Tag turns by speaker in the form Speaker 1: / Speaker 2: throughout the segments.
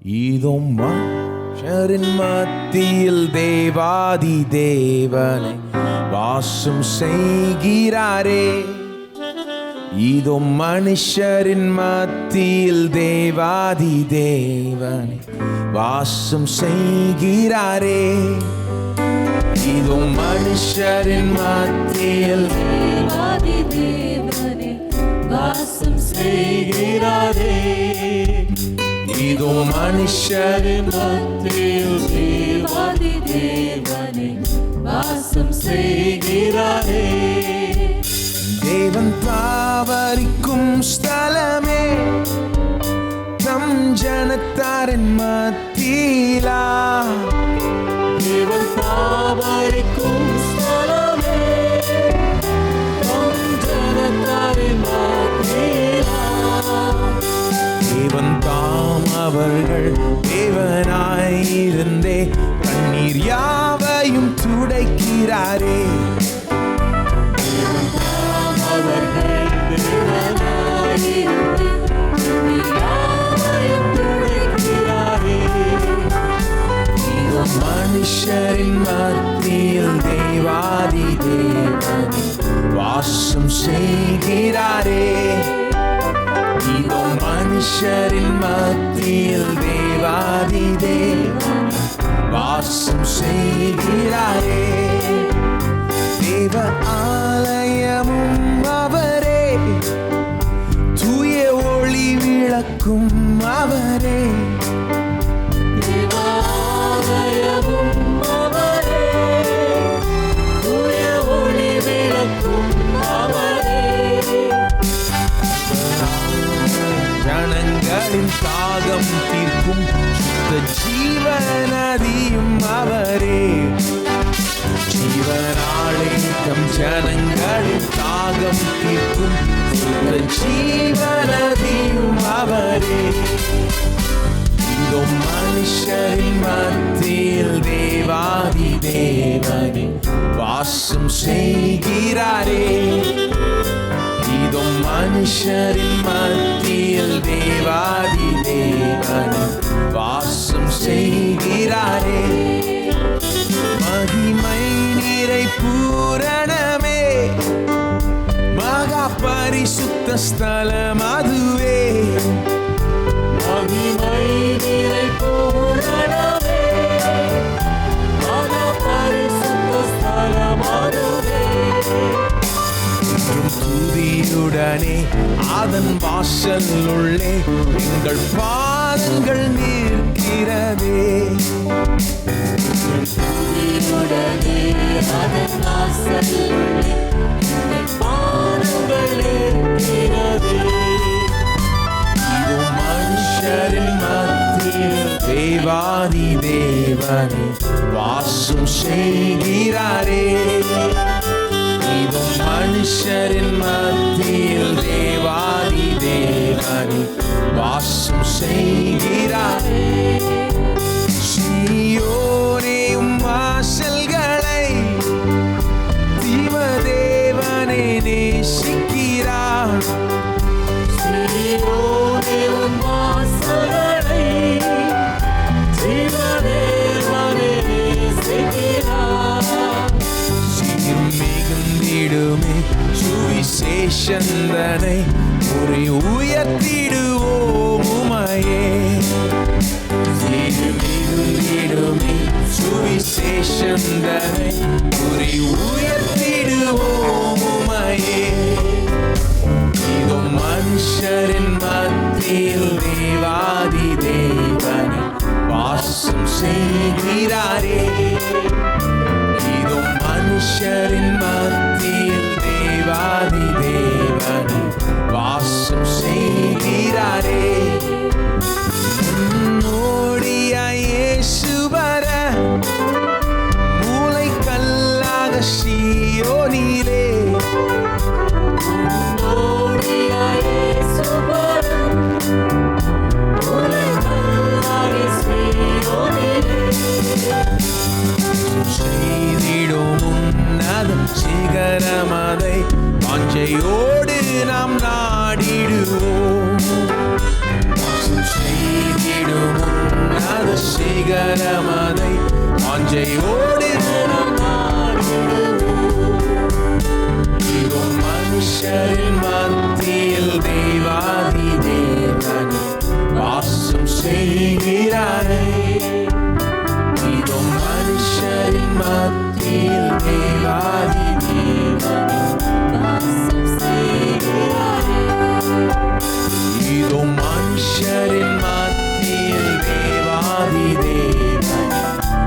Speaker 1: இதோ மனுஷரின் மத்தியில் தேவாதி தேவனை வாசம் செய்கிறாரே. இதோ மனுஷரின் மத்தியில் தேவாதி தேவனை வாசம் செய்கிறாரே. இதோ மனுஷரின் மத்தியில்
Speaker 2: தேவாதி தேவனை வாசம் செய்கிறாரே.
Speaker 1: இதோ மனுஷரின்
Speaker 2: மத்தியில் தேவாதி தேவனை வாசம் செய்கிறாரே.
Speaker 1: தேவன் தாவரிக்கும் ஸ்தலமே தம் ஜனத்தாரின் மத்தியிலா.
Speaker 2: தேவன் தாவரிக்கும் ஸ்தலமே தம் ஜனத்தாரின் மத்தியிலா.
Speaker 1: தேவன் தாம் அவர்கள் தேவனாயிருந்தே கண்ணீர் யாவையும் துடைக்கிறாரே.
Speaker 2: அவர்கள் தேவனாயிருந்து யாவையும் துடைக்கிறாரே.
Speaker 1: இதோ மனுஷரின் மத்தியில் தேவாதி தேவனை வாசம் செய்கிறாரே. இதோ மனுஷரின் மத்தியில் தேவாதி தேவனை வாசம் செய்கிறாரே. தேவ ஆலயமும் அவரே, தூய ஒளி விளக்கும் அவரே.
Speaker 2: தேவாலயமும் அவரே, தூய ஒளி விளக்கும் அவரே.
Speaker 1: ஜனங்களின் தாகம் தீர்க்கும் சுத்த ஜீவநதியும் அவரே. ஜீவனாளே தம் ஜனங்களின் தாகம் தீர்க்கும் சுத்த ஜீவநதியும் அவரே. இதோ மனுஷரின் மத்தியில் தேவாதி தேவனை வாசம் செய்கிறாரே. இதோ மனுஷரின் மத்தியில் தேவாதி தேவனை வாசம் செய்கிறாரே. மகிமை நிறை பூரணமே மகா பரிசுத்த ஸ்தலம் அதுவே.
Speaker 2: மகிமை நிறை பூரணமே மகா பரிசுத்த ஸ்தலம் அதுவே.
Speaker 1: துதியுடனே அதன் வாசல் உள்ளே எங்கள் பாதங்கள் நிற்கிறதே.
Speaker 2: துதியுடனே அதன் வாசல் உள்ளே எங்கள் பாதங்கள் நிற்கிறதே.
Speaker 1: இதோ மனுஷரின் மத்தியில் தேவாதி தேவனை வாசம் செய்கிறாரே. இதோ மனுஷரின் மத்தியில் தேவாதி தேவனை வாசம் செய்கிறாரே. சீயோனேயும் வாசல்களை தீமதேவனை நேசிக்கிறார்.
Speaker 2: சீயோனின் வாசல்களை ஜீவதேவனே நேசிக்கிறார்.
Speaker 1: சீரும் மிகுந்திடுமே சுவிசேஷந்தனை ஒரு உயர்த்திடுவோம் உமையே. சீரும் மிகுந்திடுமே சுவிசேஷந்தனை ஒரு உயர்த்திடுவோம் உமையே. இதோ மனுஷரின் மத்தியில் தேவாதி தேவனை வாசம் செய்கிறாரே. இதோ மனுஷரின் மத்தியில் தேவாதி தேவனை வாசம் செய்கிறாரே. முன்னோடியாய் இயேசு வர மூலைக்கல்லாக சீயோனிலே. சிகரமதை வாஞ்சையோடு இதோ மனுஷரின் மத்தியில் தேவாதி தேவன் வாசம் செய்கிறாரே. இதோ மனுஷரின் மத்தியில் தேவாதி தேவன் வாசம் செய்கிறாரே. இதோ மனுஷரின் மத்தியில் தேவாதி தேவன்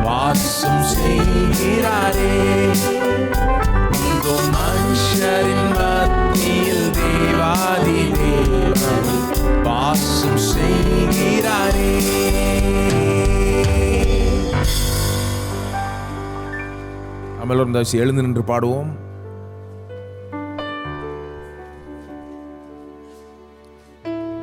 Speaker 1: வாசம் செய்கிறாரே. இதோ மனுஷரின் மத்தியில் தேவாதி தேவன் வாசம் செய்கிறாரே. அமலோரும் தயவுசெய்து எழுந்து நின்று பாடுவோம்.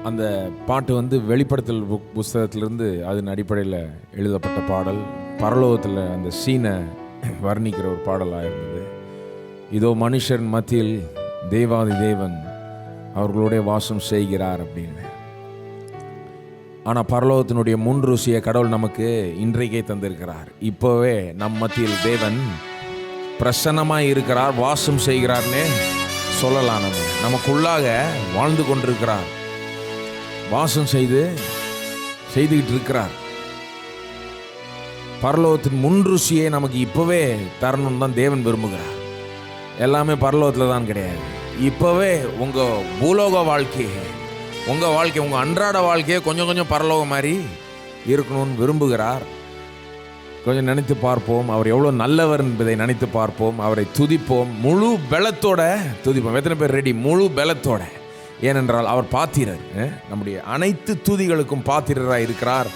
Speaker 1: அந்த பாட்டு வெளிப்படுத்தல் புஸ்தகத்திலிருந்து அதன் அடிப்படையில் எழுதப்பட்ட பாடல். பரலோகத்தில் அந்த சீனை வர்ணிக்கிற ஒரு பாடலாக இருந்தது. இதோ மனுஷன் மத்தியில் தேவாதி தேவன் அவர்களுடைய வாசம் செய்கிறார் அப்படின்னு. ஆனால் பரலோகத்தினுடைய முன் ருசியை கடவுள் நமக்கு இன்றைக்கே தந்திருக்கிறார். இப்போவே நம் மத்தியில் தேவன் பிரசன்னமாக இருக்கிறார், வாசம் செய்கிறார்னே சொல்லலாம். நமக்குள்ளாக வாழ்ந்து கொண்டிருக்கிறார், வாசம் செய்துகிட்டு இருக்கிறார். பரலோகத்தின் முன் ருசியை நமக்கு இப்போவே தரணும் தான் தேவன் விரும்புகிறார். எல்லாமே பரலோகத்தில் தான் கிடையாது. இப்போவே உங்கள் பூலோக வாழ்க்கையை, உங்கள் அன்றாட வாழ்க்கையை கொஞ்சம் கொஞ்சம் பரலோகம் மாதிரி இருக்கணும்னு விரும்புகிறார். கொஞ்சம் நினைத்து பார்ப்போம். அவர் எவ்வளோ நல்லவர் என்பதை நினைத்து பார்ப்போம். அவரை துதிப்போம், முழு பலத்தோட துதிப்போம். எத்தனை பேர் ரெடி? முழு பலத்தோட. ஏனென்றால் அவர் பாத்திரர், நம்முடைய அனைத்து துதிகளுக்கும் பாத்திரராக இருக்கிறார்.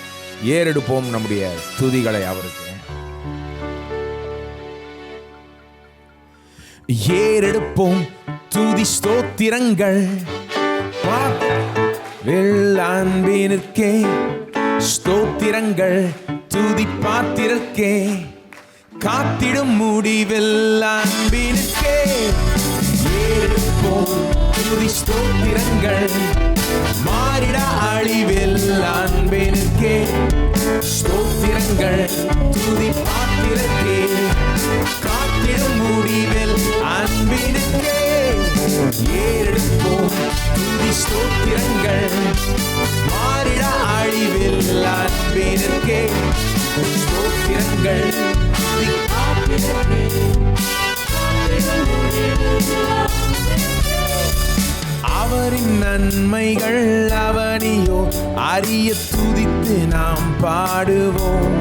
Speaker 1: ஏறெடுப்போம் நம்முடைய துதிகளை அவருக்கு. ஏறெடுப்போம் துதி ஸ்தோத்திரங்கள் வெள்ளான்பினிற்கே, ஸ்தோத்திரங்கள் துதி பாத்திரர்க்கே, காத்திடும் முடிவெல்லான்பினிற்கே. ஏறெடுப்போம் துதி ஸ்தோத்திரங்கள் மாறிட அழிவெல்லான்பினிற்கே, ஸ்தோத்திரங்கள் துதி பாத்திரர்க்கே, காத்திடும் முடிவில் அன்பினுக்கே. ஏறெடுப்போம் துதி ஸ்தோத்திரங்கள் மாறிட அழிவில் அன்பினுக்கே, ஸ்தோத்திரங்கள் துதி பாத்திரர்க்கே. அவரின் நன்மைகள் அவனியோ அறிய துதித்து நாம் பாடுவோம்.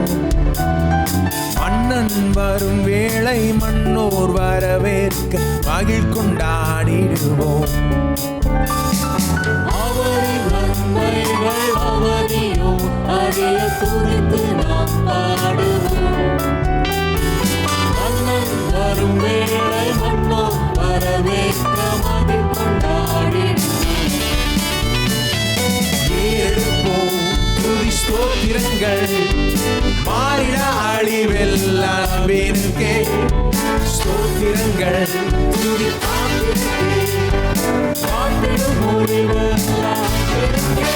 Speaker 1: மன்னன் வரும் வேளை மன்னோர் வரவேற்க மகிழ் கொண்டாடிடுவோம்.
Speaker 2: அவரின் நன்மைகள் அவனியோ அறிய துதித்து நாம் பாடுவோம். மன்னன் வரும் வேளை மன்னோர் வரவேற்க மகிழ் கொண்டாடிடுவோம்.
Speaker 1: ஏறெடுப்போம் துதி ஸ்தோத்திரங்கள் மாறிட அழிவெல்லான்பினுக்கே, ஸ்தோத்திரங்கள் துதி பாத்திரர்க்கே, காத்திடும் முடிவெல்லான்பினுக்கே.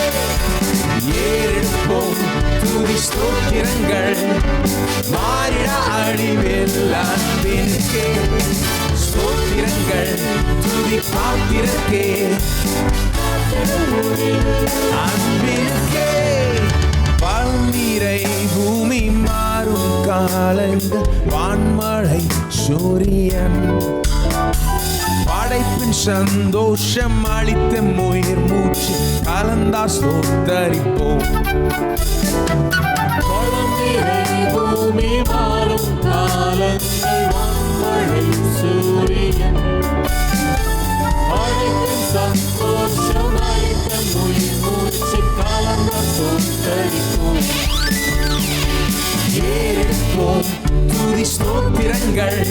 Speaker 1: ஏறெடுப்போம் துதி ஸ்தோத்திரங்கள் மாறிட அழிவெல்லான்பினுக்கே, ஸ்தோத்திரங்கள் துதி பாத்திரர்க்கே, அன்பினுக்கே. பல்நிறை பூமி மாறும் காலங்கள் வான்மழை சூரியன் படைப்பின் சந்தோஷம் அளித்த உயிர் மூச்சு கலந்தார் ஸ்தோத்தரிப்போம்.
Speaker 2: பல்நிறை பூமி மாறும் காலங்கள் வான்மழை சூரியன் படைப்பின் சந்தோஷம் அளித்த உயிர் மூச்சு கலந்தார் ஸ்தோத்தரிப்போம்.
Speaker 1: ஏறெடுப்போம் துதி ஸ்தோத்திரங்கள்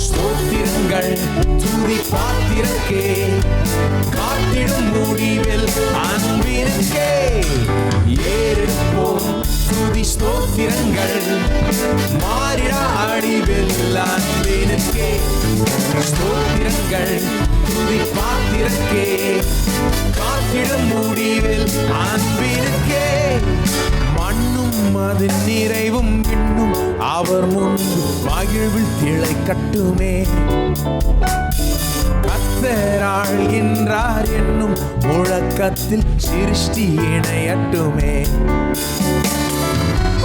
Speaker 1: ஸ்தோத்திரங்கள் துதி பாத்திரர்க்கே, காத்திடும் முடிவில் அன்பினுக்கே. ஏறெடுப்போம் துதி ஸ்தோத்திரங்கள் மாறிட அழிவில் அன்பினுக்கே, ஸ்தோத்திரங்கள் துதி பாத்திரர்க்கே, காத்திடும் முடிவில் அன்பினுக்கே மண்ணும் அதன் நிறைவும் விண்ணும் அவர் முன்பு மகிழ்வில் திளை கட்டுமே. கர்த்தராழ்கின்றார் என்னும் முழக்கத்தில் சிருஷ்டி இணையட்டுமே.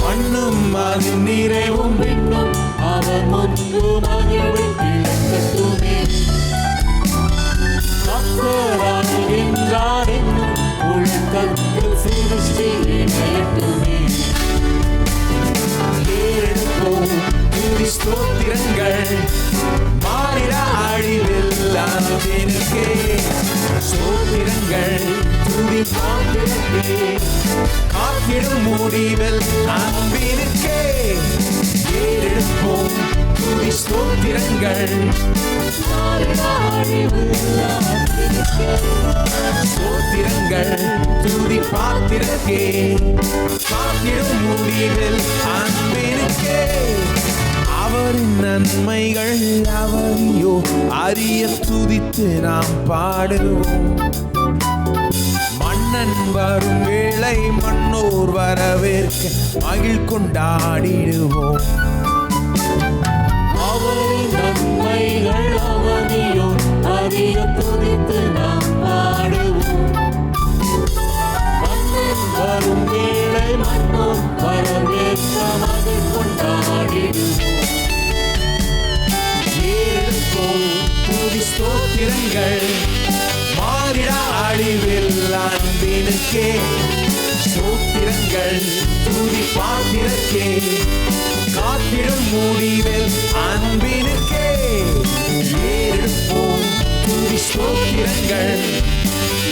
Speaker 1: மண்ணும் அதன் நிறைவும்
Speaker 2: விண்ணும் அவர் முன்பு மகிழ்வில் திளை கட்டுமே. கர்த்தராழ்கின்றார் என்னும் முழக்கத்தில் சிருஷ்டி இணையட்டுமே.
Speaker 1: ஏறெடுப்போம் துதி ஸ்தோத்திரங்கள் மாறிட அழிவில் அன்பினுக்கே. ஸ்தோத்திரங்கள் துதி பாத்திரக்கே காத்திடும் முடிவில் அன்பினுக்கே. ஏறெடுப்போம் துதி ஸ்தோத்திரங்கள்
Speaker 2: மாறிட அழிவில் அன்பினுக்கே.
Speaker 1: ஸ்தோத்திரங்கள் துதி பாத்திரக்கே காத்திடும் முடிவில் அன்பினுக்கே. அவரின் நன்மைகள் அவரையோ அறிய துதித்து நாம் பாடுவோம். மன்னன் வரும் வேளை மன்னோர் வரவேற்க மகிழ் கொண்டாடிடுவோம்.
Speaker 2: அவரின் நன்மைகள் அவரையோ அறிய துதித்து நாம் பாடுவோம். மன்னன் வரும் வேளை மன்னோர் வரவேற்க மகிழ் கொண்டாடிடுவோம்.
Speaker 1: துதி ஸ்தோத்திரங்கள் மாறிட அழிவில் அன்பினுக்கே. ஸ்தோத்திரங்கள் துதி பாத்திரக்கே காத்திடும் முடிவில் அன்பினுக்கே. ஏறெடுப்போம் துதி ஸ்தோத்திரங்கள்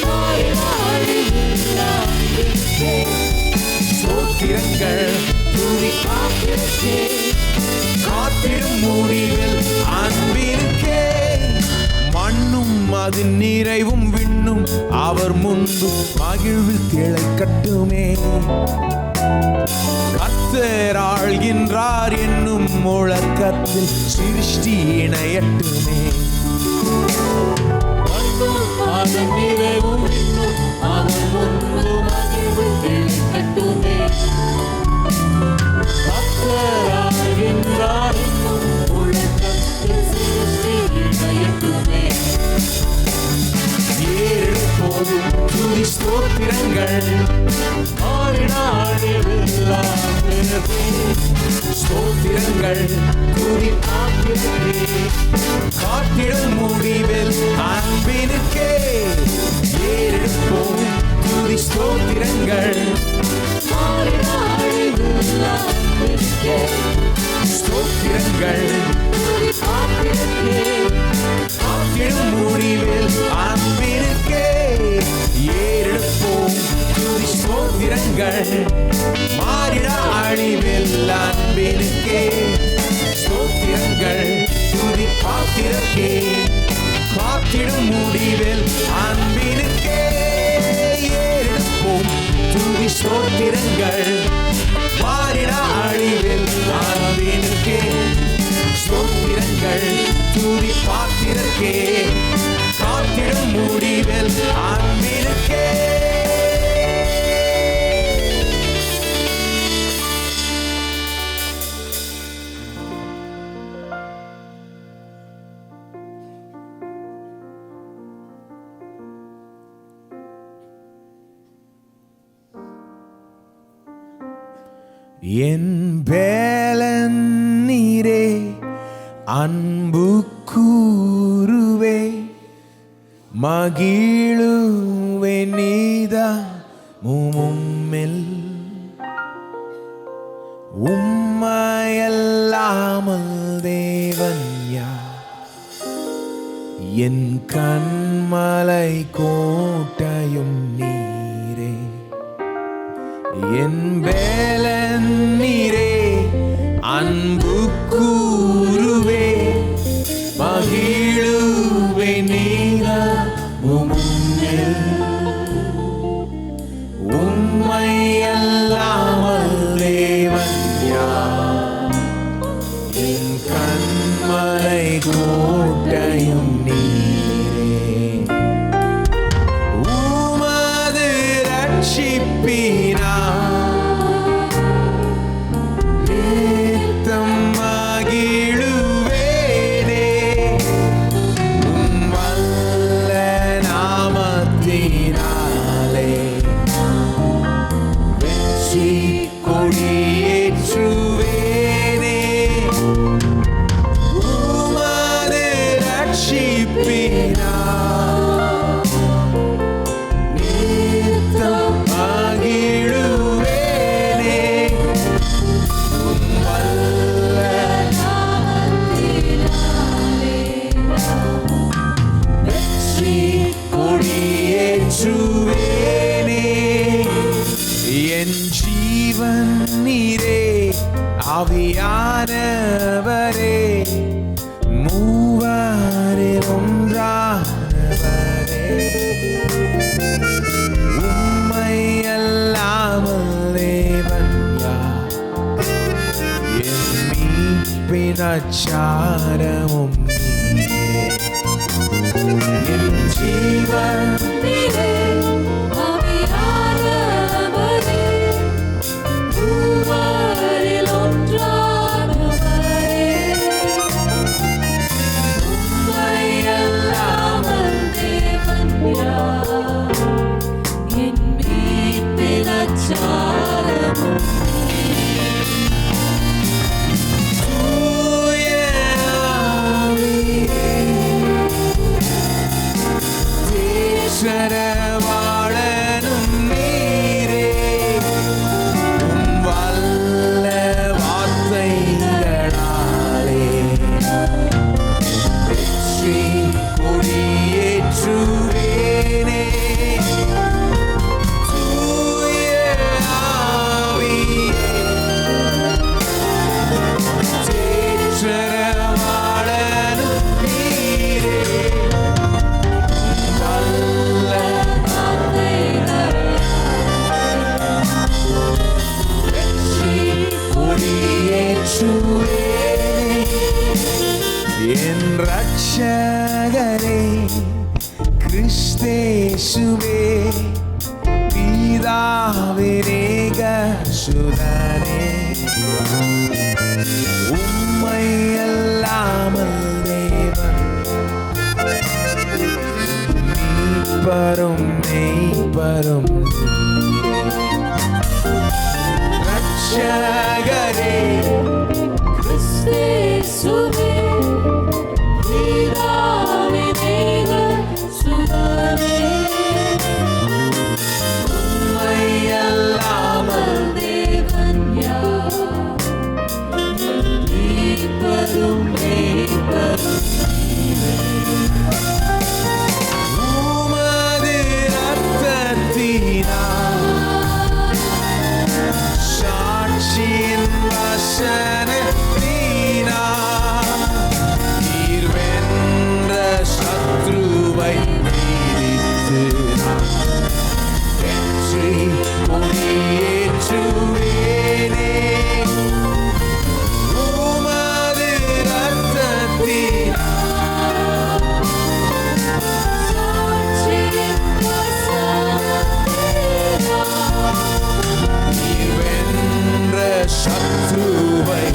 Speaker 2: மாறிட அழிவில் அன்பினுக்கே.
Speaker 1: ஸ்தோத்திரங்கள் துதி பாத்திரக்கே காத்திடும் முடிவில் அன்பினுக்கே. மண்ணும் அதன் நிறைவும் விண்ணும் அவர் முன்பு மகிழ்வில் திளை கட்டுமே. கர்த்தராழ்கின்றார் என்னும் முழக்கத்தில் சிருஷ்டி இணையட்டுமே.
Speaker 2: மண்ணும் அதன் நிறைவும் விண்ணும் அவர் முன்பு மகிழ்வில் திளை கட்டுமே. கர்த்தராழ்கின்றார் என்னும் முழக்கத்தில் சிருஷ்டி இணையட்டுமே.
Speaker 1: ஏறெடுப்போம் துதி ஸ்தோத்திரங்கள்
Speaker 2: மாறிட அழிவில் அன்பினுக்கே.
Speaker 1: ஸ்தோத்திரங்கள் துதி பாத்திரக்கே காத்திடும் முடிவில் அன்பினுக்கே. ஏறெடுப்போம் துதி ஸ்தோத்திரங்கள்
Speaker 2: மாறிட அழிவில் அன்பினுக்கே.
Speaker 1: ஸ்தோத்திரங்கள்
Speaker 2: துதி பாத்திரக்கே
Speaker 1: காத்திடும் முடிவில் அன்பினுக்கே. ஏறெடுப்போம் துதி ஸ்தோத்திரங்கள் மாறிட அழிவில் அன்பினுக்கே. ஸ்தோத்திரங்கள் துதி பாத்திரக்கே காத்திடும் முடிவில் அன்பினுக்கே. ஏறெடுப்போம் துதி ஸ்தோத்திரங்கள் மாறிட அழிவில் அன்பினுக்கே. ஸ்தோத்திரங்கள் துதி பாத்திரக்கே காத்திடும் முடிவில் அன்பினுக்கே. என் பேலன் நீரே அன்பு கூறுவே மகிழுவே நீதா மும்மில் உம்மையல்லாமல் தேவன் யார்? என் கண்மலை கோட்டையும் நீரே என் பேலன் நீரே அன்பு கூறுவே மகிழுவே நீரா உம்மில் உம்மை அல்லாமல் தேவன் யார்? என் கண்மலை கோட்டையும் நீரே உமது ரட்சி உம்மை அல்லாமல் தேவன் யார்? என் மீட்பின் அச்சாரமும் நீரே. என் ஜீவன்
Speaker 2: நீரே, ஆவியானவரே, மூவரில் ஒன்றானவரே. உம்மை அல்லாமல் தேவன் யார்? என் மீட்பின் அச்சாரமும்
Speaker 1: தூய ஆவியே, தேசரவாளனும் நீரே. உம் வல்ல வார்த்தைகளாலே வெற்றி கொடியேற்றுவேனே. தூய ஆவியே, தேசரவாளனும் நீரே. வல்ல கொடியேற்றுவேனே. என் ரட்சகரே கிறிஸ்தேசுவே, பிதாவினேக சுதனே. உம்மை அல்லாமல் தேவன் மீட்பரும் மெய்ப்பரும் நீரே. ரட்சகரே
Speaker 2: கிறிஸ்தேசுவே, பிதாவினேக சுதனே.
Speaker 1: உம்மை அல்லாமல்
Speaker 2: தேவன் யார்? மீட்பரும் மீட்பரும்
Speaker 1: உமது ரத்தத்தினால் சாட்சியின் வசனத்தினால் நீர் வென்ற சத்ருவை மீதித்து நான் வெற்றி கொடியேற்றுவேனே. உமது ரத்தத்தினால்
Speaker 2: சாட்சியின் வசனத்தினால்
Speaker 1: நீர் வென்ற சத்ருவை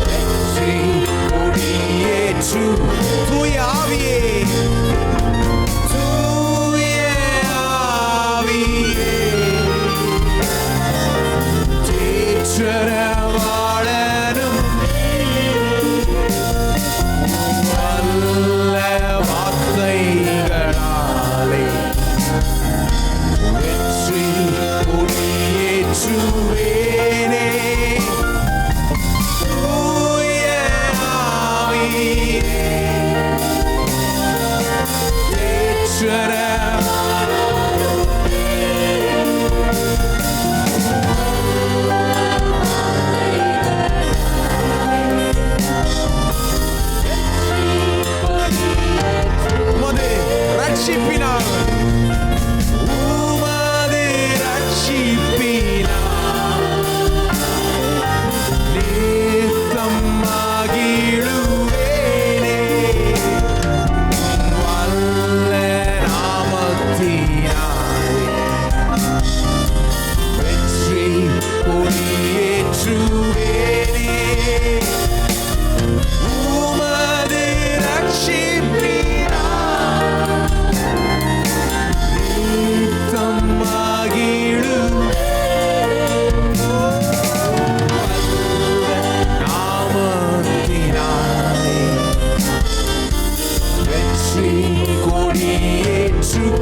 Speaker 1: வெற்றி கொடியேற்று. தூய ஆவியே, தூய ஆவியே, தேற்றரவாளனும் வல்ல வார்த்தைகளாலே வெற்றி கொடியேற்றுவேனே. தூய ஆவியே, உமது ரட்சிப்பினால் உமது ரட்சிப்பினால் நித்தம் மகிழுவேனே. வல்ல நாமத்தினாலே வெற்றி கொடியேற்றுவேனே. உமது ரட்சிப்பினால் நித்தம் மகிழுவேனே. வல்ல நாமத்தினாலே வெற்றி கொடியேற்றுவேனே.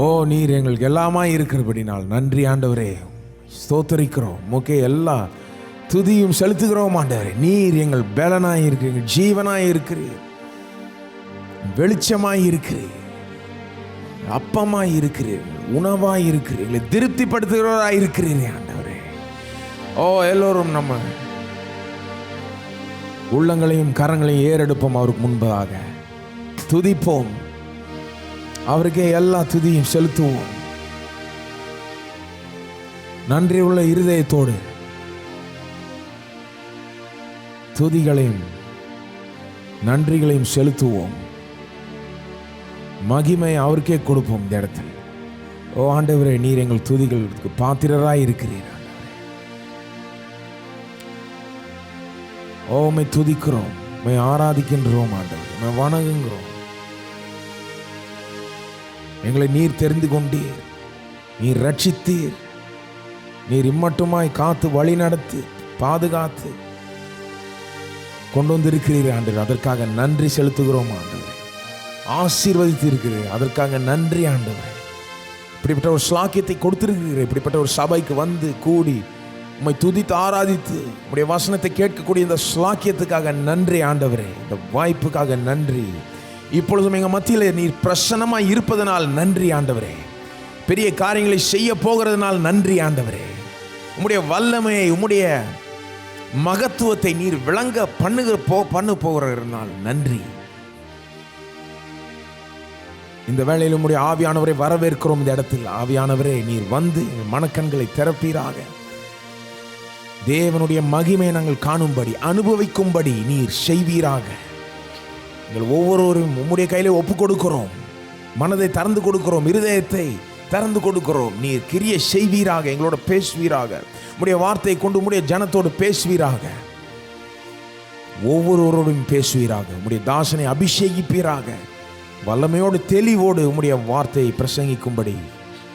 Speaker 1: ஓ நீர் எங்களுக்கு எல்லாமா இருக்கிறபடினால் நன்றி ஆண்டவரே. ஸ்தோத்தரிக்கிறோம். முக்கே எல்லா துதியும் செலுத்துகிறோம் ஆண்டவரே. நீர் எங்கள் பலனாய் இருக்கிறீங்க, ஜீவனாய் இருக்கிறீர், வெளிச்சமாய் இருக்கிறீர், அப்பமாய் இருக்கிறீர், உணவாய் இருக்கிறீர்களே, திருப்திப்படுத்துகிறவராய் இருக்கிறீரே ஆண்டவரே. ஓ, எல்லோரும் நம்ம உள்ளங்களையும் கரங்களையும் ஏறெடுப்போம். அவருக்கு முன்பதாக துதிப்போம். அவருக்கே எல்லா துதியும் செலுத்துவோம். நன்றி உள்ள இருதயத்தோடு துதிகளையும் நன்றிகளையும் செலுத்துவோம். மகிமை அவருக்கே கொடுப்போம் இந்த இடத்தில். ஓ ஆண்டவரே, நீர் எங்கள் துதிகளுக்கு பாத்திரராய் இருக்கிறீர். ஓ, உம்மை துதிக்கிறோம், உம்மை ஆராதிக்கின்றோம் ஆண்டவர், உம்மை வணங்குகிறோம். எங்களை நீர் தெரிந்து கொண்டீர், நீர் ரட்சித்தீர், நீர் இம்மட்டுமாய் காத்து வழி நடத்தி பாதுகாத்து கொண்டு வந்திருக்கிறீர் ஆண்டவர். அதற்காக நன்றி செலுத்துகிறோம் ஆண்டவர். ஆசீர்வதித்து இருக்கிறீர், அதற்காக நன்றி ஆண்டவர். இப்படிப்பட்ட ஒரு ஸ்லாக்கியத்தை கொடுத்திருக்கிறீர். இப்படிப்பட்ட ஒரு சபைக்கு வந்து கூடி உம்மை துதித்து ஆராதித்து உம்முடைய வசனத்தை கேட்கக்கூடிய இந்த ஸ்லாக்கியத்துக்காக நன்றி ஆண்டவரே. இந்த வாய்ப்புக்காக நன்றி. இப்பொழுதும் எங்கள் மத்தியில் நீர் பிரசன்னமாய் இருப்பதனால் நன்றி ஆண்டவரே. பெரிய காரியங்களை செய்ய போகிறதுனால் நன்றி ஆண்டவரே. உம்முடைய வல்லமையை, உம்முடைய மகத்துவத்தை நீர் விளங்க பண்ண போகிறதுனால் நன்றி. இந்த வேளையில் உம்முடைய ஆவியானவரை வரவேற்கிறோம். இந்த இடத்தில் ஆவியானவரே, நீர் வந்து மனக்கண்களை திறப்பீராக. தேவனுடைய மகிமையை நாங்கள் காணும்படி, அனுபவிக்கும்படி நீர் செய்வீராக. எங்கள் ஒவ்வொருவரும் உம்முடைய கையிலே ஒப்பு கொடுக்கிறோம். மனதை திறந்து கொடுக்கிறோம், இருதயத்தை திறந்து கொடுக்கிறோம். நீர் கிரியை செய்வீராக, எங்களோட பேசுவீராக. உம்முடைய வார்த்தையை கொண்டு உம்முடைய ஜனத்தோடு பேசுவீராக. ஒவ்வொருவரோடும் பேசுவீராக. உம்முடைய தாசனை அபிஷேகிப்பீராக. வல்லமையோடு தெளிவோடு உம்முடைய வார்த்தையை பிரசங்கிக்கும்படி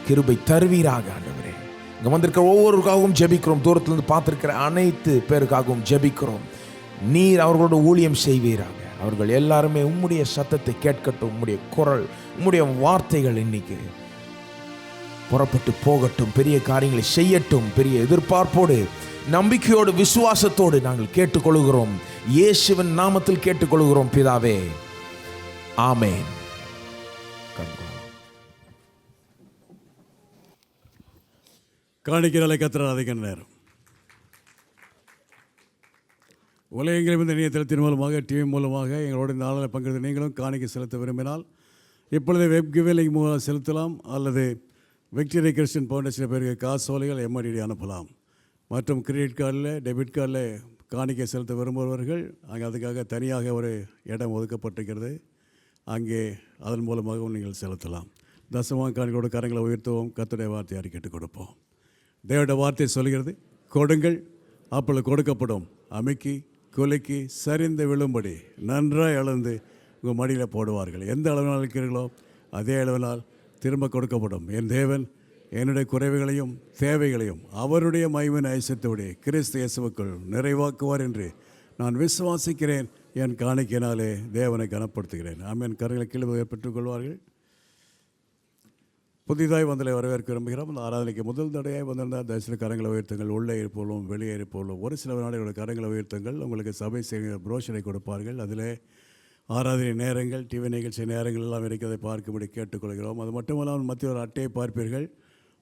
Speaker 1: கிருபை தருவீராக ஆண்டவரே. இங்கே வந்திருக்கிற ஒவ்வொருவருக்காகவும் ஜெபிக்கிறோம். தூரத்திலிருந்து பார்த்திருக்கிற அனைத்து பேருக்காகவும் ஜெபிக்கிறோம். நீர் அவர்களோட ஊழியம் செய்வீராக. அவர்கள் எல்லாருமே உம்முடைய சத்தத்தை கேட்கட்டும். உம்முடைய குரல், உம்முடைய வார்த்தைகள் இன்னைக்கு புறப்பட்டு போகட்டும். பெரிய காரியங்களை செய்யட்டும். பெரிய எதிர்பார்ப்போடு, நம்பிக்கையோடு, விசுவாசத்தோடு நாங்கள் கேட்டுக்கொள்கிறோம். இயேசுவின் நாமத்தில் கேட்டுக்கொள்கிறோம் பிதாவே, ஆமென்.
Speaker 3: காணிக்கைகளை கத்திர அதிக நேரம் உலகெங்கிலும் இந்த இணையதளத்தின் மூலமாக, டிவி மூலமாக எங்களோட இந்த நாளில் பங்கெடுத்து நீங்களும் காணிக்கை செலுத்த விரும்பினால் இப்பொழுது வெப் கிவிலிங் மூலம் செலுத்தலாம். அல்லது விக்டரி கிறிஸ்டியன் ஃபவுண்டேஷன் பேருக்கு காசோலைகள் எம்ஐடி அனுப்பலாம். மற்றும் கிரெடிட் கார்டில், டெபிட் கார்டில் காணிக்கை செலுத்த விரும்புபவர்கள் அங்கே அதுக்காக தனியாக ஒரு இடம் ஒதுக்கப்பட்டிருக்கிறது. அங்கே அதன் மூலமாகவும் நீங்கள் செலுத்தலாம். தசமாக காணிக்கையோட கரங்களை உயர்த்துவோம். கர்த்தருடைய வார்த்தை அறிக்கைட்டு கொடுப்போம். தேவனுடைய வார்த்தை சொல்கிறது, கொடுங்கள் அப்பொழுது கொடுக்கப்படும், அமுக்கி குலுக்கி சரிந்து விழும்படி நன்றாக அளந்து உங்கள் மடியில் போடுவார்கள். எந்த அளவினால் இருக்கிறீர்களோ அதே அளவினால் திரும்ப கொடுக்கப்படும். என் தேவன் என்னுடைய குறைவுகளையும் தேவைகளையும் அவருடைய மகிமையின் ஐசத்தோடு கிறிஸ்து இயேசுவுக்குள் நிறைவாக்குவார் என்று நான் விசுவாசிக்கிறேன். என் காணிக்கையினாலே தேவனை கனப்படுத்துகிறேன். ஆமென். கரங்களை கீழே பெற்றுக்கொள்வார்கள். புதிதாய் வந்தலை வரவேற்க விரும்புகிறோம். அந்த ஆராதனைக்கு முதல் தடையாய் வந்திருந்தால் தரிசன கரங்களை உயர்த்துங்கள். உள்ளே இருப்போலும் வெளியே இருப்போலும் ஒரு சில நாடுகளோட கரங்களை உயர்த்துங்கள். உங்களுக்கு சபை செய்கிற புரோஷரை கொடுப்பார்கள். அதில் ஆராதனை நேரங்கள், டிவி நிகழ்ச்சி நேரங்கள் எல்லாம் இருக்கிறதை பார்க்கும்படி கேட்டுக்கொள்கிறோம். அது மட்டுமல்லாமல் மத்திய ஒரு அட்டையை பார்ப்பீர்கள்.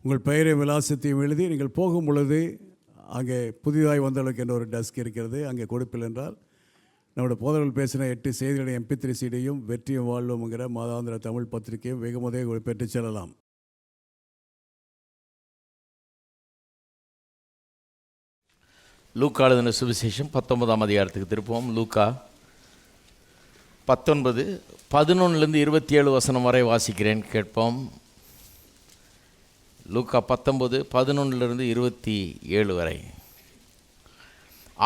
Speaker 3: உங்கள் பெயரை விலாசத்தையும் எழுதி நீங்கள் போகும் பொழுது அங்கே புதிதாய் வந்தவர்களுக்கு என்ற ஒரு டெஸ்க் இருக்கிறது. அங்கே கொடுப்பில் என்றால் நம்முடைய போதவர்கள் பேசின 8 செய்திகளுடைய MP3 CD-யும் வெற்றியும் வாழ்வுங்கிற மாதாந்திர தமிழ் பத்திரிகையும் வெகுமதே பெற்று செல்லலாம்.
Speaker 4: லூக்கா எழுதின சுவிசேஷம் 19ஆம் அதிகாரத்துக்கு திருப்போம். லூக்கா 19 11 27 வசனம் வரை வாசிக்கிறேன், கேட்போம். லூக்கா 19 11 27 வரை.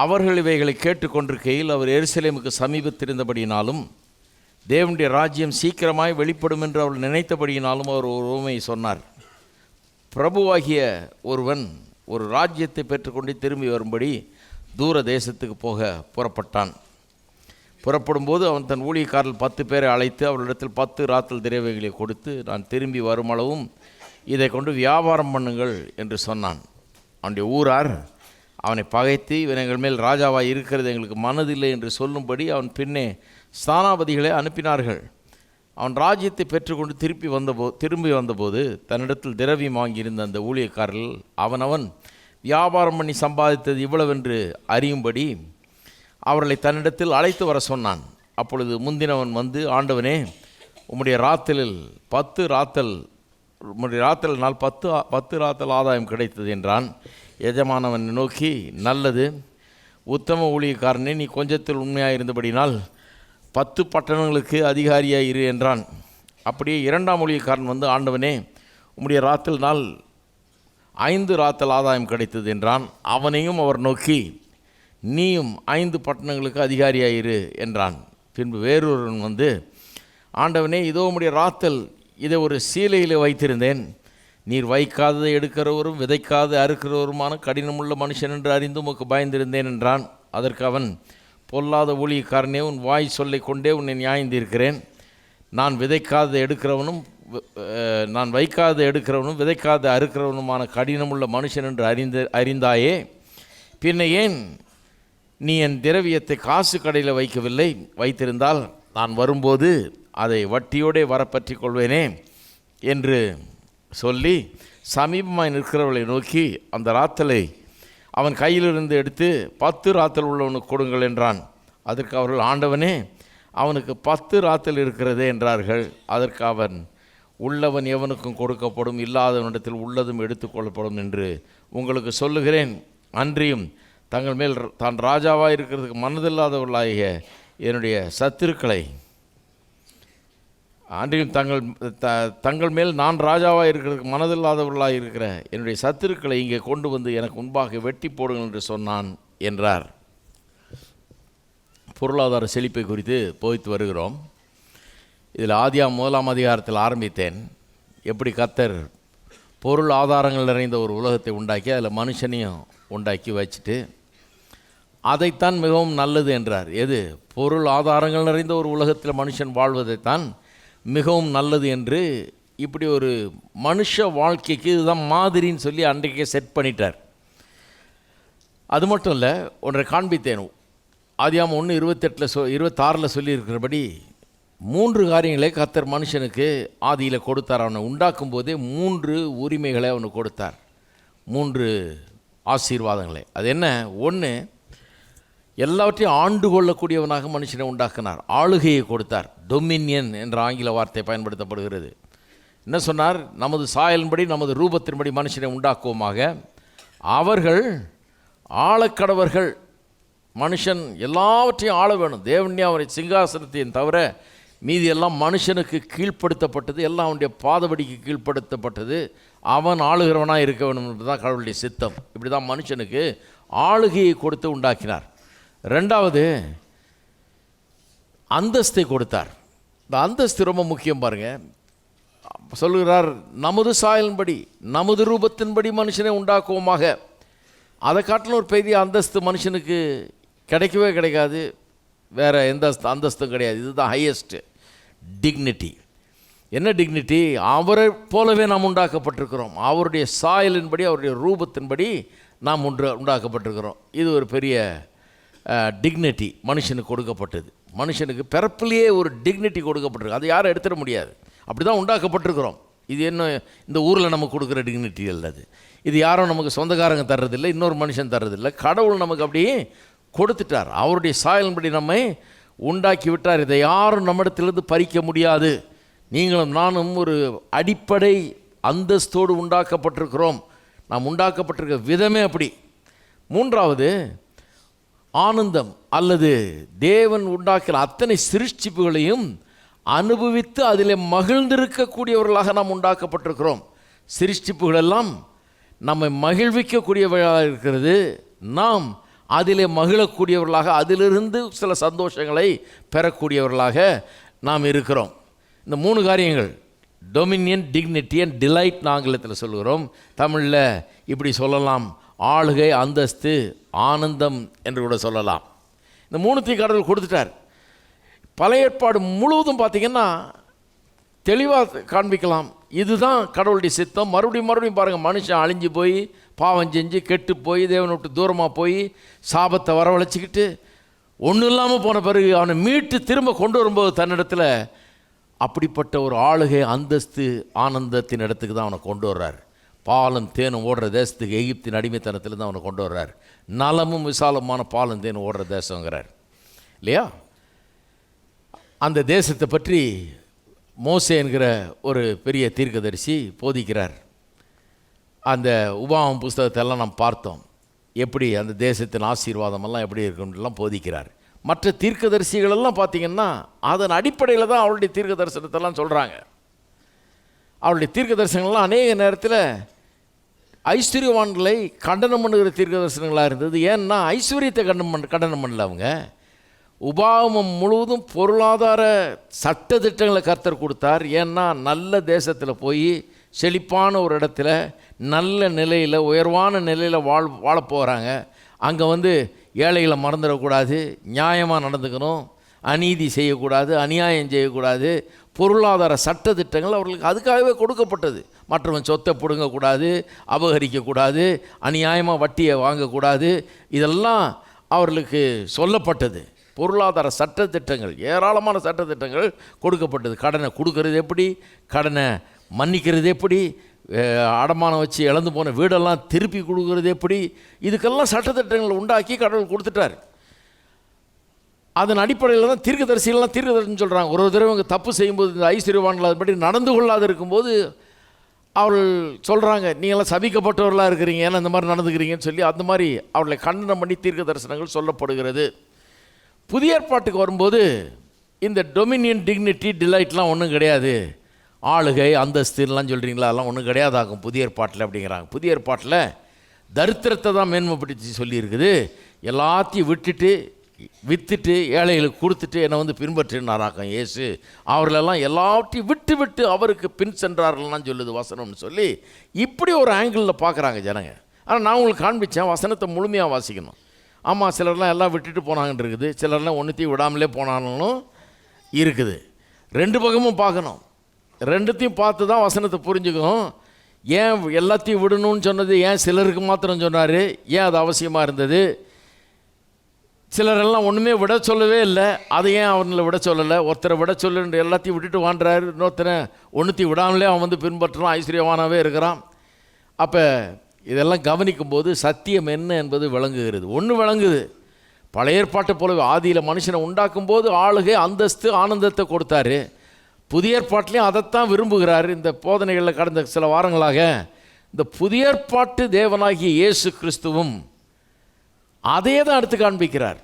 Speaker 4: அவர்கள் இவைகளை கேட்டுக்கொண்டிருக்கையில் அவர் எருசலேமுக்கு சமீபத்திருந்தபடியினாலும் தேவனுடைய ராஜ்யம் சீக்கிரமாய் வெளிப்படும் என்று அவர்கள் நினைத்தபடியினாலும் அவர் ஒரு உவமையை சொன்னார். பிரபுவாகிய ஒருவன் ஒரு ராஜ்யத்தை பெற்றுக்கொண்டு திரும்பி வரும்படி தூர தேசத்துக்கு போக புறப்பட்டான். புறப்படும்போது அவன் தன் ஊழியக்காரர்கள் 10 பேரை அழைத்து அவர்களிடத்தில் 10 ராத்தல் திரவியங்களை கொடுத்து, நான் திரும்பி வருமளவும் இதை கொண்டு வியாபாரம் பண்ணுங்கள் என்று சொன்னான். அவனுடைய ஊரார் அவனை பகைத்து, இவன் எங்கள் மேல் ராஜாவாக இருக்கிறது எங்களுக்கு மனதில்லை என்று சொல்லும்படி அவன் பின்னே ஸ்தானாபதிகளை அனுப்பினார்கள். அவன் ராஜ்யத்தை பெற்றுக்கொண்டு திரும்பி வந்தபோது தன்னிடத்தில் திரவியம் வாங்கியிருந்த அந்த ஊழியக்காரர்கள் அவனவன் வியாபாரம் பண்ணி சம்பாதித்தது இவ்வளவென்று அறியும்படி அவர்களை தன்னிடத்தில் அழைத்து வர சொன்னான். அப்பொழுது முந்தினவன் வந்து, ஆண்டவனே, உம்முடைய ராத்தலில் 10 ராத்தலினால் 10 ராத்தல் ஆதாயம் கிடைத்தது என்றான். எஜமானவன் நோக்கி, நல்லது, உத்தம ஊழியக்காரனே, நீ கொஞ்சத்தில் உண்மையாக இருந்தபடினால் 10 பட்டணங்களுக்கு அதிகாரியாக இரு என்றான். அப்படியே 2ஆம் ஊழியக்காரன் வந்து, ஆண்டவனே, உம்முடைய ராத்தலினால் 5 ராத்தல் ஆதாயம் கிடைத்தது என்றான். அவனையும் அவர் நோக்கி, நீயும் 5 பட்டணங்களுக்கு அதிகாரியாக இரு என்றான். பின்பு வேறொருவன் வந்து, ஆண்டவனே, இதோ உம்முடைய ராத்தல், இதை ஒரு சீலையில் வைத்திருந்தேன். நீர் வைக்காததை எடுக்கிறவரும் விதைக்காத அறுக்கிறவருமான கடினமுள்ள மனுஷன் என்று அறிந்து உமக்கு பயந்திருந்தேன் என்றான். அதற்கு அவன், பொல்லாத ஊழியக்காரனே, உன் வாய் சொல்லை கொண்டே உன்னை நியாயந்திருக்கிறேன். நான் வைக்காத எடுக்கிறவனும் விதைக்காத அறுக்கிறவனுமான கடினமுள்ள மனுஷன் என்று அறிந்தாயே, பின்ன ஏன் நீ என் திரவியத்தை காசு கடையில் வைக்கவில்லை? வைத்திருந்தால் நான் வரும்போது அதை வட்டியோடே வரப்பற்றி கொள்வேனே என்று சொல்லி சமீபமாய் நிற்கிறவர்களை நோக்கி அந்த ராத்தலை அவன் கையிலிருந்து எடுத்து 10 ராத்தல் உள்ளவனுக்கு கொடுங்கள் என்றான். அதற்கு அவர்கள், ஆண்டவனே, அவனுக்கு 10 ராத்தல் இருக்கிறதே என்றார்கள். அதற்கு அவன், உள்ளவன் எவனுக்கும் கொடுக்கப்படும், இல்லாதவனிடத்தில் உள்ளதும் எடுத்துக்கொள்ளப்படும் என்று உங்களுக்கு சொல்லுகிறேன். அன்றியும் தங்கள் மேல் தான் ராஜாவாக இருக்கிறதுக்கு மனதில்லாதவர்களாகிய என்னுடைய சத்துருக்களை, அன்றியும் தங்கள் மேல் நான் ராஜாவாக இருக்கிறதுக்கு மனதில்லாதவர்களாக இருக்கிற என்னுடைய சத்துருக்களை இங்கே கொண்டு வந்து எனக்கு முன்பாக வெட்டி போடுங்கள் என்று சொன்னான் என்றார். பொருளாதார செழிப்பை குறித்து போய்த்து வருகிறோம். இதில் ஆதியாகமம் 1ஆம் அதிகாரத்தில் ஆரம்பித்தேன். எப்படி கர்த்தர் பொருள் ஆதாரங்கள் நிறைந்த ஒரு உலகத்தை உண்டாக்கி அதில் மனுஷனையும் உண்டாக்கி வச்சுட்டு அதைத்தான் மிகவும் நல்லது என்றார். எது? பொருள் ஆதாரங்கள் நிறைந்த ஒரு உலகத்தில் மனுஷன் வாழ்வதைத்தான் மிகவும் நல்லது என்று இப்படி ஒரு மனுஷ வாழ்க்கைக்கு இதுதான் மாதிரின்னு சொல்லி அன்றைக்கே செட் பண்ணிட்டார். அது மட்டும் இல்லை, ஒன்றை காண்பித்தேன். ஆதியாகமம் 1:26 சொல்லியிருக்கிறபடி 3 காரியங்களை கர்த்தர் மனுஷனுக்கு ஆதியில் கொடுத்தார். அவனை உண்டாக்கும் போதே 3 உரிமைகளை அவனுக்கு கொடுத்தார், 3 ஆசீர்வாதங்களை. அது என்ன? 1, எல்லாவற்றையும் ஆண்டு கொள்ளக்கூடியவனாக மனுஷனை உண்டாக்கினார், ஆளுகையை கொடுத்தார். டொமினியன் என்ற ஆங்கில வார்த்தை பயன்படுத்தப்படுகிறது. என்ன சொன்னார்? நமது சாயலின்படி நமது ரூபத்தின்படி மனுஷனை உண்டாக்குவோமாக, அவர்கள் ஆளக்கடவர்கள். மனுஷன் எல்லாவற்றையும் ஆள வேணும். தேவனே அவரை சிங்காசனத்தையும் தவிர மீதி எல்லாம் மனுஷனுக்கு கீழ்ப்படுத்தப்பட்டது, எல்லாம் அவனுடைய பாதபடிக்கு கீழ்ப்படுத்தப்பட்டது. அவன் ஆளுகிறவனாக இருக்க வேண்டும் என்று தான் கடவுளுடைய சித்தம். இப்படி தான் மனுஷனுக்கு ஆளுகையை கொடுத்து உண்டாக்கினார். 2வது, அந்தஸ்தை கொடுத்தார். இந்த அந்தஸ்து ரொம்ப முக்கியம் பாருங்கள். சொல்லுகிறார், நமது சாயலின்படி நமது ரூபத்தின்படி மனுஷனை உண்டாக்குவோமாக. அதை காட்டிலும் ஒரு பெரிய அந்தஸ்து மனுஷனுக்கு கிடைக்கவே கிடைக்காது. வேறு எந்த அந்தஸ்தும் கிடையாது. இதுதான் ஹையஸ்ட்டு டிக்னிட்டி. என்ன டிக்னிட்டி? அவரை போலவே நாம் உண்டாக்கப்பட்டிருக்கிறோம். அவருடைய சாயலின்படி அவருடைய ரூபத்தின்படி நாம் உண்டாக்கப்பட்டிருக்கிறோம். இது ஒரு பெரிய டிக்னிட்டி மனுஷனுக்கு கொடுக்கப்பட்டது. மனுஷனுக்கு பிறப்பிலேயே ஒரு டிக்னிட்டி கொடுக்கப்பட்டிருக்கு. அதை யாரும் எடுத்துட முடியாது. அப்படி தான் உண்டாக்கப்பட்டிருக்கிறோம். இது என்ன இந்த ஊரில் நமக்கு கொடுக்குற டிக்னிட்டி அல்லது இது யாரும் நமக்கு சொந்தக்காரங்க தர்றதில்லை, இன்னொரு மனுஷன் தர்றதில்லை. கடவுள் நமக்கு அப்படியே கொடுத்துட்டார். அவருடைய சாயலின்படி நம்மை உண்டாக்கி விட்டார். இதை யாரும் நம்மிடத்திலிருந்து பறிக்க முடியாது. நீங்களும் நானும் ஒரு அடிப்படை அந்தஸ்தோடு உண்டாக்கப்பட்டிருக்கிறோம். நாம் உண்டாக்கப்பட்டிருக்க விதமே அப்படி. 3வது, ஆனந்தம் அல்லது தேவன் உண்டாக்கிற அத்தனை சிருஷ்டிப்புகளையும் அனுபவித்து அதில் மகிழ்ந்திருக்கக்கூடியவர்களாக நாம் உண்டாக்கப்பட்டிருக்கிறோம். சிருஷ்டிப்புகளெல்லாம் நம்மை மகிழ்விக்கக்கூடியவர்களாக இருக்கிறது. நாம் அதிலே மகிழக்கூடியவர்களாக, அதிலிருந்து சில சந்தோஷங்களை பெறக்கூடியவர்களாக நாம் இருக்கிறோம். இந்த 3 காரியங்கள், டொமினியன், டிக்னிட்டி அண்ட் டிலைட் ஆங்கிலத்தில் சொல்கிறோம். தமிழில் இப்படி சொல்லலாம், ஆளுகை, அந்தஸ்து, ஆனந்தம் என்று கூட சொல்லலாம். இந்த 3த்தையும் கடவுள் கொடுத்துட்டார். பழைய ஏற்பாடு முழுவதும் பார்த்திங்கன்னா தெளிவாக காண்பிக்கலாம். இதுதான் கடவுளுடைய சித்தம். மறுபடியும் பாருங்கள், மனுஷன் அழிஞ்சு போய் பாவம் செஞ்சு கெட்டு போய் தேவனை விட்டு தூரமாக போய் சாபத்தை வரவழைச்சிக்கிட்டு ஒன்றும் இல்லாமல் போன பிறகு அவனை மீட்டு திரும்ப கொண்டு வரும்போது தன்னிடத்தில் அப்படிப்பட்ட ஒரு ஆளுகை அந்தஸ்து ஆனந்தத்தின் இடத்துக்கு தான் அவனை கொண்டு வர்றார். பாலும் தேனும் ஓடுற தேசத்துக்கு, எகிப்தின் அடிமைத்தனத்தில் தான் அவனை கொண்டு வர்றார். நலமும் விசாலமான பாலும் தேனும் ஓடுற தேசங்கிறார் இல்லையா? அந்த தேசத்தை பற்றி மோசே என்கிற ஒரு பெரிய தீர்க்கதரிசி போதிக்கிறார். அந்த உபாகம புஸ்தகத்தெல்லாம் நாம் பார்த்தோம், எப்படி அந்த தேசத்தின் ஆசீர்வாதமெல்லாம் எப்படி இருக்குன்றலாம் போதிக்கிறார். மற்ற தீர்க்கதரிசிகளெல்லாம் பார்த்திங்கன்னா அதன் அடிப்படையில் தான் அவருடைய தீர்க்க தரிசனத்தெல்லாம் சொல்கிறாங்க. அவருடைய தீர்க்க தரிசனங்கள்லாம் அநேக நேரத்தில் ஐஸ்வர்யவான்களை கண்டனம் பண்ணுகிற தீர்க்க தரிசனங்களாக இருந்தது. ஏன்னா ஐஸ்வர்யத்தை கண்டனம் பண்ணல அவங்க. உபாகமம் முழுவதும் பொருளாதார சட்ட திட்டங்களை கர்த்தர் கொடுத்தார். ஏன்னா நல்ல தேசத்தில் போய் செழிப்பான ஒரு இடத்துல நல்ல நிலையில் உயர்வான நிலையில் வாழப் போகிறாங்க. அங்கே ஏழைகளை மறந்துடக்கூடாது, நியாயமாக நடந்துக்கணும், அநீதி செய்யக்கூடாது, அநியாயம் செய்யக்கூடாது. பொருளாதார சட்ட திட்டங்கள் அவர்களுக்கு அதுக்காகவே கொடுக்கப்பட்டது. மற்றவன் சொத்தை பிடுங்கக்கூடாது, அபகரிக்கக்கூடாது, அநியாயமாக வட்டியை வாங்கக்கூடாது, இதெல்லாம் அவர்களுக்கு சொல்லப்பட்டது. பொருளாதார சட்டத்திட்டங்கள், ஏராளமான சட்டத்திட்டங்கள் கொடுக்கப்பட்டது. கடனை கொடுக்கறது எப்படி, கடனை மன்னிக்கிறது எப்படி, அடமானம் வச்சு இழந்து போன வீடெல்லாம் திருப்பி கொடுக்கறது எப்படி, இதுக்கெல்லாம் சட்டத்திட்டங்கள் உண்டாக்கி கடவுள் கொடுத்துட்டார். அதன் அடிப்படையில் தான் தீர்க்கதரிசிகள்லாம் தீர்க்கதரிசின்னு சொல்கிறாங்க. ஒரு தடவை இவங்க தப்பு செய்யும்போது இந்த ஐஸ்வர்யவான்கள் அதுபடி நடந்து கொள்ளாது இருக்கும்போது அவர்கள் சொல்கிறாங்க, நீங்களாம் சபிக்கப்பட்டவர்களாக இருக்கிறீங்க, ஏன்னா இந்த மாதிரி நடந்துக்கிறீங்கன்னு சொல்லி அந்த மாதிரி அவர்களை கண்டனம் பண்ணி தீர்க்க தரிசனங்கள் சொல்லப்படுகிறது. புதிய ஏற்பாட்டுக்கு வரும்போது இந்த டொமினியன், டிக்னிட்டி, டிலைட்லாம் ஒன்றும் கிடையாது. ஆளுகை, அந்தஸ்துலாம் சொல்கிறீங்களா, அதெல்லாம் ஒன்றும் கிடையாதாகும் புதிய ஏற்பாட்டில் அப்படிங்கிறாங்க. புதிய ஏற்பாட்டில் தரித்திரத்தை தான் மேன்மைப்படுத்தி சொல்லியிருக்குது. எல்லாத்தையும் விற்றுட்டு ஏழைகளுக்கு கொடுத்துட்டு என்னை பின்பற்றினாராக்கம் இயேசு. அவர்களெல்லாம் எல்லாத்தையும் விட்டு அவருக்கு பின் சென்றார்கள்லாம் சொல்லுது வசனம்னு சொல்லி இப்படி ஒரு ஆங்கிளில் பார்க்குறாங்க ஜனங்க. ஆனால் நான் உங்களுக்கு காண்பித்தேன், வசனத்தை முழுமையாக வாசிக்கணும். ஆமாம், சிலர்லாம் எல்லாம் விட்டுட்டு போனாங்கன்னு இருக்குது, சிலர்லாம் ஒன்றுத்தையும் விடாமலே போனாலும் இருக்குது. ரெண்டு பக்கமும் பார்க்கணும், ரெண்டுத்தையும் பார்த்து தான் வசனத்தை புரிஞ்சுக்கணும். ஏன் எல்லாத்தையும் விடணும்னு சொன்னது, ஏன் சிலருக்கு மாத்திரம் சொன்னார், ஏன் அது அவசியமாக இருந்தது, சிலரெல்லாம் ஒன்றுமே விட சொல்லவே இல்லை, அதை ஏன் அவங்களை விட சொல்லலை, ஒருத்தரை விட சொல்லுன்ற எல்லாத்தையும் விட்டுட்டு வாண்டுறாரு, இன்னொருத்தரை ஒன்றுத்தையும் விடாமலே அவன் பின்பற்றலாம், ஐஸ்வர்யவானாகவே இருக்கிறான். அப்போ இதெல்லாம் கவனிக்கும்போது சத்தியம் என்ன என்பது விளங்குகிறது. ஒன்று விளங்குது, பழைய ஏற்பாட்டை போலவே ஆதியில் மனுஷனை உண்டாக்கும் போது ஆளுகை, அந்தஸ்து, ஆனந்தத்தை கொடுத்தாரு. புதிய ஏற்பாட்டிலையும் அதைத்தான் விரும்புகிறார். இந்த போதனைகளில் கடந்த சில வாரங்களாக இந்த புதிய ஏற்பாட்டு தேவனாகிய இயேசு கிறிஸ்துவும் அதையே தான் எடுத்து காண்பிக்கிறார்.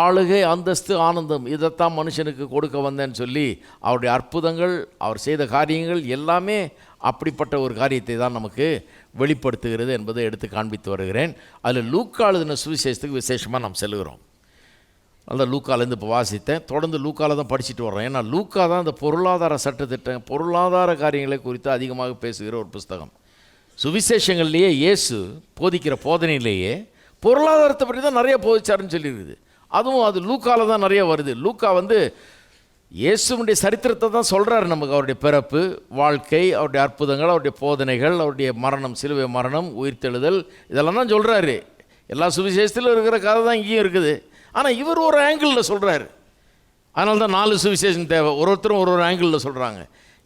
Speaker 4: ஆளுகை, அந்தஸ்து, ஆனந்தம், இதைத்தான் மனுஷனுக்கு கொடுக்க வந்தேன்னு சொல்லி அவருடைய அற்புதங்கள், அவர் செய்த காரியங்கள் எல்லாமே அப்படிப்பட்ட ஒரு காரியத்தை தான் நமக்கு வெளிப்படுத்துகிறது என்பதை எடுத்து காண்பித்து வருகிறேன். அதில் லூக்கா எழுதின சுவிசேஷத்துக்கு விசேஷமாக நாம் செல்கிறோம். அந்த லூக்காலேருந்து இப்போ வாசித்தேன், தொடர்ந்து லூக்காவில் தான் படிச்சுட்டு வர்றோம். ஏன்னா லூக்கா தான் இந்த பொருளாதார சட்டத்திட்டம், பொருளாதார காரியங்களை குறித்து அதிகமாக பேசுகிற ஒரு புஸ்தகம். சுவிசேஷங்கள்லேயே இயேசு போதிக்கிற போதனையிலேயே பொருளாதாரத்தை பற்றி தான் நிறைய போதிச்சாருன்னு சொல்லியிருக்குது. அதுவும் அது லூக்காவில் தான் நிறைய வருது. லூக்கா இயேசுனுடைய சரித்திரத்தை தான் சொல்கிறார் நமக்கு. அவருடைய பிறப்பு, வாழ்க்கை, அவருடைய அற்புதங்கள், அவருடைய போதனைகள், அவருடைய மரணம், சிலுவை மரணம், உயிர்த்தெழுதல், இதெல்லாம் தான் சொல்கிறாரு. எல்லா சுவிசேஷத்திலும் இருக்கிற கதை தான் இங்கேயும் இருக்குது. ஆனால் இவர் ஒரு ஆங்கிளில் சொல்கிறார். அதனால தான் 4 சுவிசேஷம் தேவை, ஒருத்தரும் ஒரு ஆங்கிளில் சொல்கிறாங்க.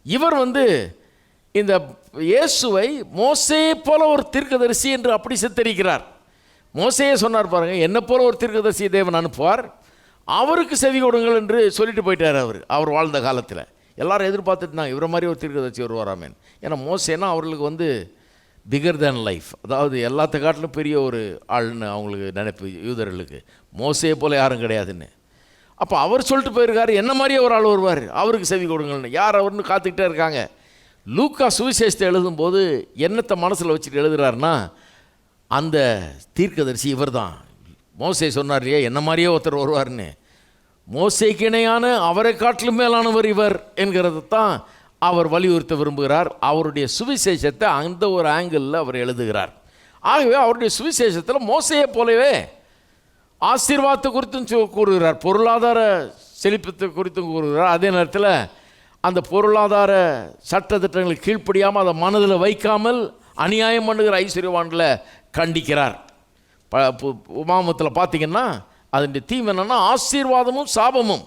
Speaker 4: இவர் இந்த இயேசுவை மோசேயை போல ஒரு தீர்க்கதரிசி என்று அப்படி சித்தரிக்கிறார். மோசேயே சொன்னார் பாருங்கள், என்னை போல ஒரு தீர்க்கதரிசி தேவன் அனுப்புவார், அவருக்கு செவி கொடுங்கள் என்று சொல்லிட்டு போயிட்டார். அவர் வாழ்ந்த காலத்தில் எல்லாரும் எதிர்பார்த்துட்டு இருந்தாங்க, இவரை மாதிரி ஒரு தீர்க்கதரிசி வருவாராமேன். ஏன்னா மோசேனா அவர்களுக்கு பிகர் தேன் லைஃப், அதாவது எல்லாத்த காட்டிலும் பெரிய ஒரு ஆள்னு அவங்களுக்கு நினைப்பு யூதர்களுக்கு. மோசையை போல் யாரும் கிடையாதுன்னு. அப்போ அவர் சொல்லிட்டு போயிருக்காரு, என்ன மாதிரியே ஒரு ஆள் வருவார், அவருக்கு செவி கொடுங்கள்னு. யார் அவர்னு காத்துக்கிட்டே இருக்காங்க. லூக்கா சுவிசேஷத்தை எழுதும்போது என்னத்தை மனசில் வச்சுட்டு எழுதுகிறாருன்னா, அந்த தீர்க்கதரிசி இவர் தான். மோசே சொன்னார் இல்லையா, என்ன மாதிரியே ஒருத்தர் வருவார்னு. மோசேக்கு இணையான, அவரை காட்டிலும் மேலானவர் இவர் என்கிறது தான் அவர் வலியுறுத்த விரும்புகிறார். அவருடைய சுவிசேஷத்தை அந்த ஒரு ஆங்கிளில் அவர் எழுதுகிறார். ஆகவே அவருடைய சுவிசேஷத்தில் மோசையை போலவே ஆசீர்வாதத்தை குறித்தும் கூறுகிறார், பொருளாதார செழிப்பத்தை குறித்தும் கூறுகிறார். அதே நேரத்தில் அந்த பொருளாதார சட்டத்திட்டங்களுக்கு கீழ்ப்படியாமல் அதை மனதில் வைக்காமல் அநியாயம் பண்ணுகிற ஐஸ்வர்யவான்களை கண்டிக்கிறார். உபாகமத்தில் பார்த்தீங்கன்னா அதனுடைய தீம் என்னென்னா ஆசீர்வாதமும் சாபமும்.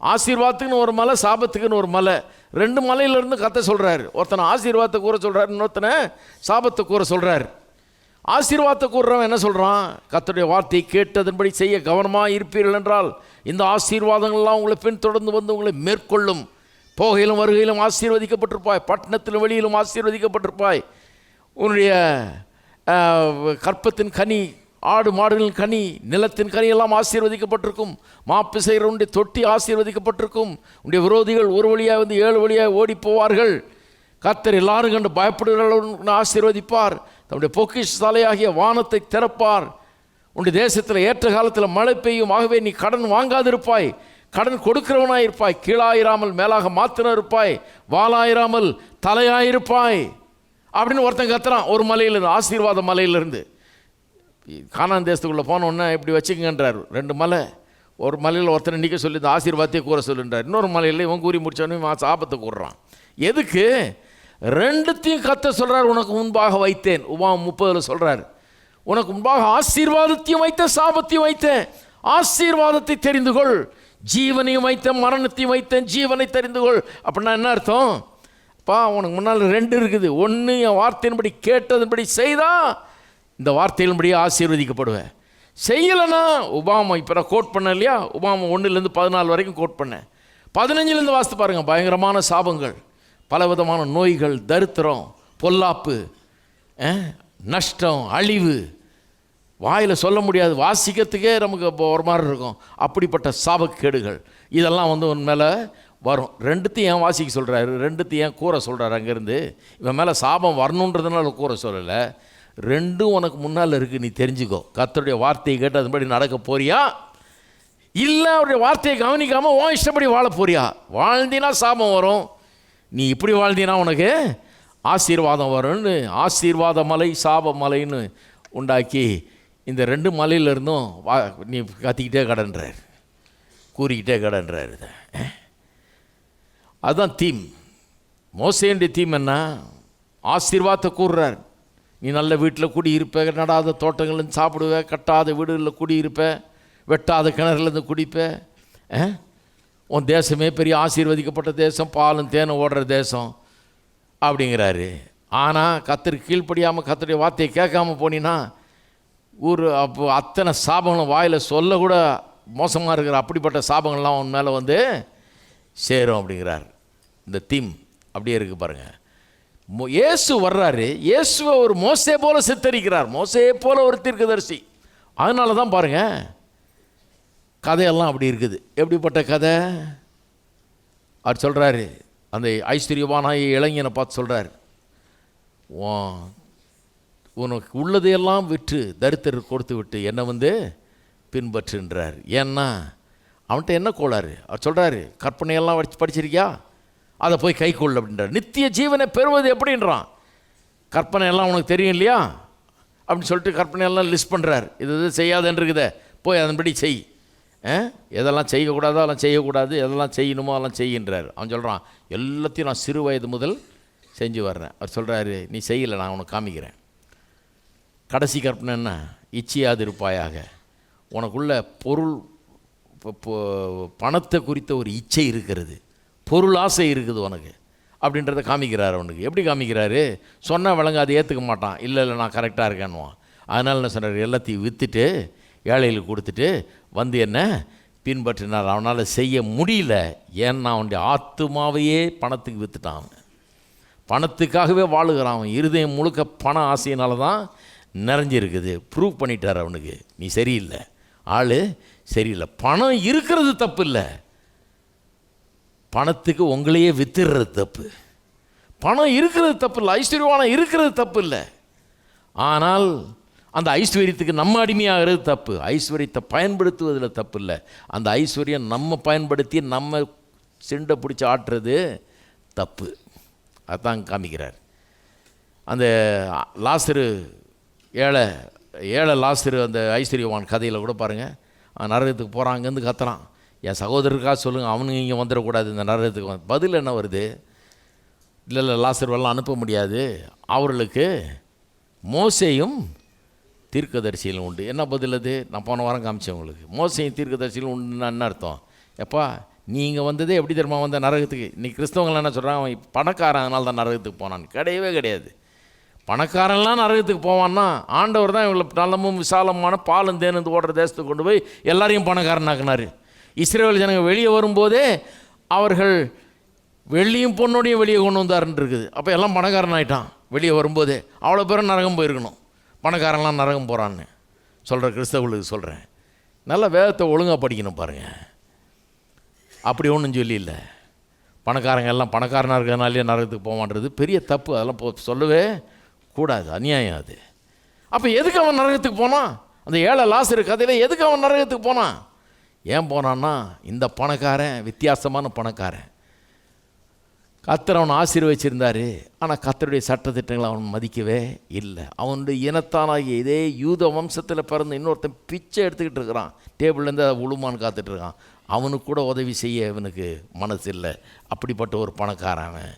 Speaker 4: ஆசீர்வாதத்துக்குன்னு ஒரு மலை, சாபத்துக்குன்னு ஒரு மலை. 2 மலையிலேருந்து கத்த சொல்கிறார். ஒருத்தனை ஆசீர்வாதத்தை கூற சொல்கிறார், இன்னொருத்தனை சாபத்தை கூற சொல்கிறார். ஆசீர்வாதத்தை கூறுறவன் என்ன சொல்கிறான்? கர்த்தருடைய வார்த்தையை கேட்டதன்படி செய்ய கவனமாக இருப்பீர்கள் என்றால் இந்த ஆசீர்வாதங்கள்லாம் உங்களை பின்தொடர்ந்து வந்து உங்களை மேற்கொள்ளும். போகையிலும் வருகையிலும் ஆசீர்வதிக்கப்பட்டிருப்பாய், பட்டணத்திலும் வெளியிலும் ஆசீர்வதிக்கப்பட்டிருப்பாய். உன்னுடைய கற்பத்தின் கனி, ஆடு மாடுகளின் கனி, நிலத்தின் கனி எல்லாம் ஆசீர்வதிக்கப்பட்டிருக்கும். மாப்பு செய்கிறவனுடைய தொட்டி ஆசீர்வதிக்கப்பட்டிருக்கும். உன்னுடைய விரோதிகள் ஒரு வழியாக வந்து 7 வழியாக ஓடி போவார்கள். கர்த்தர் எல்லாரும் கண்டு பயப்படுகிறவர்கள் ஆசீர்வதிப்பார். தம்முடைய பொக்கிஷ சாலையாகிய வானத்தை திறப்பார். உன்னுடைய தேசத்தில் ஏற்ற காலத்தில் மழை பெய்யும். ஆகவே நீ கடன் வாங்காதிருப்பாய், கடன் கொடுக்கிறவனாயிருப்பாய். கீழாயிராமல் மேலாக மாத்திரம் இருப்பாய், வாளாயிராமல் தலையாயிருப்பாய் அப்படின்னு ஒருத்தன் கத்துறான். ஒரு மலையிலிருந்து, ஆசீர்வாத மலையிலிருந்து. கானான் தேசத்துக்குள்ளே போனோன்னே இப்படி வச்சுக்கங்கன்றார். 2 மலை. ஒரு மலையில் ஒருத்தனை நிற்க சொல்லி இந்த ஆசீர்வாதத்தை கூற சொல்லுன்றார். இன்னொரு மலையில் இவன் கூறி முடிச்சோன்னே சாபத்தை கூறுறான். எதுக்கு? 2த்தையும் கத்த சொல்கிறார். உனக்கு முன்பாக வைத்தேன். உபாகம் 30 சொல்கிறார், உனக்கு முன்பாக ஆசீர்வாதத்தையும் வைத்தேன், சாபத்தையும் வைத்தேன். ஆசீர்வாதத்தை தெரிந்து கொள், ஜீவனையும் வைத்தேன், மரணத்தையும் வைத்தேன், ஜீவனை தெரிந்து கொள். அப்படின்னா என்ன அர்த்தம்? அப்பா உனக்கு முன்னால் 2 இருக்குது. 1 என் வார்த்தையின்படி கேட்டதன்படி செய்தா இந்த வார்த்தையின்படியே ஆசீர்வதிக்கப்படுவேன். செய்யலைன்னா உபாகம் இப்போ நான் கோட் பண்ணேன் இல்லையா, உபாகம் 1லேருந்து 14 வரைக்கும் கோட் பண்ணேன். 15லேருந்து வாசித்து பாருங்கள். பயங்கரமான சாபங்கள், பலவிதமான நோய்கள், தரித்திரம், பொல்லாப்பு, நஷ்டம், அழிவு, வாயில் சொல்ல முடியாது, வாசிக்கிறதுக்கே நமக்கு ஒரு மாதிரி இருக்கும். அப்படிப்பட்ட சாபக்கேடுகள் இதெல்லாம் வந்து உன் மேலே வரும். 2த்தையும் ஏன் வாசிக்க சொல்கிறாரு? 2த்தையும் ஏன் கூற சொல்கிறாரு? அங்கேருந்து இவன் மேலே சாபம் வரணுன்றதுனால கூற சொல்லலை. 2ம் உனக்கு முன்னால் இருக்குது, நீ தெரிஞ்சுக்கோ. கர்த்தருடைய வார்த்தையை கேட்டு அதுபடி நடக்க போறியா, இல்லை அவருடைய வார்த்தையை கவனிக்காமல் உன் இஷ்டப்படி வாழ போறியா? வாழ்ந்தினா சாபம் வரும், நீ இப்படி வாழ்ந்தினா உனக்கு ஆசீர்வாதம் வரும்னு ஆசீர்வாத மலை, சாப மலைன்னு உண்டாக்கி இந்த 2 மலையிலிருந்தும் நீ கத்திக்கிட்டே கடன்றார், கூறிக்கிட்டே கடன்றார். அதுதான் தீம். மோசேயுடைய தீம் என்ன? ஆசீர்வாதத்தை கூறுறார். நீ நல்ல வீட்டில் குடியிருப்ப, நடாத தோட்டங்கள்லேருந்து சாப்பிடுவ, கட்டாத வீடுகளில் குடியிருப்ப, வெட்டாத கிணறுலேருந்து குடிப்ப. உன் தேசமே பெரிய ஆசீர்வதிக்கப்பட்ட தேசம், பாலும் தேனும் ஓடுற தேசம் அப்படிங்கிறாரு. ஆனால் கர்த்தருக்கு கீழ்ப்படியாமல் கர்த்தருடைய வார்த்தையை கேட்காம போனீன்னா அப்போ அத்தனை சாபங்களும் வாயில் சொல்லக்கூட மோசமாக இருக்கிற அப்படிப்பட்ட சாபங்கள்லாம் உன் மேலே வந்து சேரும் அப்படிங்கிறார். இந்த தீம் அப்படியே இருக்குது பாருங்கள். இயேசு வர்றாரு, இயேசுவை ஒரு மோசே போல சித்தரிக்கிறார், மோசே போல ஒரு தீர்க்கதரிசி. அதனால தான் பாருங்கள் கதையெல்லாம் அப்படி இருக்குது. எப்படிப்பட்ட கதை? அவர் சொல்கிறாரு, அந்த ஐஸ்வர்யவானாய இளைஞனை பார்த்து சொல்கிறார், உனக்கு உள்ளதையெல்லாம் விற்று தரித்திரர் கொடுத்து விட்டு என்னை வந்து பின்பற்றுன்றார். ஏன்னா அவன்கிட்ட என்ன கோளாறு? அவர் சொல்கிறாரு, கற்பனையெல்லாம் படிச்சிருக்கியா, அதை போய் கை கொள் அப்படின்றார். நித்திய ஜீவனை பெறுவது எப்படின்றான். கற்பனை எல்லாம் உனக்கு தெரியும் இல்லையா அப்படின்னு சொல்லிட்டு கற்பனையெல்லாம் லிஸ்ட் பண்ணுறார். இது செய்யாதுன்னு இருக்குதே, போய் அதன்படி செய். எதெல்லாம் செய்யக்கூடாதோ அதெல்லாம் செய்யக்கூடாது, எதெல்லாம் செய்யணுமோ அதெல்லாம் செய்கின்றார். அவன் சொல்கிறான், எல்லாத்தையும் நான் சிறு வயது முதல் செஞ்சு வர்றேன். அவர் சொல்கிறாரு, நீ செய்யலை, நான் உனக்கு காமிக்கிறேன். கடைசி கற்பனை என்ன? இச்சையாது இருப்பாயாக. உனக்குள்ள பொருள் பணத்தை குறித்த ஒரு இச்சை இருக்கிறது, பொருள் ஆசை இருக்குது உனக்கு அப்படின்றத காமிக்கிறார். அவனுக்கு எப்படி காமிக்கிறாரு? சொன்ன விளங்க அதை ஏற்றுக்க மாட்டான். இல்லை நான் கரெக்டாக இருக்கேன்னுவான். அதனால் என்ன சொன்னார்? எல்லாத்தையும் விற்றுட்டு ஏழைகளுக்கு கொடுத்துட்டு வந்து என்ன பின்பற்றினார். அவனால் செய்ய முடியல. ஏன்னா அவனுடைய ஆத்துமாவையே பணத்துக்கு விற்றுட்டான். அவன் பணத்துக்காகவே வாழுகிறான். அவன் இருதயம் முழுக்க பண ஆசையினால தான் நிறைஞ்சிருக்குது. ப்ரூவ் பண்ணிட்டார் அவனுக்கு, நீ சரியில்லை, ஆள் சரியில்லை. பணம் இருக்கிறது தப்பு இல்லை, பணத்துக்கு உங்களையே வித்துடுறது தப்பு. பணம் இருக்கிறது தப்பு இல்லை, ஐஸ்வர்யவானம் இருக்கிறது தப்பு இல்லை. ஆனால் அந்த ஐஸ்வர்யத்துக்கு நம்ம அடிமையாகிறது தப்பு. ஐஸ்வர்யத்தை பயன்படுத்துவதில் தப்பு இல்லை, அந்த ஐஸ்வர்யம் நம்ம பயன்படுத்தி நம்ம சிண்டை பிடிச்சி ஆட்டுறது தப்பு. அதுதான் காமிக்கிறார். அந்த லாசரு ஏழை லாசரு அந்த ஐஸ்வர்யவான் கதையில் கூட பாருங்கள், நரகத்துக்கு போகிறான், அங்கேருந்து கத்துறான், என் சகோதரருக்காக சொல்லுங்கள், அவனுங்க இங்கே வந்துடக்கூடாது இந்த நரகத்துக்கு. பதில் என்ன வருது? இல்லை லாசருவெல்லாம் அனுப்ப முடியாது, அவர்களுக்கு மோசேயும் தீர்க்கதரிசியிலும் உண்டு. என்ன பதில் அது? நான் போன வாரம் காமிச்சேன் உங்களுக்கு. மோசேயும் தீர்க்கதரிசியிலும் உண்டுன்னா என்ன அர்த்தம்? எப்பா நீங்கள் வந்ததே எப்படி தெரியுமா வந்த நரகத்துக்கு? இன்றைக்கி கிறிஸ்தவங்களாம் என்ன சொல்கிறாங்க, அவன் பணக்காரன் அதனால தான் நரகத்துக்கு போனான்னு. கிடையவே கிடையாது. பணக்காரன்லாம் நரகத்துக்கு போவான்னா ஆண்டவர் தான் இவங்களை நல்லமும் விசாலமான பாலும் தேனந்து ஓடுற தேசத்துக்கு கொண்டு போய் எல்லாரையும் பணக்காரனாக்குனார். இஸ்ரேல் ஜனங்க வெளியே வரும்போதே அவர்கள் வெள்ளியும் பொண்ணோடையும் வெளியே கொண்டு வந்தாருன்னு இருக்குது. அப்போ எல்லாம் பணக்காரன் ஆகிட்டான் வெளியே வரும்போதே. அவ்வளோ பேரும் நரகம் போயிருக்கணும், பணக்காரன்லாம் நரகம் போகிறான்னு சொல்கிற கிறிஸ்தவர்களுக்கு சொல்கிறேன். நல்ல வேதத்தை ஒழுங்காக படிக்கணும் பாருங்கள். அப்படி ஒன்றும் சொல்லி இல்லை, பணக்காரங்க எல்லாம் பணக்காரனாக இருக்கிறதுனாலே நரகத்துக்கு போவான்றது பெரிய தப்பு. அதெல்லாம் சொல்லவே கூடாது, அநியாயம் அது. அப்போ எதுக்கு அவன் நரகத்துக்கு போனான்? அந்த ஏழை லாசரு கதையில் எதுக்கு அவன் நரகத்துக்கு போனான்? ஏன் போனான்னா, இந்த பணக்காரன் வித்தியாசமான பணக்காரன். கர்த்தர் அவனை ஆசீர்வதிச்சிருந்தார். ஆனால் கர்த்தருடைய சட்டத்திட்டங்களை அவன் மதிக்கவே இல்லை. அவனுடைய இனத்தானாகிய இதே யூத வம்சத்தில் பிறந்த இன்னொருத்தன் பிச்சை எடுத்துக்கிட்டு இருக்கிறான், டேபிள்லேருந்து அதை உழுமான்னு காத்துட்ருக்கான். அவனுக்கு கூட உதவி செய்ய இவனுக்கு மனசு இல்லை. அப்படிப்பட்ட ஒரு பணக்காரன் அவன்.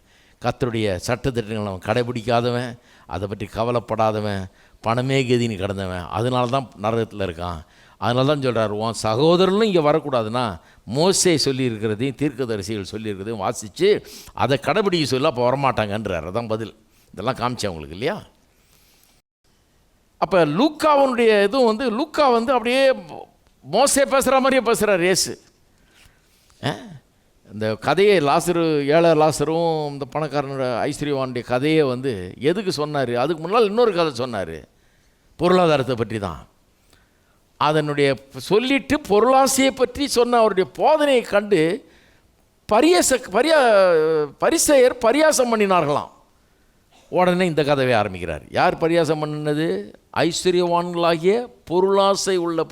Speaker 4: கர்த்தருடைய சட்டத்திட்டங்களை அவன் கடைபிடிக்காதவன், அதை பற்றி கவலைப்படாதவன், பணமே கதின்னு கிடந்தவன். அதனால தான் நரகத்தில் இருக்கான். அதனால தான் சொல்கிறார், உன் சகோதரர்களும் இங்கே வரக்கூடாதுன்னா மோசே சொல்லியிருக்கிறதையும் தீர்க்கதரிசிகள் சொல்லியிருக்கிறதையும் வாசித்து அதை கடைபிடிக்க சொல்ல அப்போ வரமாட்டாங்கன்றார். அதான் பதில். இதெல்லாம் காமிச்சேன் உங்களுக்கு இல்லையா? அப்போ லூக்காவுடைய இதுவும் லூக்கா அப்படியே மோசே பேசுகிற மாதிரியே பேசுகிறார் இயேசு. இந்த கதையை லாசரு, ஏழை லாசரும் இந்த பணக்காரனோட ஐஸ்வர்யவானுடைய கதையை எதுக்கு சொன்னார்? அதுக்கு முன்னால் இன்னொரு கதை சொன்னார், பொருளாதாரத்தை பற்றி தான். அதனுடைய சொல்லிட்டு பொருளாசையை பற்றி சொன்ன அவருடைய போதனையை கண்டு பரிசேயர் பரியாசம் பண்ணினார்களாம். உடனே இந்த கதவை ஆரம்பிக்கிறார். யார் பரியாசம் பண்ணினது? ஐஸ்வர்யவான்களாகிய பொருளாசை உள்ள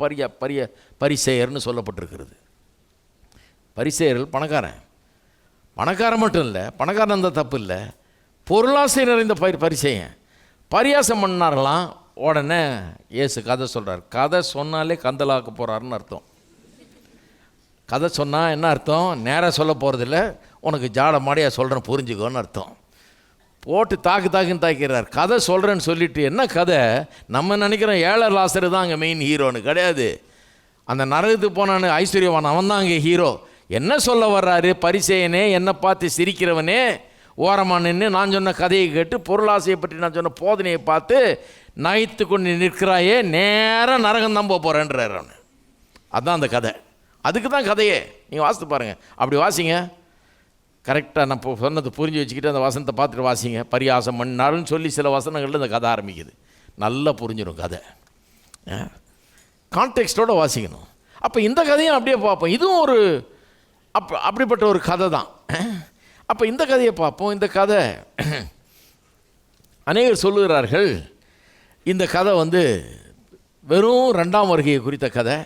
Speaker 4: பரிசேயர்னு சொல்லப்பட்டிருக்கிறது. பரிசேயர்கள் பணக்காரன் மட்டும் இல்லை, பணக்காரன் அந்த தப்பு இல்லை, பொருளாசை நிறைந்த பரிசேயன் பரியாசம் பண்ணார்களாம். உடனே இயேசு கதை சொல்கிறார். கதை சொன்னாலே கந்தலாக்க போகிறாருன்னு அர்த்தம். கதை சொன்னால் என்ன அர்த்தம்? நேராக சொல்ல போகிறதில்ல, உனக்கு ஜாட மாடியாக சொல்கிறேன் புரிஞ்சுக்கோன்னு அர்த்தம். போட்டு தாக்குன்னு தாக்கிறார். கதை சொல்கிறேன்னு சொல்லிவிட்டு என்ன கதை? நம்ம நினைக்கிறோம் ஏழை லாசரு தான் அங்கே மெயின் ஹீரோன்னு. கிடையாது. அந்த நரகத்துக்கு போனான்னு ஐஸ்வர்யவான் அவன் தான் அங்கே ஹீரோ. என்ன சொல்ல வர்றாரு? பரிசேயனே, என்னை பார்த்து சிரிக்கிறவனே, ஓரமாக நின்று நான் சொன்ன கதையை கேட்டு பொருளாசையை பற்றி நான் சொன்ன போதனையை பார்த்து நகைத்து கொண்டு நிற்கிறாயே, நேராக நரகம் தான் போகிறேன்றார் அவன். அதுதான் அந்த கதை. அதுக்கு தான் கதையே. நீங்கள் வாசித்து பாருங்கள். அப்படி வாசிங்க, கரெக்டாக நான் சொன்னது புரிஞ்சு வச்சுக்கிட்டு அந்த வசனத்தை பார்த்துட்டு வாசிங்க. பரியாசம் பண்ணாருன்னு சொல்லி சில வசனங்களில் இந்த கதை ஆரம்பிக்குது. நல்லா புரிஞ்சிடும் கதை. கான்டெக்ஸ்டோடு வாசிக்கணும். அப்போ இந்த கதையும் அப்படியே பார்ப்போம். இதுவும் ஒரு அப்படிப்பட்ட ஒரு கதை தான். அப்போ இந்த கதையை பார்ப்போம். இந்த கதை அநேகர் சொல்லுகிறார்கள், இந்த கதை வெறும் 2ஆம் வருகையை குறித்த கதை,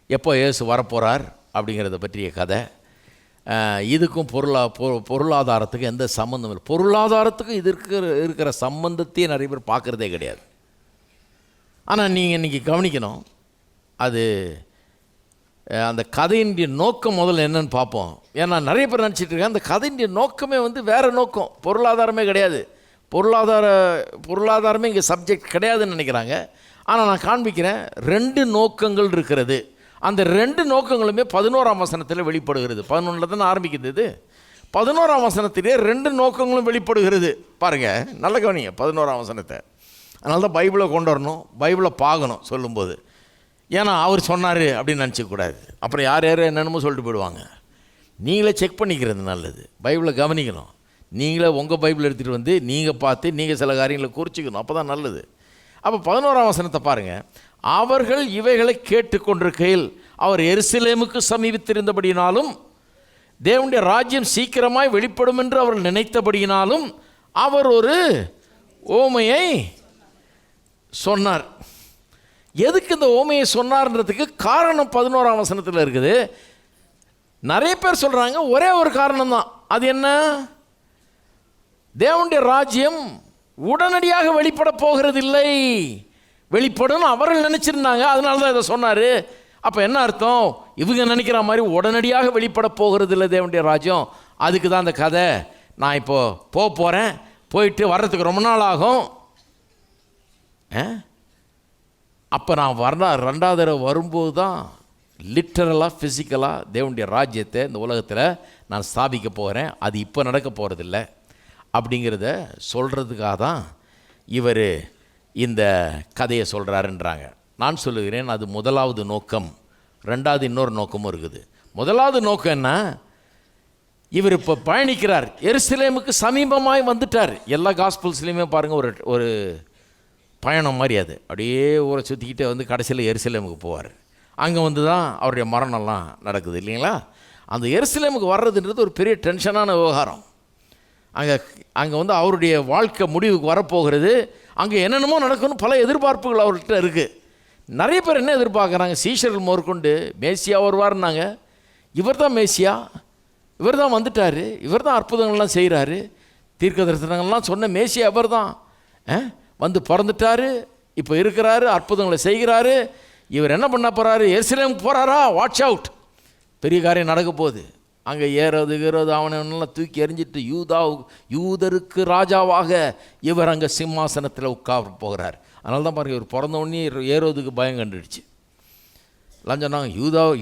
Speaker 4: எப்போ இயேசு வரப்போகிறார் அப்படிங்கிறத பற்றிய கதை. இதுக்கும் பொருளாதாரத்துக்கும் எந்த சம்மந்தம் இல்லை. பொருளாதாரத்துக்கும் இது இருக்கிற சம்பந்தத்தையே நிறைய பேர் பார்க்குறதே கிடையாது. ஆனால் நீங்கள் இன்றைக்கி கவனிக்கணும், அது அந்த கதையினுடைய நோக்கம் முதல்ல என்னன்னு பார்ப்போம். ஏன்னா நிறைய பேர் நினச்சிட்டு இருக்காங்க அந்த கதையினுடைய நோக்கமே வேறு நோக்கம், பொருளாதாரமே கிடையாது. பொருளாதாரமே இங்கே சப்ஜெக்ட் கிடையாதுன்னு நினைக்கிறாங்க. ஆனால் நான் காண்பிக்கிறேன், 2 நோக்கங்கள் இருக்கிறது. அந்த 2 நோக்கங்களுமே 11ஆம் வசனத்தில் வெளிப்படுகிறது. 11 தானே ஆரம்பிக்குது இது. 11ஆம் வசனத்திலே 2 நோக்கங்களும் வெளிப்படுகிறது. பாருங்கள், நல்ல கவனிங்க 11ஆம் வசனத்தை. அதனால தான் பைபிளை கொண்டு வரணும், பைபிளை பார்க்கணும் சொல்லும்போது. ஏன்னா அவர் சொன்னார் அப்படின்னு நினச்சிக்கூடாது. அப்புறம் யார் என்னென்னமோ சொல்லிட்டு போயிடுவாங்க. நீங்களே செக் பண்ணிக்கிறது நல்லது. பைபிளை கவனிக்கணும். நீங்களே உங்கள் பைபிள் எடுத்துகிட்டு நீங்கள் பார்த்து நீங்கள் சில காரியங்களை குறிச்சிக்கணும். அப்போ தான் நல்லது. அப்போ 11ஆம் வசனத்தை பாருங்கள். அவர்கள் இவைகளை கேட்டுக்கொண்டிருக்கையில் அவர் எருசலேமுக்கு சமீபித்திருந்தபடியினாலும் தேவனுடைய ராஜ்யம் சீக்கிரமாய் வெளிப்படும் என்று அவர்கள் நினைத்தபடியினாலும் அவர் ஒரு ஓமையை சொன்னார். எதுக்கு இந்த ஓமையை சொன்னார்ன்றதுக்கு காரணம் 11ஆம் வசனத்தில் இருக்குது. நிறைய பேர் சொல்கிறாங்க ஒரே ஒரு காரணம் தான். அது என்ன? தேவனுடைய ராஜ்யம் உடனடியாக வெளிப்பட போகிறதில்லை. வெளிப்படும் அவர்கள் நினச்சிருந்தாங்க, அதனால தான் இதை சொன்னார். அப்போ என்ன அர்த்தம்? இவங்க நினைக்கிற மாதிரி உடனடியாக வெளிப்பட போகிறதில்லை தேவனுடைய ராஜ்யம். அதுக்கு தான் அந்த கதை. நான் இப்போது போகிறேன், போயிட்டு வர்றதுக்கு ரொம்ப நாள் ஆகும். அப்போ நான் 2வது தடவை வரும்போது தான் லிட்டரலாக ஃபிசிக்கலாக தேவனுடைய ராஜ்யத்தை இந்த உலகத்தில் நான் ஸ்தாபிக்க போகிறேன், அது இப்போ நடக்க போகிறதில்ல அப்படிங்கிறத சொல்கிறதுக்காக தான் இவர் இந்த கதையை சொல்கிறாருன்றாங்க. நான் சொல்லுகிறேன், அது முதலாவது நோக்கம். ரெண்டாவது இன்னொரு நோக்கமும் இருக்குது. முதலாவது நோக்கம் என்ன? இவர் இப்போ பயணிக்கிறார், எருசலேமுக்கு சமீபமாய் வந்துட்டார். எல்லா காஸ்பிள்ஸ்லேயுமே பாருங்கள் ஒரு பயணம் மாதிரி அது. அப்படியே ஊரை சுற்றிக்கிட்டே வந்து கடைசியில் எருசலேமுக்கு போவார். அங்கே வந்து தான் அவருடைய மரணம்லாம் நடக்குது இல்லைங்களா? அந்த எருசலேமுக்கு வர்றதுன்றது ஒரு பெரிய டென்ஷனான விவகாரம். அங்கே வந்து அவருடைய வாழ்க்கை முடிவுக்கு வரப்போகிறது. அங்கே என்னென்னமோ நடக்கணும், பல எதிர்பார்ப்புகள் அவர்கிட்ட இருக்குது. நிறைய பேர் என்ன எதிர்பார்க்குறாங்க? சீஷர்கள் முதற்கொண்டு மேசியா வருவார்னாங்க. இவர் தான் மேசியா, இவர் தான் வந்துட்டார், இவர் தான் அற்புதங்கள்லாம் செய்கிறாரு, தீர்க்க தரிசனங்கள்லாம் சொன்ன மேசியா இவர் தான், வந்து பிறந்துட்டார், இப்போ இருக்கிறாரு, அற்புதங்களை செய்கிறாரு. இவர் என்ன பண்ண போகிறாரு? எருசலேமுக்கு போகிறாரா? வாட்ச் அவுட், பெரிய காரியம் நடக்க போகுது. அங்கே ஏறது அவனெல்லாம் தூக்கி எறிஞ்சிட்டு யூதருக்கு ராஜாவாக இவர் அங்கே சிம்மாசனத்தில் உட்கார போகிறார். அதனால தான் பாருங்கள், இவர் பிறந்த உடனே ஏரோதுக்கு பயம் கண்டுடுச்சு. எல்லாம் சொன்னாங்க,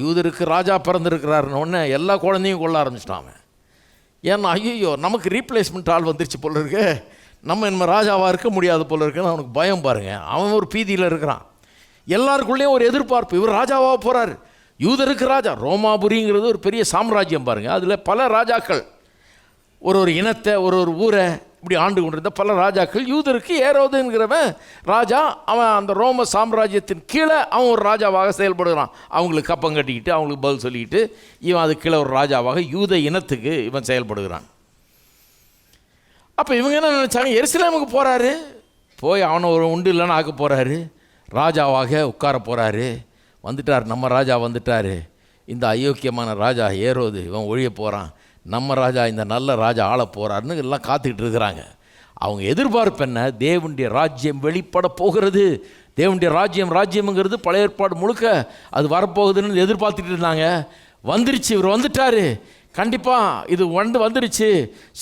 Speaker 4: யூதருக்கு ராஜா பிறந்திருக்கிறாருன்னு உடனே எல்லா குழந்தையும் கொள்ள ஆரம்பிச்சிட்டாங்க. ஏன்னா ஐயோ நமக்கு ரீப்ளேஸ்மெண்ட் ஆள் வந்துருச்சு போல இருக்கு, நம்ம ராஜாவாக இருக்க முடியாது போல இருக்குன்னு அவனுக்கு பயம் பாருங்கள். அவன் ஒரு பீதியில் இருக்கிறான். எல்லாருக்குள்ளேயும் ஒரு எதிர்பார்ப்பு, இவர் ராஜாவாக போகிறார், யூதருக்கு ராஜா. ரோமாபுரிங்கிறது ஒரு பெரிய சாம்ராஜ்யம் பாருங்கள். அதில் பல ராஜாக்கள், ஒரு இனத்தை ஒரு ஊரை இப்படி ஆண்டு கொண்டிருந்த பல ராஜாக்கள். யூதருக்கு ஏரோதுங்கிறவன் ராஜா. அவன் அந்த ரோம சாம்ராஜ்யத்தின் கீழே அவன் ஒரு ராஜாவாக செயல்படுகிறான். அவங்களுக்கு கப்பம் கட்டிக்கிட்டு அவங்களுக்கு பதில் சொல்லிக்கிட்டு இவன் அது கீழே ஒரு ராஜாவாக யூத இனத்துக்கு இவன் செயல்படுகிறான். அப்போ இவங்க என்ன நினச்சாங்க? எருசலேமுக்கு போகிறாரு, போய் அவனை ஒரு உண்டு இல்லைன்னு ஆக்க போகிறாரு, ராஜாவாக உட்கார போகிறாரு. வந்துட்டார், நம்ம ராஜா வந்துட்டார், இந்த அயோக்கியமான ராஜா ஏரோது இவன் ஒழிய போகிறான், நம்ம ராஜா இந்த நல்ல ராஜா ஆள போகிறாருன்னு எல்லாம் காத்துக்கிட்டு இருக்கிறாங்க. அவங்க எதிர்பார்ப்பு என்ன? தேவனுடைய ராஜ்யம் வெளிப்பட போகிறது. தேவனுடைய ராஜ்யம்ங்கிறது பழைய ஏற்பாடு முழுக்க அது வரப்போகுதுன்னு எதிர்பார்த்துட்டு இருந்தாங்க. வந்துருச்சு, இவர் வந்துட்டார், கண்டிப்பாக இது வந்துருச்சு,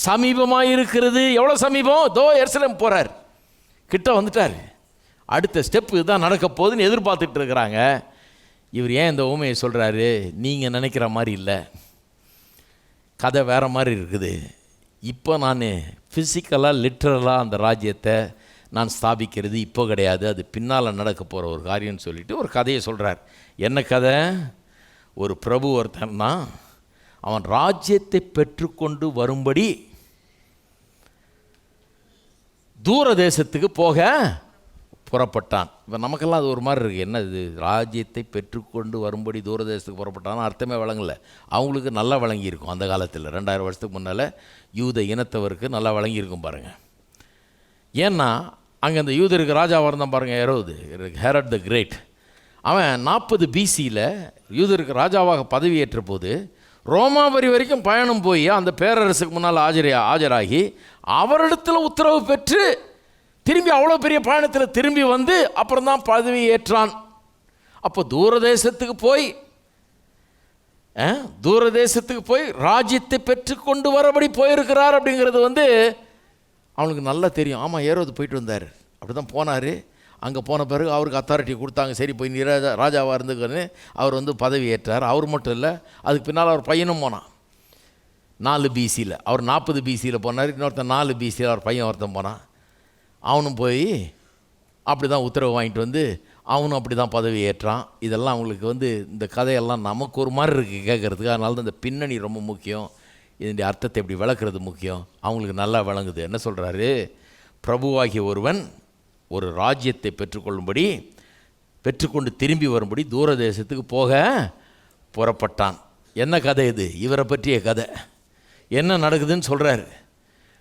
Speaker 4: சமீபமாக இருக்கிறது. எவ்வளோ சமீபம்? தோ எருசலேம் போகிறார், கிட்ட வந்துட்டார், அடுத்த ஸ்டெப் இதுதான் நடக்க போகுதுன்னு எதிர்பார்த்துட்டு இருக்கிறாங்க. இவர் ஏன் இந்த ஊமையை சொல்கிறாரு? நீங்கள் நினைக்கிற மாதிரி இல்லை, கதை வேறு மாதிரி இருக்குது. இப்போ நான் ஃபிசிக்கலாக லிட்ரலாக அந்த ராஜ்யத்தை நான் ஸ்தாபிக்கிறது இப்போ கிடையாது, அது பின்னால் நடக்க போகிற ஒரு காரியம்னு சொல்லிட்டு ஒரு கதையை சொல்கிறார். என்ன கதை? ஒரு பிரபு ஒருத்தன்னா அவன் ராஜ்யத்தை பெற்றுக்கொண்டு வரும்படி தூர தேசத்துக்கு போக புறப்பட்டான். இப்போ நமக்கெல்லாம் அது ஒரு மாதிரி இருக்குது, என்ன இது ராஜ்யத்தை பெற்றுக்கொண்டு வரும்படி தூரதேசத்துக்கு புறப்பட்டான்னு அர்த்தமே வழங்கலை. அவங்களுக்கு நல்லா வழங்கியிருக்கும். அந்த காலத்தில் 2000 வருஷத்துக்கு முன்னால் யூத இனத்தவருக்கு நல்லா வழங்கியிருக்கும் பாருங்கள். ஏன்னா அங்கே அந்த யூதருக்கு ராஜாவாக இருந்தான் பாருங்கள், ஹெரட் த கிரேட். அவன் 40 BCயில் யூதருக்கு ராஜாவாக பதவியேற்ற போது ரோமாபுரி வரைக்கும் பயணம் போய் அந்த பேரரசுக்கு முன்னால் ஆஜராகி அவரிடத்தில் உத்தரவு பெற்று திரும்பி அவ்வளோ பெரிய பயணத்தில் திரும்பி வந்து அப்புறம் தான் பதவி ஏற்றான். அப்போ தூரதேசத்துக்கு போய் ராஜ்யத்தை பெற்றுக்கொண்டு வரபடி போயிருக்கிறார் அப்படிங்கிறது அவனுக்கு நல்லா தெரியும். ஆமாம், ஏரோது போயிட்டு வந்தார், அப்படி தான் போனார். அங்கே போன பிறகு அவருக்கு அத்தாரிட்டி கொடுத்தாங்க, சரி போய் நீ ராஜாவாக இருந்துக்கன்னு அவர் பதவி ஏற்றார். அவர் மட்டும் இல்லை, அதுக்கு பின்னால் அவர் பையனும் போனான். 4 BCயில் அவர் 40 BCயில் போனார். இன்னொருத்தன் 4 BCயில் அவர் பையன் ஒருத்தன் போனான். அவனும் போய் அப்படி தான் உத்தரவு வாங்கிட்டு வந்து அவனும் அப்படி தான் பதவி ஏற்றான். இதெல்லாம் அவங்களுக்கு இந்த கதையெல்லாம் நமக்கு ஒரு மாதிரி இருக்குது கேட்குறதுக்கு. அதனால தான் இந்த பின்னணி ரொம்ப முக்கியம், இதனுடைய அர்த்தத்தை எப்படி விளக்குறது முக்கியம். அவங்களுக்கு நல்லா விளங்குது. என்ன சொல்கிறாரு? பிரபுவாகிய ஒருவன் ஒரு ராஜ்யத்தை பெற்றுக்கொண்டு திரும்பி வரும்படி தூர தேசத்துக்கு போக புறப்பட்டான். என்ன கதை இது? இவரை பற்றிய கதை. என்ன நடக்குதுன்னு சொல்கிறாரு.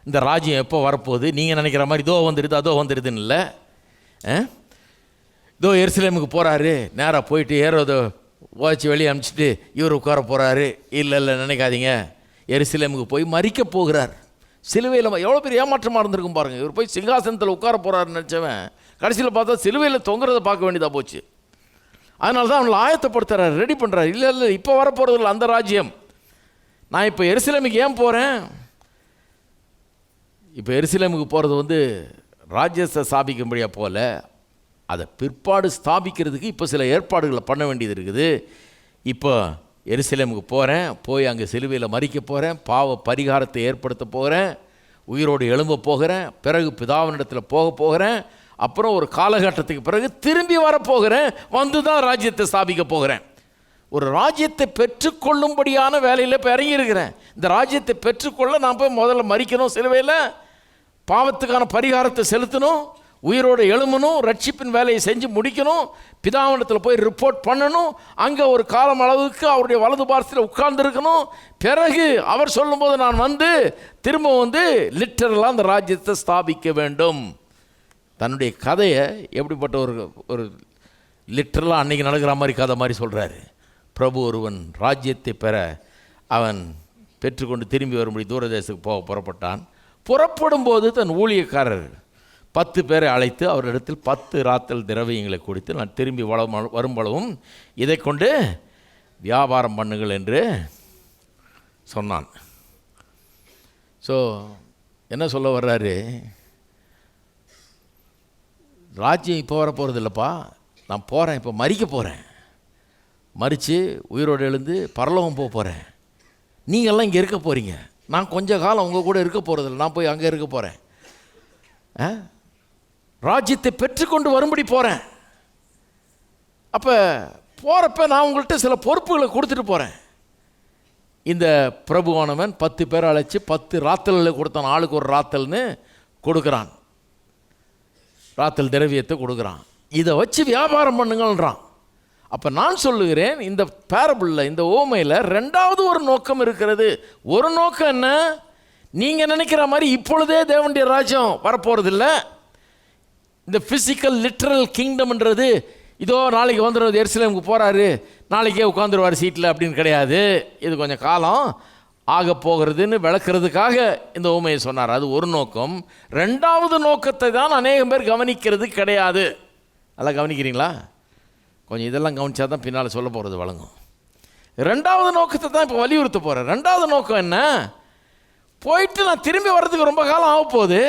Speaker 4: இந்த ராஜ்யம் எப்போ வரப்போகுது? நீங்கள் நினைக்கிற மாதிரி இதோ வந்துடுது அதோ வந்துடுதுன்னு இல்லை. இதோ எருசலேமுக்கு போகிறாரு, நேராக போயிட்டு ஏரோதோ வாட்சி வெளியே அனுப்பிச்சிட்டு இவர் உட்கார போகிறாரு. இல்லை நினைக்காதீங்க, எருசலேமுக்கு போய் மறிக்க போகிறார். சிலுவையில் எவ்வளோ பெரிய ஏமாற்றமாக இருந்திருக்கும் பாருங்கள். இவர் போய் சிங்காசனத்தில் உட்கார போகிறாருன்னு நினச்சவன் கடைசியில் பார்த்தா சிலுவையில் தொங்குறதை பார்க்க வேண்டியதாக போச்சு. அதனால தான் அவங்களை ஆயத்தப்படுத்துகிறார், ரெடி பண்ணுறாரு. இல்லை இப்போ வரப்போகிறது இல்லை அந்த ராஜ்யம். நான் இப்போ எருசலேமுக்கு ஏன் போகிறேன்? இப்போ எருசலேமுக்கு போகிறது ராஜ்யத்தை ஸ்தாபிக்கும்படியாக போல, அதை பிற்பாடு ஸ்தாபிக்கிறதுக்கு இப்போ சில ஏற்பாடுகளை பண்ண வேண்டியது இருக்குது. இப்போ எருசலேமுக்கு போகிறேன், போய் அங்கே சிலுவையில் மரிக்க போகிறேன், பாவ பரிகாரத்தை ஏற்படுத்த போகிறேன், உயிரோடு எழும்ப போகிறேன், பிறகு பிதாவினிடத்தில் போகிறேன், அப்புறம் ஒரு காலகட்டத்துக்கு பிறகு திரும்பி வரப்போகிறேன், வந்து தான் ராஜ்யத்தை ஸ்தாபிக்க போகிறேன். ஒரு ராஜ்யத்தை பெற்றுக்கொள்ளும்படியான வேலையில் இப்போ இறங்கியிருக்கிறேன். இந்த ராஜ்யத்தை பெற்றுக்கொள்ள நான் போய் முதல்ல மரிக்கணும், சிலுவையில் பாவத்துக்கான பரிகாரத்தை செலுத்தணும், உயிரோடு எழுமணும், ரட்சிப்பின் வேலையை செஞ்சு முடிக்கணும், பிதாவினத்தில் போய் ரிப்போர்ட் பண்ணணும், அங்கே ஒரு காலம் அளவுக்கு அவருடைய வலது பார்சத்தில் உட்கார்ந்துருக்கணும், பிறகு அவர் சொல்லும்போது நான் வந்து திரும்ப வந்து லிட்டரலாக அந்த ராஜ்யத்தை ஸ்தாபிக்க வேண்டும். தன்னுடைய கதையை எப்படிப்பட்ட ஒரு லிட்டரலாக அன்றைக்கி நடக்கிற மாதிரி கதை மாதிரி சொல்கிறாரு. பிரபு ஒருவன் ராஜ்யத்தை பெற அவன் பெற்றுக்கொண்டு திரும்பி வரும்படி தூரதேசத்துக்கு போக புறப்பட்டான். புறப்படும்போது தன் ஊழியக்காரர் 10 பேரை அழைத்து அவரிடத்தில் 10 ராத்தல் திரவியங்களை கொடுத்து நான் திரும்பி வரும்பளவும் இதை கொண்டு வியாபாரம் பண்ணுங்கள் என்று சொன்னான். ஸோ என்ன சொல்ல வர்றாரு, ராஜ்யம் இப்போ வர போகிறது இல்லைப்பா, நான் போகிறேன், இப்போ மரிக்க போகிறேன், மரித்து உயிரோடு எழுந்து பரலோகம் போக போகிறேன், நீங்கள்லாம் இங்கே இருக்க போகிறீங்க, நான் கொஞ்ச காலம் உங்கள் கூட இருக்க போகிறதில்ல, நான் போய் அங்கே இருக்க போகிறேன், ராஜ்யத்தை பெற்றுக்கொண்டு வரும்படி போகிறேன். அப்போ போகிறப்ப நான் உங்கள்கிட்ட சில பொறுப்புகளை கொடுத்துட்டு போகிறேன். இந்த பிரபுவானவன் 10 பேரை அழைச்சி 10 ராத்தலில் கொடுத்தான், ஆளுக்கு ஒரு ராத்தல்னு கொடுக்குறான், ராத்தல் திரவியத்தை கொடுக்குறான், இதை வச்சு வியாபாரம் பண்ணுங்கள்ன்றான். அப்போ நான் சொல்லுகிறேன், இந்த பேரபிளில், இந்த ஓமையில் 2வது ஒரு நோக்கம் இருக்கிறது. ஒரு நோக்கம் என்ன, நீங்கள் நினைக்கிற மாதிரி இப்பொழுதே தேவனுடைய ராஜ்யம் வரப்போகிறதில்ல. இந்த ஃபிசிக்கல் லிட்ரல் கிங்டம்ன்றது இதோ நாளைக்கு வந்துடுறது, எருசலேமுக்கு போகிறாரு நாளைக்கே உட்காந்துருவார் சீட்டில் அப்படின்னு கிடையாது. இது கொஞ்சம் காலம் ஆக போகிறதுன்னு விளக்குறதுக்காக இந்த ஊமையை சொன்னார். அது ஒரு நோக்கம். 2வது நோக்கத்தை தான் அநேகம் பேர் கவனிக்கிறது கிடையாது. நல்லா கவனிக்கிறீங்களா? கொஞ்சம் இதெல்லாம் கவனிச்சா தான் பின்னால் சொல்ல போகிறது வழங்கும். 2வது நோக்கத்தை தான் இப்போ வலியுறுத்த போகிறேன். 2வது நோக்கம் என்ன, போயிட்டு நான் திரும்பி வர்றதுக்கு ரொம்ப காலம் ஆக போகுது.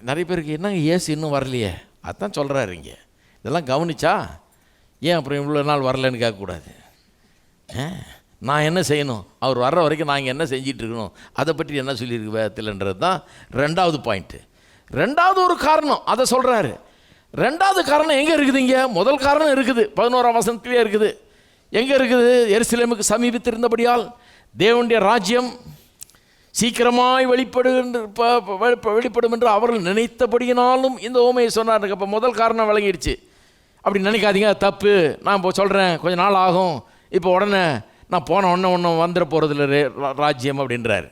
Speaker 4: நிறைய பேருக்கு என்னங்க ஏசு இன்னும் வரலையே, அதுதான் சொல்கிறாரு இங்கே. இதெல்லாம் கவனிச்சா ஏன் அப்புறம் இவ்வளோ நாள் வரலன்னு கேட்கக்கூடாது. நான் என்ன செய்யணும், அவர் வர்ற வரைக்கும் நான் இங்கே என்ன செஞ்சிட்ருக்கணும், அதை பற்றி என்ன சொல்லியிருக்கு வேதத்தில்ன்றது தான் 2வது பாயிண்ட்டு. 2வது ஒரு காரணம் அதை சொல்கிறாரு. 2வது காரணம் எங்கே இருக்குது? இங்கே முதல் காரணம் இருக்குது, 11ஆம் வசனத்திலே இருக்குது. எங்கே இருக்குது? எருசலேமுக்கு சமீபித்திருந்தபடியால் தேவனுடைய ராஜ்யம் சீக்கிரமாய் வெளிப்படும் என்று அவர்கள் நினைத்தபடியினாலும் இந்த ஓமையை சொன்னார். அப்போ முதல் காரணம் விளங்கிடுச்சு. அப்படி நினைக்காதீங்க, தப்பு, நான் இப்போ சொல்கிறேன் கொஞ்சம் நாள் ஆகும், இப்போ உடனே நான் போன ஒன்று வந்துட போகிறதில்ல ராஜ்யம் அப்படின்றார்.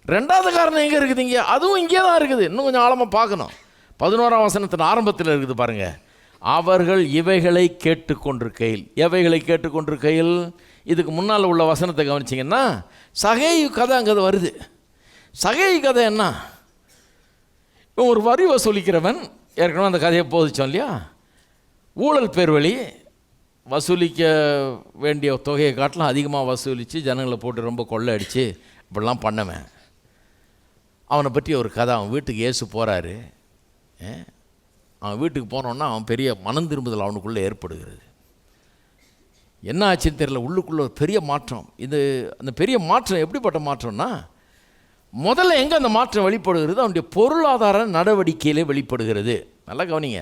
Speaker 4: 2வது காரணம் எங்கே இருக்குது? இங்கே, அதுவும் இங்கே தான் இருக்குது. இன்னும் கொஞ்சம் ஆழமாக பார்க்கணும். 11ஆம் வசனத்தின் ஆரம்பத்தில் இருக்குது பாருங்கள். அவர்கள் இவைகளை கேட்டுக்கொண்டிருக்கையில், எவைகளை கேட்டுக்கொண்டிருக்கையில், இதுக்கு முன்னால் உள்ள வசனத்தை கவனிச்சிங்கன்னா சகேயு கதை அங்கே வருது. சகேயு கதை என்ன, இவன் ஒரு வரி வசூலிக்கிறவன், ஏற்கனவே அந்த கதையை போதிச்சோம் இல்லையா, ஊழல் பேர் வழி வசூலிக்க வேண்டிய தொகையை காட்டிலும் அதிகமாக வசூலித்து ஜனங்களை போட்டு ரொம்ப கொள்ளை அடித்து இப்படிலாம் பண்ணவன். அவனை பற்றி ஒரு கதை. அவன் வீட்டுக்கு இயேசு போகிறாரு. அவன் வீட்டுக்கு போனோன்னா அவன் பெரிய மனம் திரும்புதல் அவனுக்குள்ளே ஏற்படுகிறது. என்ன ஆச்சுன்னு தெரியல, உள்ளுக்குள்ளே ஒரு பெரிய மாற்றம். அந்த பெரிய மாற்றம் எப்படிப்பட்ட மாற்றம்னா, முதல்ல எங்கே அந்த மாற்றம் வெளிப்படுகிறது? அவனுடைய பொருளாதார நடவடிக்கையிலே வெளிப்படுகிறது. நல்லா கவனிங்க,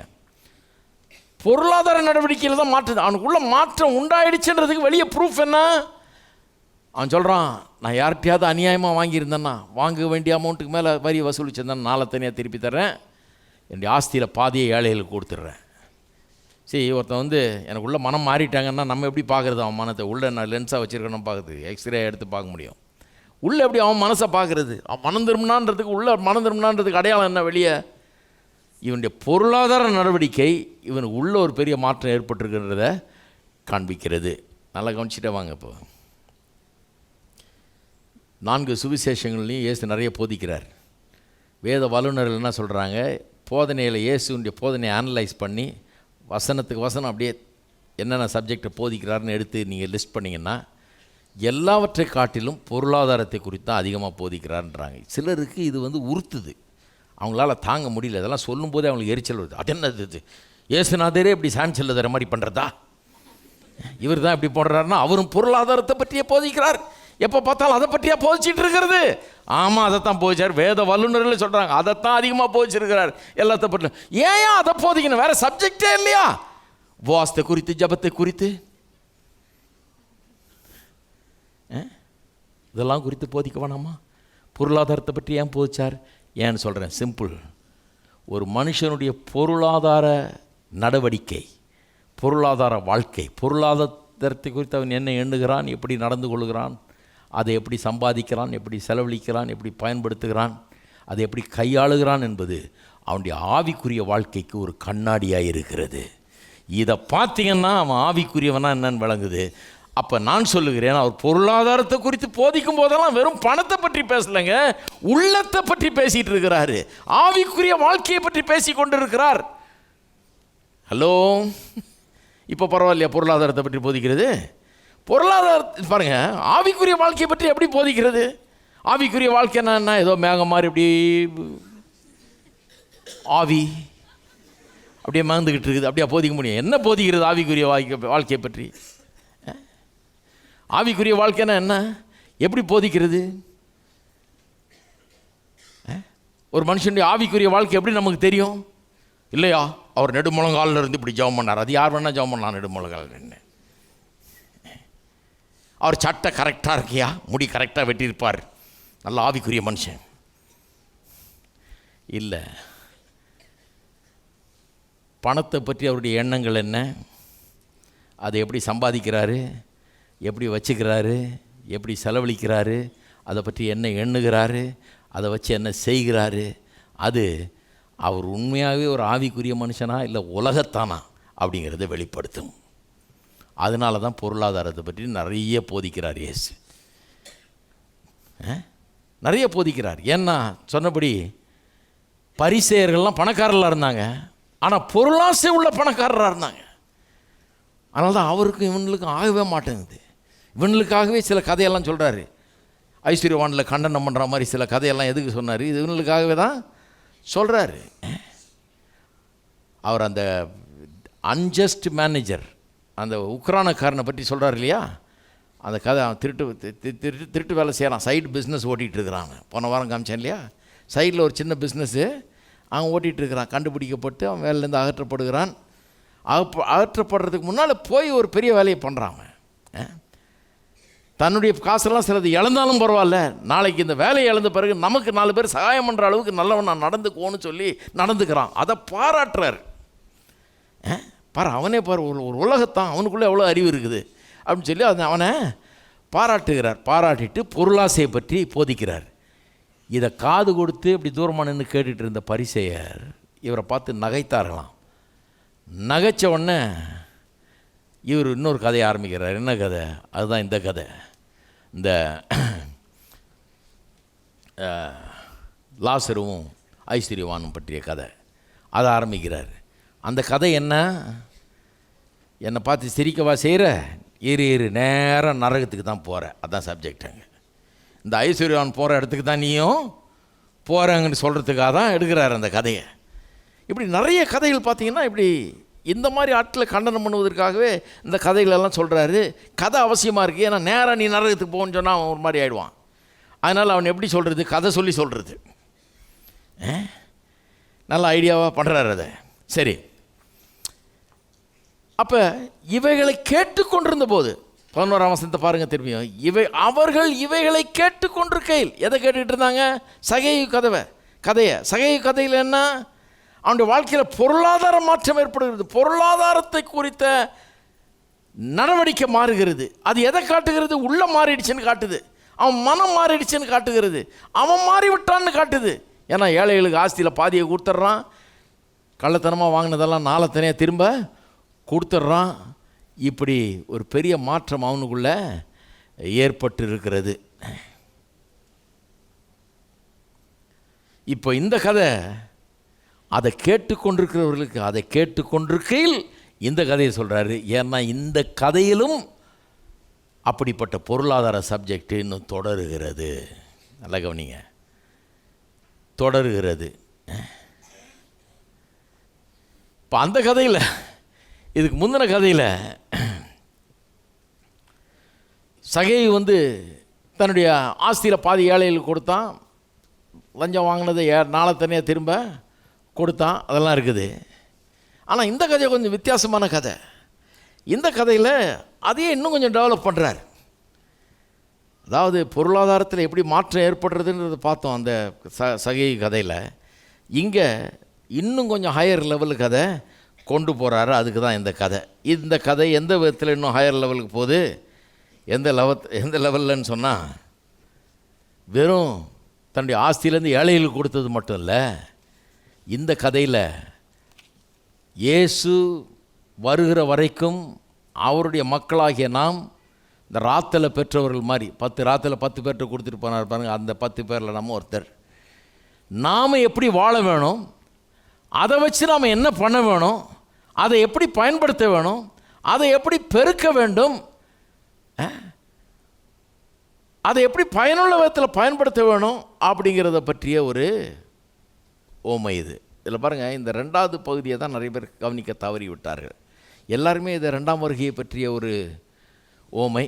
Speaker 4: பொருளாதார நடவடிக்கையில் தான் மாற்றுது. அவனுக்குள்ள மாற்றம் உண்டாயிடுச்சுன்றதுக்கு வெளியே ப்ரூஃப் என்ன? அவன் சொல்கிறான், நான் யார்கிட்டையாவது அநியாயமாக வாங்கியிருந்தேன்னா, வாங்க வேண்டிய அமௌண்ட்டுக்கு மேலே வரி வசூலிச்சிருந்தேன், நாளை தனியாக திருப்பி தர்றேன், என்னுடைய ஆஸ்தியில் பாதியை ஏழைகளுக்கு கொடுத்துட்றேன். சரி, ஒருத்தன் எனக்குள்ளே மனம் மாறிட்டாங்கன்னா நம்ம எப்படி பார்க்குறது? அவன் மனத்தை உள்ளே நான் லென்ஸாக வச்சுருக்கணும் பார்க்குறது, எக்ஸ்ரே எடுத்து பார்க்க முடியும். உள்ளே எப்படி அவன் மனசை பார்க்குறது? அவன் மனம் திரும்பினான்றதுக்கு, உள்ளே மனம் திரும்பினான்றதுக்கு அடையாளம் என்ன? வெளியே இவனுடைய பொருளாதார நடவடிக்கை இவனுக்கு உள்ள ஒரு பெரிய மாற்றம் ஏற்பட்டிருக்கிறத காண்பிக்கிறது. நல்லா கவனிச்சுட்டே வாங்க. இப்போ 4 சுவிசேஷங்கள்லையும் இயேசு நிறைய போதிக்கிறார். வேத வல்லுநர்கள் என்ன சொல்கிறாங்க, போதனையில் இயேசுடைய போதனையை அனலைஸ் பண்ணி வசனத்துக்கு வசனம் அப்படியே என்னென்ன சப்ஜெக்டை போதிக்கிறாருன்னு எடுத்து நீங்கள் லிஸ்ட் பண்ணிங்கன்னா எல்லாவற்றை காட்டிலும் பொருளாதாரத்தை குறித்து தான் அதிகமாக போதிக்கிறாருன்றாங்க. சிலருக்கு இது உறுத்துது, அவங்களால தாங்க முடியல. இதெல்லாம் சொல்லும்போதே அவங்களுக்கு எரிச்சல் வருது. அது என்னது இது, இயேசுநாதரே இப்படி சான்சல் தர மாதிரி பண்ணுறதா? இவர் தான் இப்படி போடுறாருன்னா அவரும் பொருளாதாரத்தை பற்றியே போதிக்கிறார். எப்போ பார்த்தாலும் அதை பற்றியா போதிச்சிட்டு இருக்கிறது? ஆமாம், அதைத்தான் போதிச்சார். வேத வல்லுநர்கள் சொல்கிறாங்க அதைத்தான் அதிகமாக போதிச்சிருக்கிறார் எல்லாத்த பற்றி. ஏன் அதை போதிக்கணும்? வேறு சப்ஜெக்டே இல்லையா? உபவாசத்தை குறித்து, ஜபத்தை குறித்து, இதெல்லாம் குறித்து போதிக்க வேணாமா? பொருளாதாரத்தை பற்றி ஏன் போதிச்சார்? ஏன்னு சொல்கிறேன், சிம்பிள். ஒரு மனுஷனுடைய பொருளாதார நடவடிக்கை, பொருளாதார வாழ்க்கை, பொருளாதாரத்தை குறித்து அவன் என்ன எண்ணுகிறான், எப்படி நடந்து கொள்கிறான், அதை எப்படி சம்பாதிக்கிறான், எப்படி செலவழிக்கிறான், எப்படி பயன்படுத்துகிறான், அதை எப்படி கையாளுகிறான் என்பது அவனுடைய ஆவிக்குரிய வாழ்க்கைக்கு ஒரு கண்ணாடியாக இருக்கிறது. இதை பார்த்தீங்கன்னா அவன் ஆவிக்குரியவனா என்னன்னு விளங்குது. அப்போ நான் சொல்லுகிறேன், அவர் பொருளாதாரத்தை குறித்து போதிக்கும் போதெல்லாம் வெறும் பணத்தை பற்றி பேசலைங்க, உள்ளத்தை பற்றி பேசிகிட்டு இருக்கிறாரு. ஆவிக்குரிய வாழ்க்கையை பற்றி பேசி கொண்டு இருக்கிறார். ஹலோ, இப்போ பரவாயில்லையா பொருளாதாரத்தை பற்றி போதிக்கிறது? பொருளாதாரத்தை பாருங்க, ஆவிக்குரிய வாழ்க்கையை பற்றி எப்படி போதிக்கிறது? ஆவிக்குரிய வாழ்க்கைன்னா என்ன? ஏதோ மேகம் மாதிரி இப்படி ஆவி அப்படியே மறந்துக்கிட்டு இருக்குது, அப்படியே போதிக்க முடியும்? என்ன போதிக்கிறது ஆவிக்குரிய வாழ்க்கையை பற்றி? ஆவிக்குரிய வாழ்க்கைன்னா என்ன? எப்படி போதிக்கிறது? ஒரு மனுஷனுடைய ஆவிக்குரிய வாழ்க்கை எப்படி நமக்கு தெரியும்? இல்லையா, அவர் நெடுமுழங்காலில் இருந்து இப்படி ஜெபம் பண்ணார். அது யார் வேணால் ஜெபம் பண்ணலாம் நெடுமுழங்கால் நின்று. அவர் சட்டை கரெக்டாக இருக்கியா, முடி கரெக்டாக வெட்டியிருப்பார், நல்ல ஆவிக்குரிய மனுஷன். இல்லை, பணத்தை பற்றி அவருடைய எண்ணங்கள் என்ன, அதை எப்படி சம்பாதிக்கிறாரு, எப்படி வச்சுக்கிறாரு, எப்படி செலவழிக்கிறாரு, அதை பற்றி என்ன எண்ணுகிறாரு, அதை வச்சு என்ன செய்கிறாரு, அது அவர் உண்மையாகவே ஒரு ஆவிக்குரிய மனுஷனா இல்லை உலகத்தானா அப்படிங்கிறத வெளிப்படுத்தும். அதனால தான் பொருளாதாரத்தை பற்றி நிறைய போதிக்கிறார் இயேசு, நிறைய போதிக்கிறார். ஏன்னா சொன்னபடி பரிசேயர்கள்லாம் பணக்காரர்களாக இருந்தாங்க, ஆனால் பொருளாசை உள்ள பணக்காரராக இருந்தாங்க. அதனால தான் அவருக்கும் இவனுக்கும் ஆகவே மாட்டேங்குது. இவனுக்காகவே சில கதையெல்லாம் சொல்கிறாரு. ஐஸ்வர்யவானில் கண்டனம் பண்ணுற மாதிரி சில கதையெல்லாம் எதுக்கு சொன்னார்? இது இவனுக்காகவே தான் சொல்கிறாரு. அவர் அந்த அன்ஜஸ்ட் மேனேஜர், அந்த உக்ரானக்காரனை பற்றி சொல்கிறார் இல்லையா, அந்த கதை. அவன் திருட்டு வேலை செய்கிறான், சைடு பிஸ்னஸ் ஓட்டிகிட்டு இருக்கிறான். போன வாரம் காமிச்சேன் இல்லையா, சைடில் ஒரு சின்ன பிஸ்னஸ்ஸு அவன் ஓட்டிகிட்டு இருக்கிறான். கண்டுபிடிக்கப்பட்டு அவன் வேலையிலேருந்து அகற்றப்படுகிறான். அகற்றப்படுறதுக்கு முன்னால் போய் ஒரு பெரிய வேலையை பண்ணுறான். அவன் தன்னுடைய காசெல்லாம் சிலது இழந்தாலும் பரவாயில்ல, நாளைக்கு இந்த வேலையை இழந்த பிறகு நமக்கு 4 பேர் சகாயம் பண்ணுற அளவுக்கு நல்லவன் நான் நடந்துக்குவோன்னு சொல்லி நடந்துக்கிறான். அதை பாராட்டுறார். பாரு, அவனே பாரு, ஒரு உலகத்தான், அவனுக்குள்ளே எவ்வளோ அறிவு இருக்குது அப்படின்னு சொல்லி அதை அவனை பாராட்டுகிறார். பாராட்டிட்டு பொருளாசையை பற்றி போதிக்கிறார். இதை காது கொடுத்து இப்படி தூரமாக நின்று கேட்டுட்டு இருந்த பரிசேயர் இவரை பார்த்து நகைத்தார்களாம். நகைச்ச உடனே இவர் இன்னொரு கதையை ஆரம்பிக்கிறார். என்ன கதை? அதுதான் இந்த கதை. இந்த லாசருவும் ஐஸ்வர்யவானும் பற்றிய கதை, அதை ஆரம்பிக்கிறார். அந்த கதை என்ன? என்னை பார்த்து சிரிக்கவா செய்கிற? ஏறு நேரம் நரகத்துக்கு தான் போகிற, அதுதான் சப்ஜெக்ட். அங்கே இந்த ஐஸ்வர்யவான் போகிற இடத்துக்கு தான் நீயும் போகிறாங்கன்னு சொல்கிறதுக்காக தான் எடுக்கிறார் அந்த கதையை. இப்படி நிறைய கதைகள் பார்த்தீங்கன்னா இப்படி இந்த மாதிரி ஆட்களை கண்டனம் பண்ணுவதற்காகவே இந்த கதைகளெல்லாம் சொல்கிறாரு. கதை அவசியமாக இருக்குது. ஏன்னா நேராக நீ நரகத்துக்கு போகணுன்னு சொன்னால் அவன் ஒரு மாதிரி ஆகிடுவான். அதனால் அவன் எப்படி சொல்கிறது? கதை சொல்லி சொல்கிறது. நல்ல ஐடியாவாக பண்ணுறாரு அதை. சரி, அப்போ இவைகளை கேட்டுக்கொண்டிருந்த போது 11ஆம் வசனத்தை பாருங்கள் திரும்பியும். அவர்கள் இவைகளை கேட்டுக்கொண்டிருக்கையில் எதை கேட்டுக்கிட்டு இருந்தாங்க? சகேயு கதையை. சகேயு கதையில் என்ன? அவனுடைய வாழ்க்கையில் பொருளாதார மாற்றம் ஏற்படுகிறது. பொருளாதாரத்தை குறித்த நடவடிக்கை மாறுகிறது. அது எதை காட்டுகிறது? உள்ள மாறிடுச்சுன்னு காட்டுது. அவன் மனம் மாறிடுச்சுன்னு காட்டுகிறது. அவன் மாறிவிட்டான்னு காட்டுது. ஏன்னா ஏழைகளுக்கு ஆஸ்தியில் பாதியை கொடுத்துட்றான். கள்ளத்தனமாக வாங்கினதெல்லாம் நாளத்தனையாக திரும்ப கொடுத்துட்றான். இப்படி ஒரு பெரிய மாற்றம் அவனுக்குள்ளே ஏற்பட்டு இருக்கிறது. இப்போ இந்த கதை அதை கேட்டுக்கொண்டிருக்கிறவர்களுக்கு, அதை கேட்டுக்கொண்டிருக்கையில் இந்த கதையை சொல்கிறாரு. ஏன்னா இந்த கதையிலும் அப்படிப்பட்ட பொருளாதார சப்ஜெக்ட் இன்னும் தொடருகிறது. நல்லா கவனிங்க, தொடருகிறது. இப்போ அந்த கதையில், இதுக்கு முந்தின கதையில் சகேயு வந்து தன்னுடைய ஆஸ்தியில் பாதி ஏழைகளுக்கு கொடுத்தான், லஞ்சம் வாங்கினதை நாளை தனியாக திரும்ப கொடுத்தான், அதெல்லாம் இருக்குது. ஆனால் இந்த கதை கொஞ்சம் வித்தியாசமான கதை. இந்த கதையில் அதையே இன்னும் கொஞ்சம் டெவலப் பண்ணுறார். அதாவது பொருளாதாரத்தில் எப்படி மாற்றம் ஏற்படுறதுன்றதை பார்த்தோம் அந்த சகேயு கதையில். இங்கே இன்னும் கொஞ்சம் ஹையர் லெவலுக்கு கதை கொண்டு போகிறாரு. அதுக்கு தான் இந்த கதை. இந்த கதை எந்த விதத்தில் இன்னும் ஹையர் லெவலுக்கு போகுது, எந்த லெவல்லன்னு சொன்னால், வெறும் தன்னுடைய ஆஸ்தியிலேருந்து ஏழைகளுக்கு கொடுத்தது மட்டும் இல்லை, இந்த கதையில் இயேசு வருகிற வரைக்கும் அவருடைய மக்களாகிய நாம் இந்த ராத்தலை பெற்றவர்கள் மாதிரி 10 ராத்தலை 10 பேர்கிட்ட கொடுத்துட்டு போனார் பாருங்கள். அந்த 10 பேரில் நம்ம ஒருத்தர். நாம் எப்படி வாழ வேணும், அதை வச்சு நாம் என்ன பண்ண வேணும், அதை எப்படி பயன்படுத்த வேணும், அதை எப்படி பெருக்க வேண்டும், அதை எப்படி பயனுள்ள விதத்தில் பயன்படுத்த வேணும் அப்படிங்கிறத பற்றிய ஒரு ஓமை இது. இதில் பாருங்கள், இந்த 2வது பகுதியை தான் நிறைய பேர் கவனிக்க தவறி விட்டார்கள். எல்லாருமே இதை 2ஆம் வருகையை பற்றிய ஒரு ஓமை,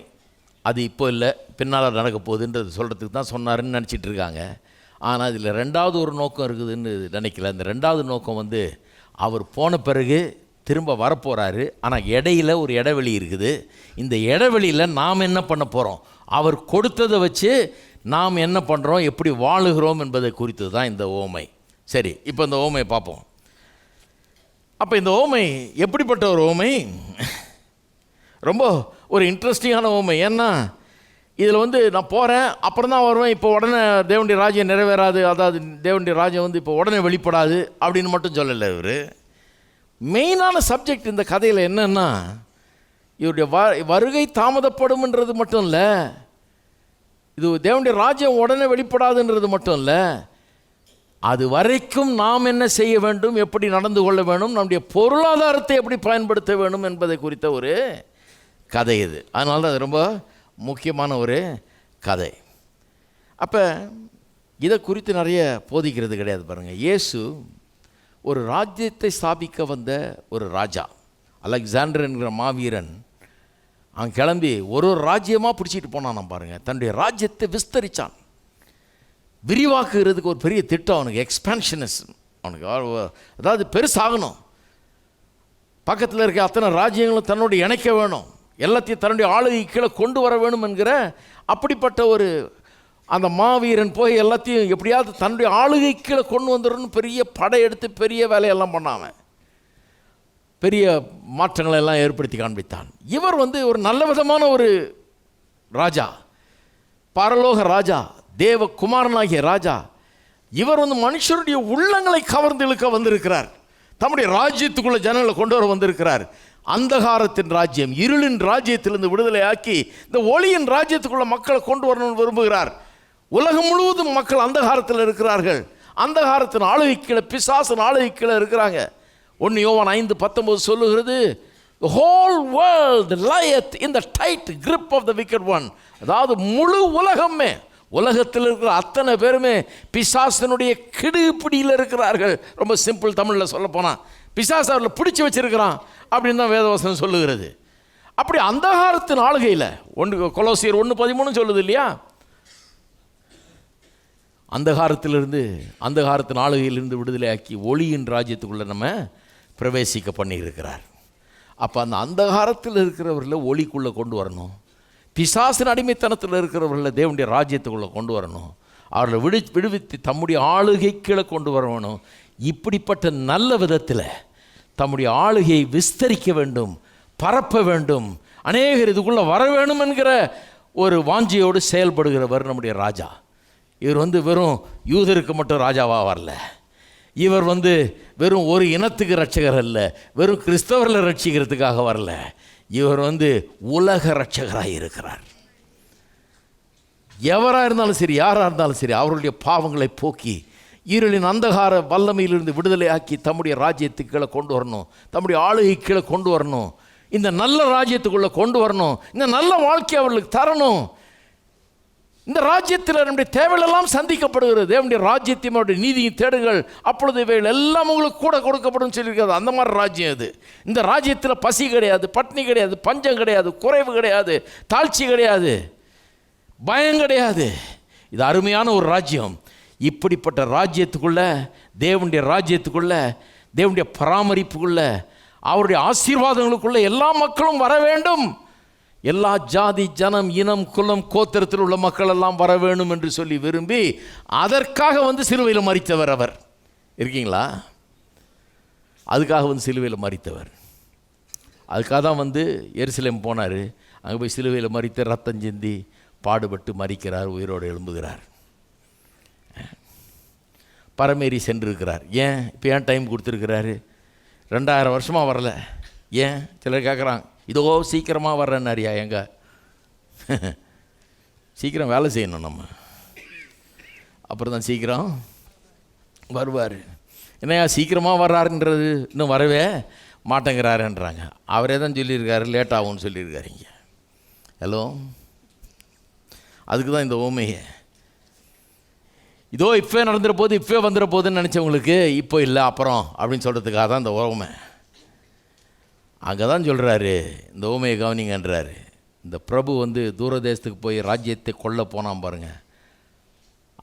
Speaker 4: அது இப்போ இல்லை பின்னால் நடக்க போகுதுன்றது சொல்கிறதுக்கு தான் சொன்னாருன்னு நினச்சிட்டு இருக்காங்க. ஆனால் இதில் 2வது ஒரு நோக்கம் இருக்குதுன்னு நினைக்கல. இந்த 2வது நோக்கம் வந்து அவர் போன பிறகு திரும்ப வரப்போகிறாரு. ஆனால் இடையில் ஒரு இடைவெளி இருக்குது. இந்த இடைவெளியில் நாம் என்ன பண்ண போகிறோம், அவர் கொடுத்ததை வச்சு நாம் என்ன பண்ணுறோம், எப்படி வாழுகிறோம் என்பதை குறித்து தான் இந்த ஓமை. சரி, இப்போ இந்த ஓமையை பார்ப்போம். அப்போ இந்த ஓமை எப்படிப்பட்ட ஒரு ஓமை? ரொம்ப ஒரு இன்ட்ரெஸ்டிங்கான ஓமை. ஏன்னா இதில் வந்து நான் போகிறேன், அப்புறம் தான் வருவேன், இப்போ உடனே தேவனுடைய ராஜ்யம் நிறைவேறாது, அதாவது தேவனுடைய ராஜ்யம் வந்து இப்போ உடனே வெளிப்படாது அப்படின்னு மட்டும் சொல்லலை இவர். மெயினான சப்ஜெக்ட் இந்த கதையில் என்னென்னா, இவருடைய வருகை தாமதப்படும்ன்றது மட்டும் இல்லை, இது தேவனுடைய ராஜ்யம் உடனே வெளிப்படாதுன்றது மட்டும் இல்லை, அது வரைக்கும் நாம் என்ன செய்ய வேண்டும், எப்படி நடந்து கொள்ள வேண்டும், நம்முடைய பொருளாதாரத்தை எப்படி பயன்படுத்த வேண்டும் என்பதை குறித்த ஒரு கதை இது. அதனால தான் அது ரொம்ப முக்கியமான ஒரு கதை. அப்போ இதை குறித்து நிறைய போதிக்கிறது கிடையாது பாருங்கள். இயேசு ஒரு ராஜ்யத்தை ஸ்தாபிக்க வந்த ஒரு ராஜா, அலெக்சாண்டர் என்கிற மாவீரன். அவன் கிளம்பி ஒரு ராஜ்யமாக பிடிச்சிட்டு போனான் பாருங்கள். தன்னுடைய ராஜ்யத்தை விஸ்தரித்தான், விரிவாக்குகிறதுக்கு ஒரு பெரிய திட்டம் அவனுக்கு, எக்ஸ்பான்ஷனிசம் அவனுக்கு. அதாவது பெருசாகணும், பக்கத்தில் இருக்க அத்தனை ராஜ்யங்களும் தன்னோடு இணைக்க வேணும், எல்லாத்தையும் தன்னுடைய ஆளுகை கீழே கொண்டு வர வேணும் என்கிற அப்படிப்பட்ட ஒரு அந்த மாவீரன் போய் எல்லாத்தையும் எப்படியாவது தன்னுடைய ஆளுகை கீழே கொண்டு வந்துடணும்னு பெரிய படையெடுத்து பெரிய வேலையெல்லாம் பண்ணாமல் பெரிய மாற்றங்களை எல்லாம் ஏற்படுத்தி காண்பித்தான். இவர் வந்து ஒரு நல்ல விதமான ஒரு ராஜா, பரலோக ராஜா, தேவகுமாரனாகிய ராஜா. இவர் வந்து மனுஷருடைய உள்ளங்களை கவர்ந்து இழுக்க வந்திருக்கிறார், தம்முடைய ராஜ்யத்துக்குள்ள ஜனங்களை கொண்டு வர வந்திருக்கிறார். அந்தகாரத்தின் ராஜ்யம், இருளின் ராஜ்யத்திலிருந்து விடுதலை ஆக்கி இந்த ஒளியின் ராஜ்யத்துக்குள்ள மக்களை கொண்டு வரணும்னு விரும்புகிறார். உலகம் முழுவதும் மக்கள் அந்தகாரத்தில் இருக்கிறார்கள், அந்தகாரத்தின் ஆளுகை கீழே, பிசாசின் ஆளுகை கீழே இருக்கிறாங்க. 1 யோவான் 5:19 சொல்லுகிறது, the whole world lieth in the tight grip of the wicked one. அதாவது முழு உலகமே, உலகத்தில் இருக்கிற அத்தனை பேருமே பிசாசனுடைய கிடுபிடியில் இருக்கிறார்கள். ரொம்ப சிம்பிள் தமிழில் சொல்ல போனால் பிசாசு அவர்களை பிடிச்சி வச்சிருக்கிறான் அப்படின்னு தான் வேதவசனம் சொல்லுகிறது. அப்படி அந்தகாரத்தின் ஆளுகையில் கொலோசியர் 1:13 சொல்லுது இல்லையா, அந்தகாரத்தின் ஆளுகையிலிருந்து விடுதலையாக்கி ஒளியின் ராஜ்யத்துக்குள்ளே நம்ம பிரவேசிக்க பண்ணியிருக்கிறார். அப்போ அந்த அந்தகாரத்தில் இருக்கிறவர்களை ஒளிக்குள்ளே கொண்டு வரணும், பிசாசின் அடிமைத்தனத்தில் இருக்கிறவர்களை தேவனுடைய ராஜ்யத்துக்குள்ளே கொண்டு வரணும், அவர்களை விடுவித்து தம்முடைய ஆளுகை கீழே கொண்டு வரணும். இப்படிப்பட்ட நல்ல விதத்தில் தம்முடைய ஆளுகையை விஸ்தரிக்க வேண்டும், பரப்ப வேண்டும், அநேகர் இதுக்குள்ளே வர வேணும் என்கிற ஒரு வாஞ்சியோடு செயல்படுகிறவர் நம்முடைய ராஜா. இவர் வந்து வெறும் யூதருக்கு மட்டும் ராஜாவாக வரல, இவர் வந்து வெறும் ஒரு இனத்துக்கு ரட்சகர் அல்ல, வெறும் கிறிஸ்தவர்களை ரட்சிக்கிறதுக்காக வரல, இவர் வந்து உலக ரட்சகராக இருக்கிறார். எவராக இருந்தாலும் சரி, யாராக இருந்தாலும் சரி, அவருடைய பாவங்களை போக்கி இருளின் அந்தகார வல்லமையிலிருந்து விடுதலை ஆக்கி தம்முடைய ராஜ்யத்துக்கு கீழே கொண்டு வரணும், தம்முடைய ஆளுகை கீழே கொண்டு வரணும், இந்த நல்ல ராஜ்யத்துக்குள்ளே கொண்டு வரணும், இந்த நல்ல வாழ்க்கை அவர்களுக்கு தரணும். இந்த ராஜ்யத்தில் நம்முடைய தேவைகளெல்லாம் சந்திக்கப்படுகிறது. தேவனுடைய ராஜ்யத்தையும் அவருடைய நீதியை தேடுங்கள், அப்பொழுது இவைகள் எல்லாம் உங்களுக்கு கூட கொடுக்கப்படும் சொல்லியிருக்கிறது. அந்த மாதிரி ராஜ்யம் இது. இந்த ராஜ்யத்தில் பசி கிடையாது, பட்னி கிடையாது, பஞ்சம் கிடையாது, குறைவு கிடையாது, தாழ்ச்சி கிடையாது, பயம் கிடையாது. இது அருமையான ஒரு ராஜ்யம். இப்படிப்பட்ட ராஜ்யத்துக்குள்ள, தேவனுடைய ராஜ்யத்துக்குள்ள, தேவனுடைய பராமரிப்புக்குள்ள, அவருடைய ஆசீர்வாதங்களுக்குள்ள எல்லா மக்களும் வர வேண்டும். எல்லா ஜாதி, ஜனம், இனம், குலம், கோத்திரத்தில் உள்ள மக்கள் எல்லாம் வர வேண்டும் என்று சொல்லி விரும்பி அதற்காக சிலுவையில் மரித்தவர் அவர். இருக்கீங்களா? அதுக்காக சிலுவையில் மரித்தவர். அதுக்காக தான் எருசலேம் போனார். அங்கே போய் சிலுவையில் மரித்த, ரத்தம் சிந்தி பாடுபட்டு மரிக்கிறார், உயிரோடு எழும்புகிறார். பரமேறி சென்றிருக்கிறார். இப்போ ஏன் டைம் கொடுத்துருக்கிறாரு? 2000 வருஷமாக வரல. ஏன்? சிலர் கேட்குறாங்க, இதோ சீக்கிரமாக வர்றேன்னாரியா? எங்க சீக்கிரம் வேலை செய்யணும் நம்ம, அப்புறம் தான் சீக்கிரம் வருவார். என்னையா சீக்கிரமாக வர்றாருன்றது இன்னும் வரவே மாட்டேங்கிறாருன்றாங்க. அவரே தான் சொல்லியிருக்காரு, லேட் ஆகும்னு சொல்லியிருக்காருங்க. ஹலோ, அதுக்கு தான் இந்த ஓமையை. இதோ இப்போ நடந்துற போது, இப்போ வந்துட போதுன்னு நினச்சவங்களுக்கு இப்போ இல்லை அப்புறம் அப்படின்னு சொல்கிறதுக்காக தான் இந்த ஓமை. அங்கே தான் சொல்கிறாரு, இந்த ஓமையை கவனிங்கன்றாரு. இந்த பிரபு தூரதேசத்துக்கு போய் ராஜ்யத்தை கொல்ல போனான் பாருங்கள்,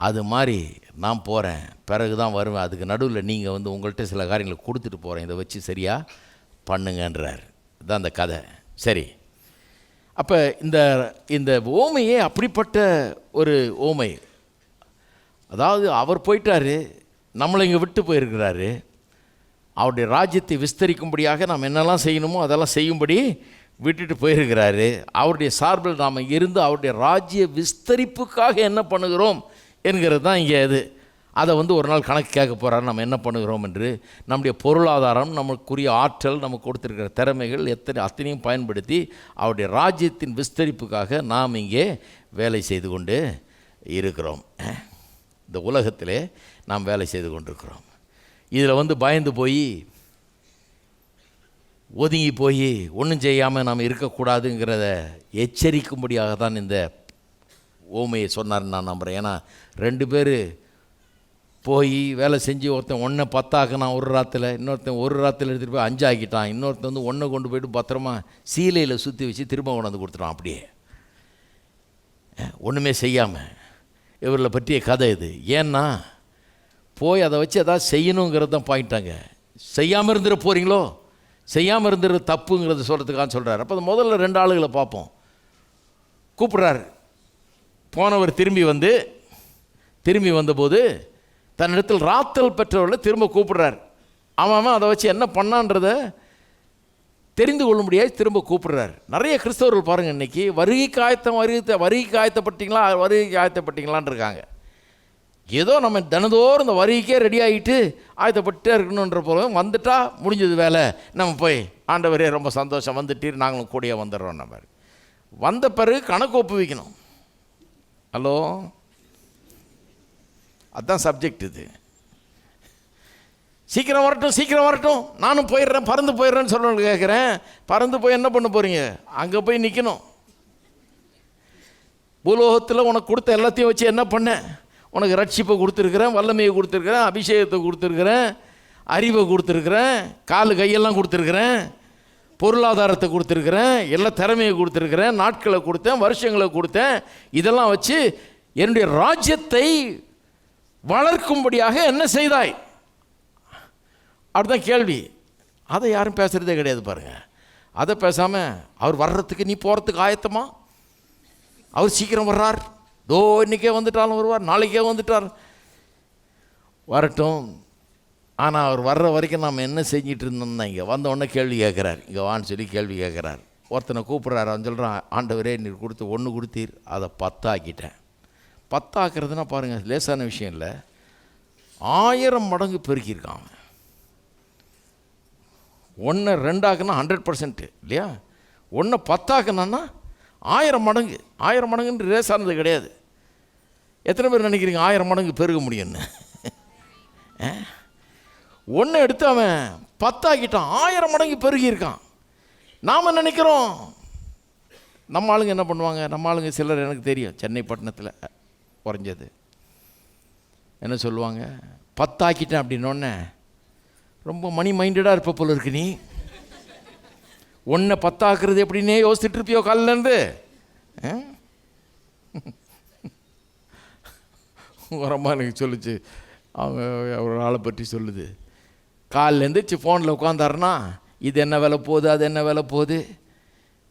Speaker 4: அது மாதிரி நான் போகிறேன், பிறகு தான் வருவேன். அதுக்கு நடுவில் நீங்கள் உங்கள்கிட்ட சில காரியங்களை கொடுத்துட்டு போகிறேன், இதை வச்சு சரியாக பண்ணுங்கன்றார். இதுதான் அந்த கதை. சரி, அப்போ இந்த ஓமையே அப்படிப்பட்ட ஒரு ஓமை. அதாவது அவர் போயிட்டார், நம்மளை இங்கே விட்டு போயிருக்கிறாரு. அவருடைய ராஜ்யத்தை விஸ்தரிக்கும்படியாக நாம் என்னெல்லாம் செய்யணுமோ அதெல்லாம் செய்யும்படி விட்டுட்டு போயிருக்கிறாரு. அவருடைய சார்பில் நாம் இருந்து அவருடைய ராஜ்ய விஸ்தரிப்புக்காக என்ன பண்ணுகிறோம் என்கிறது தான் இங்கே இது. அதை ஒரு நாள் கணக்கு கேட்க போகிறாரு, நம்ம என்ன பண்ணுகிறோம் என்று. நம்முடைய பொருளாதாரம், நமக்குரிய ஆற்றல், நமக்கு கொடுத்துருக்கிற திறமைகள் அத்தனையும் பயன்படுத்தி அவருடைய ராஜ்யத்தின் விஸ்தரிப்புக்காக நாம் இங்கே வேலை செய்து கொண்டு இருக்கிறோம். இந்த உலகத்திலே நாம் வேலை செய்து கொண்டிருக்கிறோம். இதில் பயந்து போய், ஒதுங்கி போய் ஒன்றும் செய்யாமல் நாம் இருக்கக்கூடாதுங்கிறத எச்சரிக்கும்படியாக தான் இந்த ஓமையை சொன்னார்ன்னு நான் நம்புகிறேன். ஏன்னா 2 பேர் போய் வேலை செஞ்சு, ஒருத்தன் 1 10 ஆக்கினான் ஒரு ராத்தில், இன்னொருத்தன் ஒரு ராத்தில் எடுத்துகிட்டு போய் 5 ஆக்கிட்டான், இன்னொருத்தன் 1 கொண்டு போய்ட்டு பத்திரமா சீலையில் சுற்றி வச்சு திரும்ப கொண்டாந்து கொடுத்துட்டான். அப்படியே ஒன்றுமே செய்யாமல். இவர்களை பற்றிய கதை இது. ஏன்னா போய் அதை வச்சு எதாவது செய்யணுங்கிறது தான் பாயிண்டாங்க. செய்யாமல் இருந்துட போகிறீங்களோ, செய்யாமல் இருந்துற தப்புங்கிறது சொல்கிறதுக்காக சொல்கிறார். அப்போ முதல்ல 2 ஆளுகளை பார்ப்போம். கூப்பிட்றாரு. போனவர் திரும்பி வந்தபோது தன்னிடத்தில் ராத்தல் பெற்றவர்களை திரும்ப கூப்பிட்றார். அவன் அதை வச்சு என்ன பண்ணான்றதை தெரிந்து கொள்ளும்படியாக திரும்ப கூப்பிட்றாரு. நிறைய கிறிஸ்தவர்கள் பாருங்கள், இன்றைக்கி வருகைக்கு ஆயத்தப்பட்டீங்களான் இருக்காங்க. ஏதோ நம்ம தினந்தோறும் இந்த வருகைக்கே ரெடி ஆகிட்டு ஆயத்தப்பட்டே இருக்கணுன்ற போல வந்துட்டா முடிஞ்சது வேலை, நம்ம போய் ஆண்டவரே ரொம்ப சந்தோஷம் வந்துட்டீர், நாங்களும் கூடிய வந்துடுறோம். நம்ம வந்த பிறகு கணக்கு ஒப்புவிக்கணும். ஹலோ, அதுதான் சப்ஜெக்ட் இது. சீக்கிரம் வரட்டும், நானும் போயிடுறேன், பறந்து போயிடுறேன்னு சொல்ல கேட்குறேன். பறந்து போய் என்ன பண்ண போகிறீங்க? அங்கே போய் நிற்கணும். பூலோகத்தில் உனக்கு கொடுத்த எல்லாத்தையும் வச்சு என்ன பண்ண? உனக்கு ரட்சிப்பை கொடுத்துருக்குறேன், வல்லமையை கொடுத்துருக்குறேன், அபிஷேகத்தை கொடுத்துருக்குறேன், அறிவை கொடுத்துருக்குறேன், காலு கையெல்லாம் கொடுத்துருக்குறேன், பொருளாதாரத்தை கொடுத்துருக்குறேன், எல்லா திறமையை கொடுத்துருக்குறேன், நாட்களை கொடுத்தேன், வருஷங்களை கொடுத்தேன். இதெல்லாம் வச்சு என்னுடைய ராஜ்யத்தை வளர்க்கும்படியாக என்ன செய்தாய்? அப்படிதான் கேள்வி. அதை யாரும் பேசுகிறதே கிடையாது பாருங்கள். அதை பேசாமல் அவர் வர்றதுக்கு, நீ போகிறதுக்கு ஆயத்தமா? அவர் சீக்கிரம் வர்றார், தோ இன்றைக்கே வந்துட்டாலும் வருவார், நாளைக்கே வந்துட்டார், வரட்டும். ஆனால் அவர் வர்ற வரைக்கும் நாம் என்ன செஞ்சிட்டு இருந்தோம்னா, இங்கே வந்த உடனே கேள்வி கேட்குறார். இங்கே வான்னு சொல்லி கேள்வி கேட்குறார். ஒருத்தனை கூப்பிட்றாரு. அவன் சொல்கிறான், ஆண்டவரே நீர் கொடுத்து 1 கொடுத்தீர், அதை 10 ஆக்கிட்டேன். 10 ஆக்குறதுனா பாருங்கள், லேசான விஷயம் இல்லை. 1000 மடங்கு பெருக்கியிருக்கான் அவன். 1 2 ஆக்குனா 100% இல்லையா? 1 10 ஆக்குனான்னா 1000 மடங்கு. 1000 மடங்குன்னு ரேசானது கிடையாது. எத்தனை பேர் நினைக்கிறீங்க 1000 மடங்கு பெருக முடியும்னு? 1 எடுத்து அவன் 10 ஆக்கிட்டான், 1000 மடங்கு பெருகியிருக்கான். நாம் நினைக்கிறோம் நம்ம ஆளுங்க என்ன பண்ணுவாங்க? நம்ம ஆளுங்க சிலர் எனக்கு தெரியும், சென்னை பட்டணத்தில் குறைஞ்சது என்ன சொல்லுவாங்க, 10 ஆக்கிட்டேன் அப்படின்னோடனே ரொம்ப மணி மைண்டடாக இருப்ப போல இருக்கு. நீ ஒன்றை 10 ஆக்குறது எப்படின்னே யோசிச்சுட்டு இருப்பியோ காலிலேருந்து. உங்கள் அம்மா எனக்கு சொல்லிச்சு, அவங்க ஒரு ஆளை பற்றி சொல்லுது, காலில் எழுந்திரிச்சு ஃபோனில் உட்காந்தாருன்னா இது என்ன விலை போகுது, அது என்ன விலை போகுது,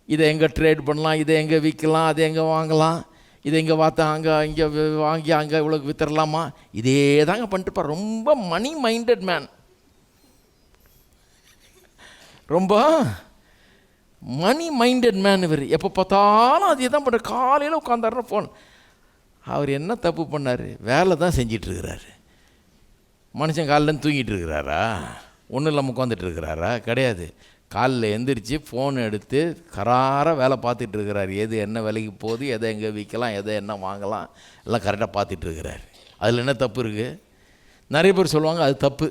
Speaker 4: இதை எங்கே ட்ரேட் பண்ணலாம், இதை எங்கே விற்கலாம், அதை எங்கே வாங்கலாம், இதை இங்கே பார்த்தா அங்கே இங்கே வாங்கி அங்கே இவ்வளோ விற்றுடலாமா, இதே தாங்க பண்ணிட்டுப்பா. ரொம்ப மணி மைண்டட் மேன், ரொம்ப மணி மைண்டட் மேன் இவர். எப்போ பார்த்தாலும் அதே தான் பண்ணுற. காலையில் உட்காந்தாருன்னா ஃபோன். அவர் என்ன தப்பு பண்ணார்? வேலை தான் செஞ்சிட்ருக்கிறாரு. மனுஷன் காலிலேருந்து தூங்கிட்டு இருக்கிறாரா? ஒன்றும் இல்லாமல் உட்காந்துட்டு இருக்கிறாரா? கிடையாது. காலில் எந்திரிச்சு ஃபோன் எடுத்து கராராக வேலை பார்த்துட்டு இருக்கிறார். எது என்ன விலைக்கு போகுது, எதை எங்கே விற்கலாம், எதை என்ன வாங்கலாம், எல்லாம் கரெக்டாக பார்த்துட்டு இருக்கிறார். அதில் என்ன தப்பு இருக்குது? நிறைய பேர் சொல்லுவாங்க அது தப்பு,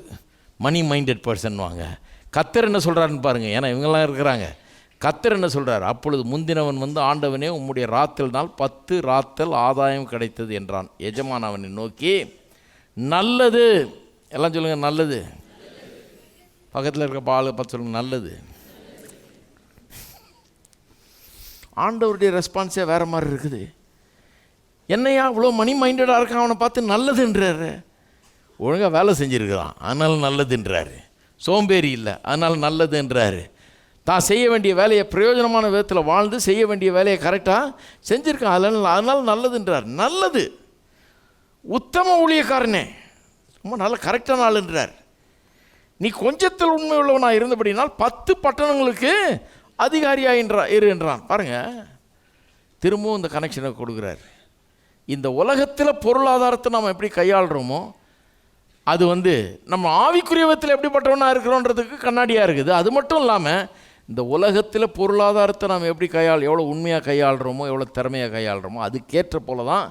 Speaker 4: மணி மைண்டட் பர்சன் வாங்க. கர்த்தர் என்ன சொல்கிறாருன்னு பாருங்கள். ஏன்னா இவங்கெல்லாம் இருக்கிறாங்க. கர்த்தர் என்ன சொல்கிறார்? அப்பொழுது முந்தினவன் வந்து, ஆண்டவனே உம்முடைய ராத்தல்னால் 10 ராத்தல் ஆதாயம் கிடைத்தது என்றான். எஜமான் அவனை நோக்கி, நல்லது, எல்லாம் சொல்லுங்கள் நல்லது. பக்கத்தில் இருக்க பால் பார்த்து சொல்லுங்கள் நல்லது. ஆண்டவருடைய ரெஸ்பான்ஸே வேறு மாதிரி இருக்குது. என்னையா இவ்வளோ மணி மைண்டடாக இருக்கான், அவனை பார்த்து நல்லதுன்றாரு. ஒழுங்காக வேலை செஞ்சுருக்கிறான் அதனால் நல்லதுன்றாரு. சோம்பேறி இல்லை அதனால் நல்லதுன்றாரு. தான் செய்ய வேண்டிய வேலையை பிரயோஜனமான விதத்தில் வாழ்ந்து செய்ய வேண்டிய வேலையை கரெக்டாக செஞ்சுருக்கான், அதனால் நல்லதுன்றார். நல்லது, உத்தம ஊழியக்காரனே, ரொம்ப நல்ல கரெக்டான ஆளுன்றார். நீ கொஞ்சத்தில் உண்மை உள்ளவனாக இருந்தபடினால் 10 பட்டணங்களுக்கு அதிகாரியாக இரு என்றான். பாருங்கள், திரும்பவும் இந்த கனெக்ஷனை கொடுக்குறார். இந்த உலகத்தில் பொருளாதாரத்தை நாம் எப்படி கையாளுறோமோ அது வந்து நம்ம ஆவிக்குரிய விதத்தில் எப்படிப்பட்டவனாக இருக்கிறோன்றதுக்கு கண்ணாடியாக இருக்குது. அது மட்டும் இல்லாமல் இந்த உலகத்தில் பொருளாதாரத்தை நாம் எப்படி எவ்வளோ உண்மையாக கையாளுறோமோ, எவ்வளோ திறமையாக கையாளுறோமோ அதுக்கேற்ற போல தான்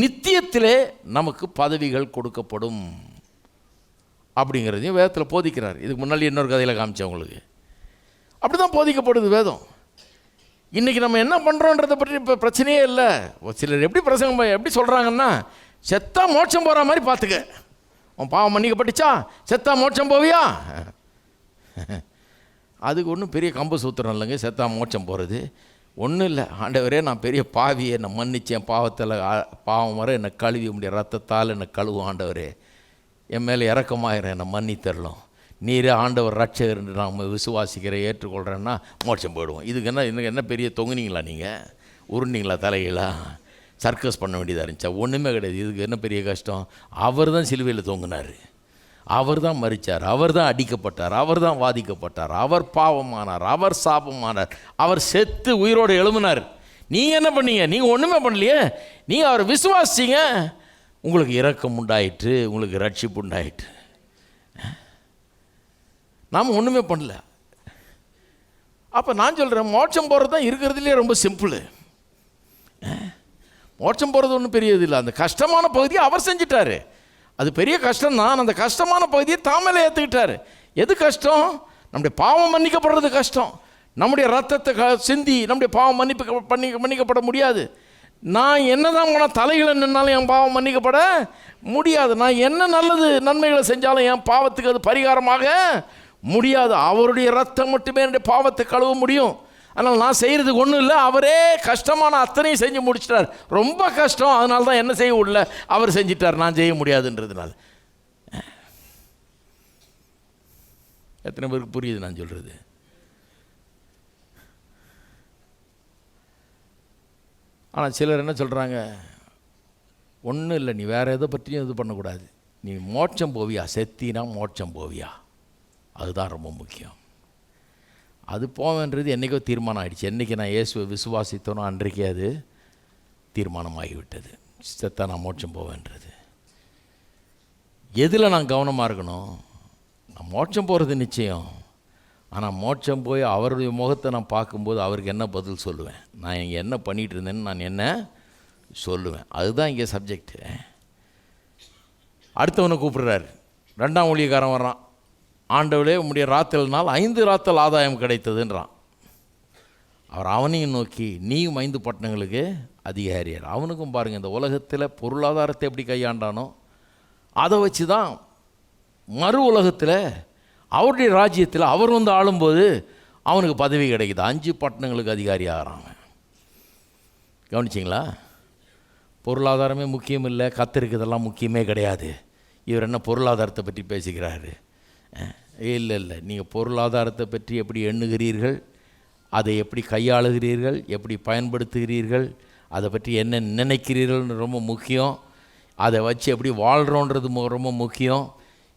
Speaker 4: நித்தியத்திலே நமக்கு பதவிகள் கொடுக்கப்படும் அப்படிங்கிறதையும் வேதத்தில் போதிக்கிறார். இதுக்கு முன்னாடி இன்னொரு கதையில் காமிச்சேன் உங்களுக்கு. அப்படி தான் போதிக்கப்படுது வேதம். இன்றைக்கி நம்ம என்ன பண்ணுறோன்றதை பற்றி இப்போ பிரச்சனையே இல்லை. சிலர் எப்படி பிரசங்கம் எப்படி சொல்கிறாங்கன்னா, செத்தா மோட்சம் போகிற மாதிரி பார்த்துக்க, உன் பாவம் மன்னிக்கப்பட்டுச்சா, செத்தா மோட்சம் போவியா? அதுக்கு ஒன்றும் பெரிய கம்பு சூத்திரம் இல்லைங்க. செத்தா மோட்சம் போகிறது ஒன்றும் இல்லை. ஆண்டவரே, நான் பெரிய பாவியை என்னை மன்னிச்சேன், பாவம் வர என்னை கழுவி முடிய ரத்தத்தால் என்னை கழுவும் ஆண்டவரே, என் மேலே இறக்கமாகிறேன், என்னை மன்னித்தரலாம், நீரே ஆண்டவர் ரட்சகர் என்று நான் விசுவாசிக்கிறேன், ஏற்றுக்கொள்கிறேன்னா மோட்சம் போயிடுவோம். இதுக்கு என்ன பெரிய தொங்குனீங்களா, நீங்கள் உருண்டிங்களா, தலைகளா சர்க்கஸ் பண்ண வேண்டியதாக இருந்துச்சா? ஒன்றுமே கிடையாது. இதுக்கு என்ன பெரிய கஷ்டம்? அவர் தான் சிலுவையில் தொங்கினார், அவர் தான் மரித்தார், அவர் தான் அடிக்கப்பட்டார், அவர் தான் வாதிக்கப்பட்டார், அவர் பாவமானார், அவர் சாபமானார், அவர் செத்து உயிரோடு எழும்பினார். நீங்கள் என்ன பண்ணீங்க? நீங்கள் ஒன்றுமே பண்ணலையே. நீங்கள் அவரை விசுவாசிங்க, உங்களுக்கு இரக்கம் உண்டாயிற்று, உங்களுக்கு ரட்சிப்பு உண்டாயிற்று. நாம் ஒன்றுமே பண்ணல. அப்போ நான் சொல்கிறேன், மோட்சம் போகிறது தான் இருக்கிறதுலே ரொம்ப சிம்பிள். மோட்சம் போகிறது ஒன்றும் பெரியது இல்லை. அந்த கஷ்டமான பகுதியை அவர் செஞ்சிட்டார். அது பெரிய கஷ்டம்தான். அந்த கஷ்டமான பகுதியை தாமலே ஏற்றுக்கிட்டார். எது கஷ்டம்? நம்முடைய பாவம் மன்னிக்கப்படுறது கஷ்டம். நம்முடைய ரத்தத்தை சிந்தி நம்முடைய பாவம் மன்னிக்கப்பட முடியாது. நான் என்ன தான் போனால் தலைகளை நின்னாலும் என் பாவம் மன்னிக்கப்பட முடியாது. நான் என்ன நல்லது நன்மைகளை செஞ்சாலும் என் பாவத்துக்கு அது பரிகாரமாக முடியாது. அவருடைய ரத்தம் மட்டுமே என்னுடைய பாவத்தை கழுவ முடியும். அதனால் நான் செய்கிறதுக்கு ஒன்றும் இல்லை. அவரே கஷ்டமான அத்தனையும் செஞ்சு முடிச்சிட்டார். ரொம்ப கஷ்டம், அதனால தான் என்ன செய்ய விடல, அவர் செஞ்சிட்டார், நான் செய்ய முடியாதுன்றதுனால. எத்தனை பேருக்கு புரியுது நான் சொல்கிறது? ஆனால் சிலர் என்ன சொல்கிறாங்க, ஒன்றும் இல்லை, நீ வேறு எதை பற்றியும் இது பண்ணக்கூடாது, நீ மோட்சம் போவியா, செத்தினா மோட்சம் போவியா, அதுதான் ரொம்ப முக்கியம். அது போவேன்றது என்றைக்கோ தீர்மானம் ஆகிடுச்சு. என்றைக்கு நான் இயேசுவை விசுவாசித்தனோ அன்றைக்கே அது தீர்மானமாகிவிட்டது. செத்தா நான் மோட்சம் போவேன்றது. எதில் நான் கவனமாக இருக்கணும்? நான் மோட்சம் போகிறது நிச்சயம். ஆனால் மோட்சம் போய் அவருடைய முகத்தை நான் பார்க்கும்போது அவருக்கு என்ன பதில் சொல்லுவேன், நான் இங்கே என்ன பண்ணிகிட்டு இருந்தேன்னு நான் என்ன சொல்லுவேன். அதுதான் இங்கே சப்ஜெக்டு. அடுத்தவனை கூப்பிடுறாரு. 2ஆம் ஊழியக்காரன் வர்றான். ஆண்டவரே, உம்முடைய ராத்தல்னால் 5 ராத்தல் ஆதாயம் கிடைத்ததுன்றான். அவர் அவனையும் நோக்கி நீயும் 5 பட்டணங்களுக்கு அதிகாரியார். அவனுக்கும் பாருங்கள், இந்த உலகத்தில் பொருளாதாரத்தை எப்படி கையாண்டானோ அதை வச்சு தான் மறு உலகத்தில் அவருடைய ராஜ்யத்தில் அவர் வந்து ஆளும்போது அவனுக்கு பதவி கிடைக்குது. 5 பட்டணங்களுக்கு அதிகாரி ஆகிறாங்க. கவனிச்சிங்களா? பொருளாதாரமே முக்கியம் இல்லை, கர்த்தருக்கு இதெல்லாம் முக்கியமே கிடையாது. இவர் என்ன பொருளாதாரத்தை பற்றி பேசுகிறாரு? இல்லை இல்லை, நீங்கள் பொருளாதாரத்தை பற்றி எப்படி எண்ணுகிறீர்கள், அதை எப்படி கையாளுகிறீர்கள், எப்படி பயன்படுத்துகிறீர்கள், அதை பற்றி என்ன நினைக்கிறீர்கள்னு ரொம்ப முக்கியம். அதை வச்சு எப்படி வாழ்கிறோன்றது ரொம்ப முக்கியம்.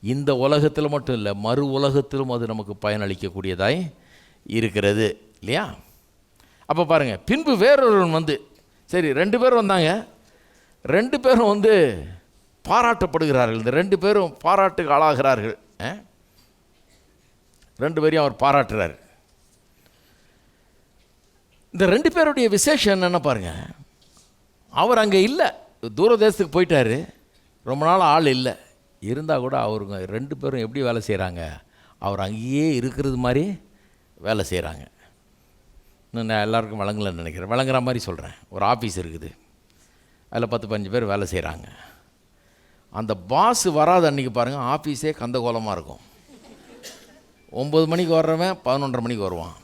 Speaker 4: இந்த உலகத்தில் மட்டும் இல்லை, மறு உலகத்திலும் அது நமக்கு பயனளிக்கக்கூடியதாய் இருக்கிறது இல்லையா? அப்போ பாருங்கள், பின்பு வேறொருவன் வந்து, சரி 2 பேர் வந்தாங்க, 2 பேரும் வந்து பாராட்டப்படுகிறார்கள். இந்த 2 பேரும் பாராட்டுக்கு ஆளாகிறார்கள். 2 பேரையும் அவர் பாராட்டுறார். இந்த 2 பேருடைய விசேஷம் என்னென்ன பாருங்கள். அவர் அங்கே இல்லை, தூர தேசத்துக்கு போயிட்டார், ரொம்ப நாள் ஆள் இல்லை. இருந்தால் கூட அவருங்க 2 பேரும் எப்படி வேலை செய்கிறாங்க, அவர் அங்கேயே இருக்கிறது மாதிரி வேலை செய்கிறாங்க. இன்னும் நான் எல்லாருக்கும் வழங்கலன்னு நினைக்கிறேன், வழங்குற மாதிரி சொல்கிறேன். ஒரு ஆஃபீஸ் இருக்குது, அதில் 10-15 பேர் வேலை செய்கிறாங்க. அந்த பாஸ் வராத அன்றைக்கி பாருங்கள், ஆஃபீஸே கந்தகோலமாக இருக்கும். 9 மணிக்கு வர்றவன் 11:30 மணிக்கு வருவான்,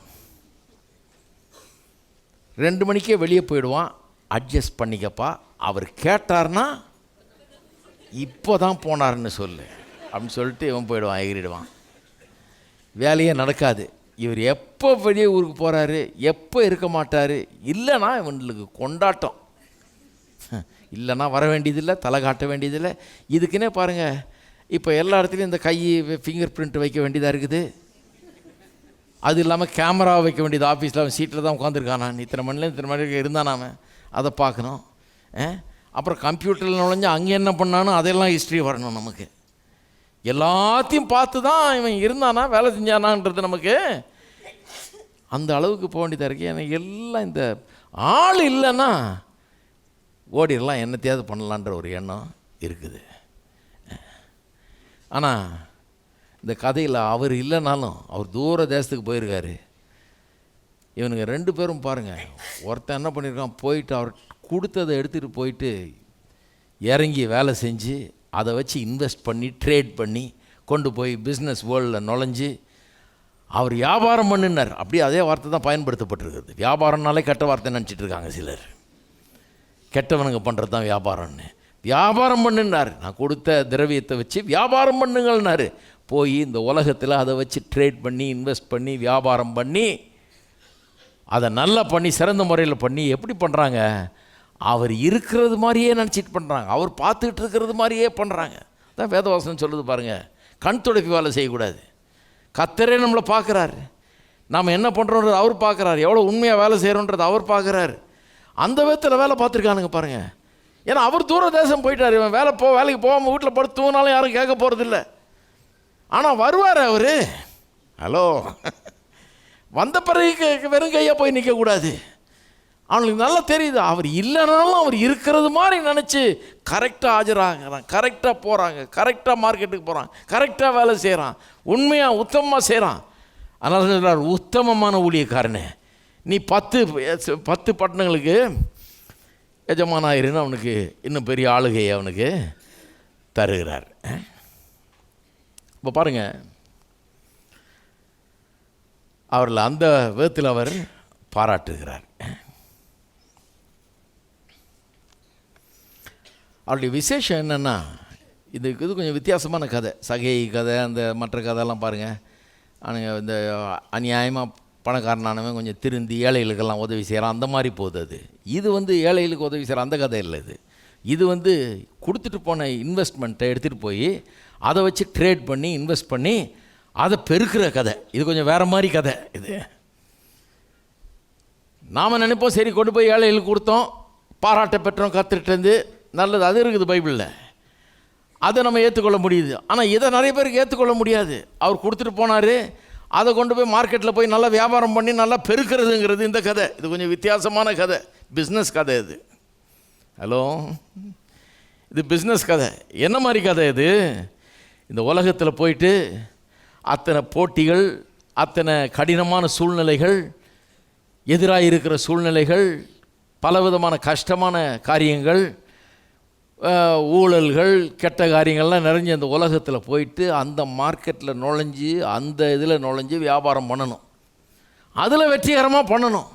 Speaker 4: 2 மணிக்கே வெளியே போயிடுவான். அட்ஜஸ்ட் பண்ணிக்கப்பா, அவர் கேட்டார்னா இப்போ தான் போனார்னு சொல்லு அப்படின்னு சொல்லிட்டு இவன் போயிடுவான், எகிரிடுவான். வேலையே நடக்காது. இவர் எப்போ வெளியே ஊருக்கு போகிறாரு, எப்போ இருக்க மாட்டார். இல்லைன்னா இவங்களுக்கு கொண்டாட்டம், இல்லைன்னா வர வேண்டியதில்லை, தலை காட்ட வேண்டியதில்லை. இதுக்குன்னே பாருங்கள், இப்போ எல்லா இடத்துலையும் இந்த கை ஃபிங்கர் பிரிண்ட் வைக்க வேண்டியதாக இருக்குது. அது இல்லாமல் கேமரா வைக்க வேண்டியது. ஆஃபீஸில் அவன் சீட்டில் தான் உட்காந்துருக்கானா, இத்தனை மணிலேருந்து இத்தனை மணிக்கு இருந்தானாம அதை பார்க்கணும். அப்புறம் கம்ப்யூட்டரில் நுழைஞ்சு அங்கே என்ன பண்ணானோ அதெல்லாம் ஹிஸ்ட்ரி வரணும். நமக்கு எல்லாத்தையும் பார்த்து தான் இவன் இருந்தானா வேலை செஞ்சானான்றது நமக்கு அந்த அளவுக்கு போக வேண்டியதாக இருக்குது. எனக்கு எல்லாம் இந்த ஆள் இல்லைன்னா ஓடிடலாம், என்னத்தையாவது பண்ணலான்ற ஒரு எண்ணம் இருக்குது. ஆனால் இந்த கதையில் அவர் இல்லைனாலும் அவர் தூர தேசத்துக்கு போயிருக்காரு. இவனுங்க 2 பேரும் பாருங்கள், ஒருத்தன் என்ன பண்ணியிருக்கான், போயிட்டு அவர் கொடுத்ததை எடுத்துகிட்டு போயிட்டு இறங்கி வேலை செஞ்சு அதை வச்சு இன்வெஸ்ட் பண்ணி ட்ரேட் பண்ணி கொண்டு போய் பிஸ்னஸ் வேர்ல்டில் நுழைஞ்சு அவர் வியாபாரம் பண்ணினார். அப்படியே அதே வார்த்தை தான் பயன்படுத்தப்பட்டிருக்குது. வியாபாரம்னாலே கெட்ட வார்த்தை நினச்சிட்டு இருக்காங்க சிலர். கெட்டவனுங்க பண்ணுறது தான் வியாபாரம்னு. வியாபாரம் பண்ணினார், நான் கொடுத்த திரவியத்தை வச்சு வியாபாரம் பண்ணுங்கள்னாரு. போய் இந்த உலகத்தில் அதை வச்சு ட்ரேட் பண்ணி இன்வெஸ்ட் பண்ணி வியாபாரம் பண்ணி அதை நல்லா பண்ணி சிறந்த முறையில் பண்ணி எப்படி பண்ணுறாங்க, அவர் இருக்கிறது மாதிரியே நினச்சிட்டு பண்ணுறாங்க, அவர் பார்த்துக்கிட்டு இருக்கிறது மாதிரியே பண்ணுறாங்க. தான் வேதவாசனம் சொல்லுது பாருங்கள், கண் துடைப்பு வேலை செய்யக்கூடாது. கர்த்தரே நம்மளை பார்க்குறாரு, நாம் என்ன பண்ணுறோன்றது அவர் பார்க்குறாரு, எவ்வளோ உண்மையாக வேலை செய்கிறோன்றது அவர் பார்க்குறாரு. அந்த விதத்தில் வேலை பார்த்துருக்கானுங்க பாருங்கள். ஏன்னா அவர் தூர தேசம் போயிட்டார். இவன் வேலைக்கு போகாமல் வீட்டில் படுத்து தூங்கினாலும் யாரும் கேட்க போகிறதில்ல. ஆனால் வருவார் அவர். ஹலோ, வந்த பிறகு வெறும் கையாக போய் நிற்கக்கூடாது. அவனுக்கு நல்லா தெரியுது, அவர் இல்லைனாலும் அவர் இருக்கிறது மாதிரி நினச்சி கரெக்டாக ஆஜராகிறான், கரெக்டாக போகிறாங்க, கரெக்டாக மார்க்கெட்டுக்கு போகிறான், கரெக்டாக வேலை செய்கிறான், உண்மையாக உத்தமமாக செய்கிறான். அதனால சொல்கிறார், உத்தமமான ஊழியக்காரனே, நீ 10 பட்டணங்களுக்கு எஜமானாயிருன்னு அவனுக்கு இன்னும் பெரிய ஆளுகையை அவனுக்கு தருகிறார். இப்போ பாருங்கள், அவரில் அந்த விதத்தில் அவர் பாராட்டுகிறார். அவருடைய விசேஷம் என்னென்னா, இது கொஞ்சம் வித்தியாசமான கதை. சகை கதை, அந்த மற்ற கதையெல்லாம் பாருங்கள். அவனுங்க இந்த அநியாயமாக பணக்காரனானவன் கொஞ்சம் திருந்தி ஏழைகளுக்கெல்லாம் உதவி செய்கிறான், அந்த மாதிரி போகுது. இது ஏழைகளுக்கு உதவி செய்கிற அந்த கதை இல்லை. இது கொடுத்துட்டு போன இன்வெஸ்ட்மெண்ட்டை எடுத்துகிட்டு போய் அதை வச்சு ட்ரேட் பண்ணி இன்வெஸ்ட் பண்ணி அதை பெருக்கிற கதை. இது கொஞ்சம் வேறு மாதிரி கதை. இது நாம் நினைப்போம், சரி கொண்டு போய் ஏழைகளுக்கு கொடுத்தோம், பாராட்ட பெற்றோம், கற்றுட்டேருந்து நல்லது, அது இருக்குது பைபிளில், அதை நம்ம ஏற்றுக்கொள்ள முடியுது. ஆனால் இதை நிறைய பேருக்கு ஏற்றுக்கொள்ள முடியாது. அவர் கொடுத்துட்டு போனார், அதை கொண்டு போய் மார்க்கெட்டில் போய் நல்லா வியாபாரம் பண்ணி நல்லா பெருக்கிறதுங்கிறது இந்த கதை. இது கொஞ்சம் வித்தியாசமான கதை, பிஸ்னஸ் கதை இது. ஹலோ, இது பிஸ்னஸ் கதை. என்ன மாதிரி கதை இது? இந்த உலகத்தில் போயிட்டு அத்தனை போட்டிகள், அத்தனை கடினமான சூழ்நிலைகள், எதிராக இருக்கிற சூழ்நிலைகள், பலவிதமான கஷ்டமான காரியங்கள், ஊழல்கள், கெட்ட காரியங்கள்லாம் நிறைஞ்ச அந்த உலகத்தில் போயிட்டு அந்த மார்க்கெட்டில் நுழைஞ்சி, அந்த இதில் நுழைஞ்சி வியாபாரம் பண்ணணும், அதில் வெற்றிகரமாக பண்ணணும்,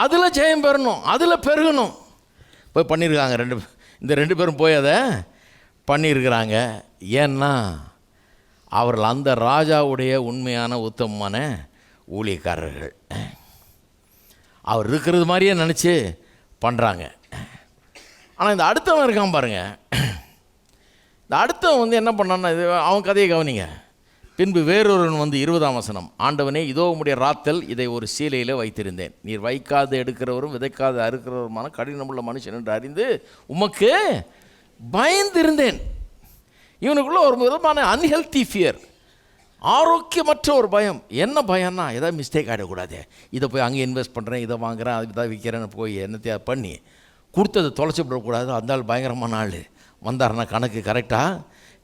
Speaker 4: அதில் ஜெயம் பெறணும், அதில் பெருகணும். போய் பண்ணியிருக்காங்க இந்த ரெண்டு பேரும் போய் அதை பண்ணியிருக்கிறாங்க. ஏன்னா அவர்கள் அந்த ராஜாவுடைய உண்மையான உத்தமமான ஊழியக்காரர்கள். அவர் இருக்கிறது மாதிரியே நினச்சி பண்ணுறாங்க. ஆனால் இந்த அடுத்தவன் இருக்கான் பாருங்கள், இந்த அடுத்தவன் என்ன பண்ணான்னா, இது அவன் கதையை கவனிங்க. பின்பு வேறொருவன் 20ஆம் வசனம், ஆண்டவனே, இதோ உம்முடைய ராத்தல், இதை ஒரு சீலையில் வைத்திருந்தேன். நீர் வைக்காது எடுக்கிறவரும் விதைக்காது அறுக்கிறவருமான கடினமுள்ள மனுஷன் என்று அறிந்து உமக்கு பயந்திருந்தேன். இவனுக்குள்ள ஒரு விதமான அன்ஹெல்த்தி ஃபியர், ஆரோக்கியமற்ற ஒரு பயம். என்ன பயம்னா, ஏதாவது மிஸ்டேக் ஆகிடக்கூடாது, இதை போய் அங்கே இன்வெஸ்ட் பண்ணுறேன், இதை வாங்குகிறேன், அது இதாக விற்கிறேன்னு போய் என்னத்தையா பண்ணி கொடுத்ததை தொலைச்சி விடக்கூடாது. அந்த ஆள் பயங்கரமான ஆள் வந்தாருன்னா கணக்கு கரெக்டாக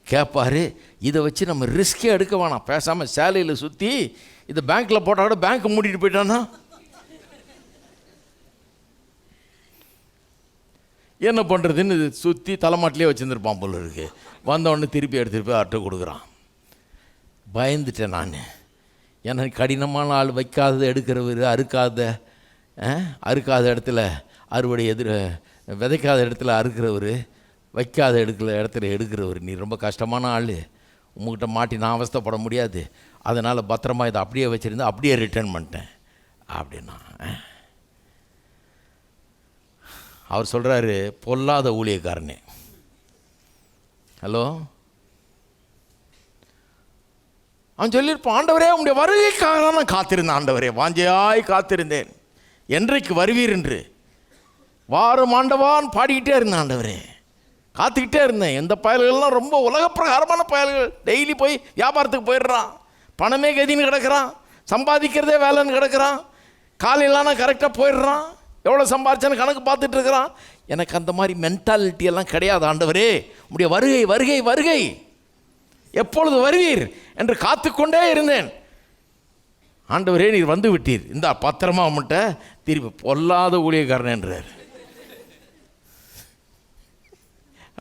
Speaker 4: கேட்பார். இதை வச்சு நம்ம ரிஸ்கே எடுக்க வேணாம், பேசாமல் சேலையில் சுற்றி இதை பேங்க்கில் போட்டால் கூட பேங்க்கை மூடிட்டு போயிட்டான்னா என்ன பண்ணுறதுன்னு இது சுற்றி தலைமாட்டிலே வச்சுருந்துருப்பான் போல இருக்கு. வந்தவொடனே திருப்பி எடுத்துகிட்டு போய் அட்டை கொடுக்குறான். பயந்துட்டேன் நான். எனக்கு கடினமான ஆள், வைக்காத எடுக்கிறவர், அறுக்காத இடத்துல அறுவடை விதைக்காத இடத்துல அறுக்கிறவர், வைக்காத இடத்துல எடுக்கிறவர். நீ ரொம்ப கஷ்டமான ஆள், உங்கள்கிட்ட மாட்டி நான் அவஸ்தைப்பட முடியாது, அதனால் பத்திரமா இதை அப்படியே வச்சுருந்தேன், அப்படியே ரிட்டர்ன் பண்ணிட்டேன் அப்படின்னா. அவர் சொல்கிறாரு, பொல்லாத ஊழியக்காரனே. ஹலோ, அவன் சொல்லியிருப்பான், ஆண்டவரே உங்களுடைய வருகைக்காக தான் நான் காத்திருந்தேன், ஆண்டவரே வாஞ்சையாய் காத்திருந்தேன், என்றைக்கு வருவீர் என்று வாரம் ஆண்டவான் பாடிக்கிட்டே இருந்தேன், ஆண்டவரே காத்துக்கிட்டே இருந்தேன். எந்த பயல்கள்லாம் ரொம்ப உலக பிரகாரமான பயல்கள், டெய்லி போய் வியாபாரத்துக்கு போயிடுறான், பணமே கதின்னு கிடக்கிறான், சம்பாதிக்கிறதே வேலைன்னு கிடக்கிறான், காலையிலான கரெக்டாக போயிடுறான், எவ்வளோ சம்பாதிச்சான்னு கணக்கு பார்த்துட்டு இருக்கிறான். எனக்கு அந்த மாதிரி மென்டாலிட்டியெல்லாம் கிடையாது, ஆண்டவரே உம்முடைய வருகை வருகை வருகை எப்பொழுது வருவீர் என்று காத்துக்கொண்டே இருந்தேன். ஆண்டவரே நீர் வந்து விட்டீர், இந்த பத்திரமா அவன்கிட்ட திருப்பி. பொல்லாத ஊழியக்காரன் என்றார்.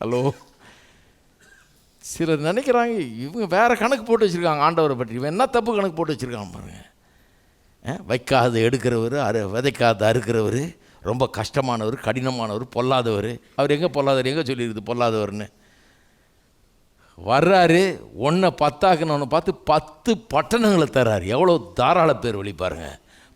Speaker 4: ஹலோ, சிலர் நினைக்கிறாங்க இவங்க வேறு கணக்கு போட்டு வச்சுருக்காங்க ஆண்டவரை பற்றி. இவன் என்ன தப்பு கணக்கு போட்டு வச்சுருக்காங்க பாருங்க. வைக்காத எடுக்கிறவர், விதைக்காத அறுக்கிறவர், ரொம்ப கஷ்டமானவர், கடினமானவர், பொல்லாதவர். அவர் எங்கே பொல்லாதவர், எங்கே சொல்லியிருக்குது பொல்லாதவர்னு? வர்றாரு, 1 10 பார்த்து 10 பட்டணங்களை தர்றாரு. எவ்வளோ தாராள பேர் வழி பாருங்க.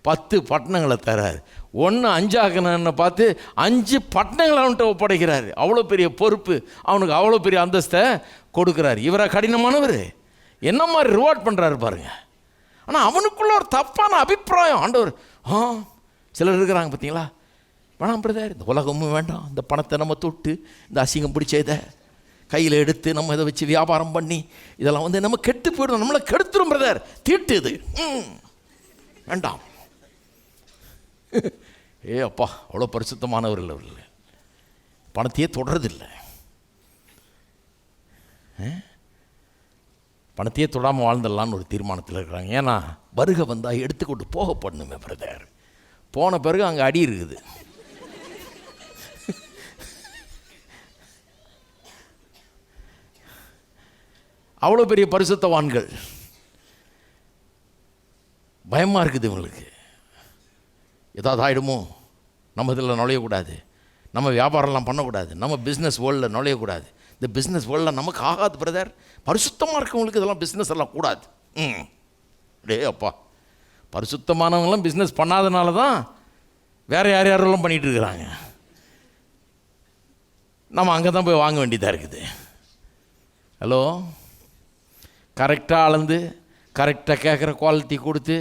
Speaker 4: 10 பட்டணங்களை தர்றாரு. 1 5 பார்த்து 5 பட்டணங்களை அவன்கிட்ட ஒப்படைக்கிறாரு. அவ்வளோ பெரிய பொறுப்பு, அவனுக்கு அவ்வளோ பெரிய அந்தஸ்தை கொடுக்குறாரு. இவரை கடினமானவர் என்ன மாதிரி ரிவார்ட் பண்ணுறாரு பாருங்க. ஆனால் அவனுக்குள்ள ஒரு தப்பான அபிப்பிராயம். ஆண்டவர் சிலர் இருக்கிறாங்க பார்த்தீங்களா, வேணாம் பிரதர், இந்த உலகமும் வேண்டாம், இந்த பணத்தை நம்ம தொட்டு இந்த அசிங்கம் பிடிச்ச இதை கையில் எடுத்து நம்ம இதை வச்சு வியாபாரம் பண்ணி இதெல்லாம் நம்ம கெட்டு போயிடும், நம்மளை கெடுத்துரும் பிரதர், தீட்டு இது வேண்டாம். ஏ அப்பா, அவ்வளோ பரிசுத்தமானவர்கள் அவர்கள், பணத்தையே தொடரதில்லை, பணத்தையே தொடாமல் வாழ்ந்துடலான்னு ஒரு தீர்மானத்தில் இருக்கிறாங்க. ஏன்னா வருகை வந்தால் எடுத்துக்கொண்டு போகப்படணுமே பிரதர். போன பிறகு அங்கே அடி இருக்குது. அவ்வளோ பெரிய பரிசுத்தவான்கள், பயமாக இருக்குது இவங்களுக்கு. ஏதாவது ஆகிடுமோ, நம்ம இதில் நுழையக்கூடாது, நம்ம வியாபாரம்லாம் பண்ணக்கூடாது, நம்ம பிஸ்னஸ் வேர்ல்டில் நுழையக்கூடாது, இந்த பிஸ்னஸ் வேர்ல்டில் நமக்கு ஆகாது பிரதர். பரிசுத்தமாக இருக்கவங்களுக்கு இதெல்லாம் பிஸ்னஸ் எல்லாம் கூடாது. டே அப்பா, பரிசுத்தமானவங்களாம் பிஸ்னஸ் பண்ணாதனால தான் வேறு யாரெல்லாம் பண்ணிகிட்டு இருக்கிறாங்க. நம்ம அங்கே தான் போய் வாங்க வேண்டியதாக இருக்குது. ஹலோ, கரெக்டாக அளந்து கரெக்டாக கேட்குற குவாலிட்டி கொடுத்து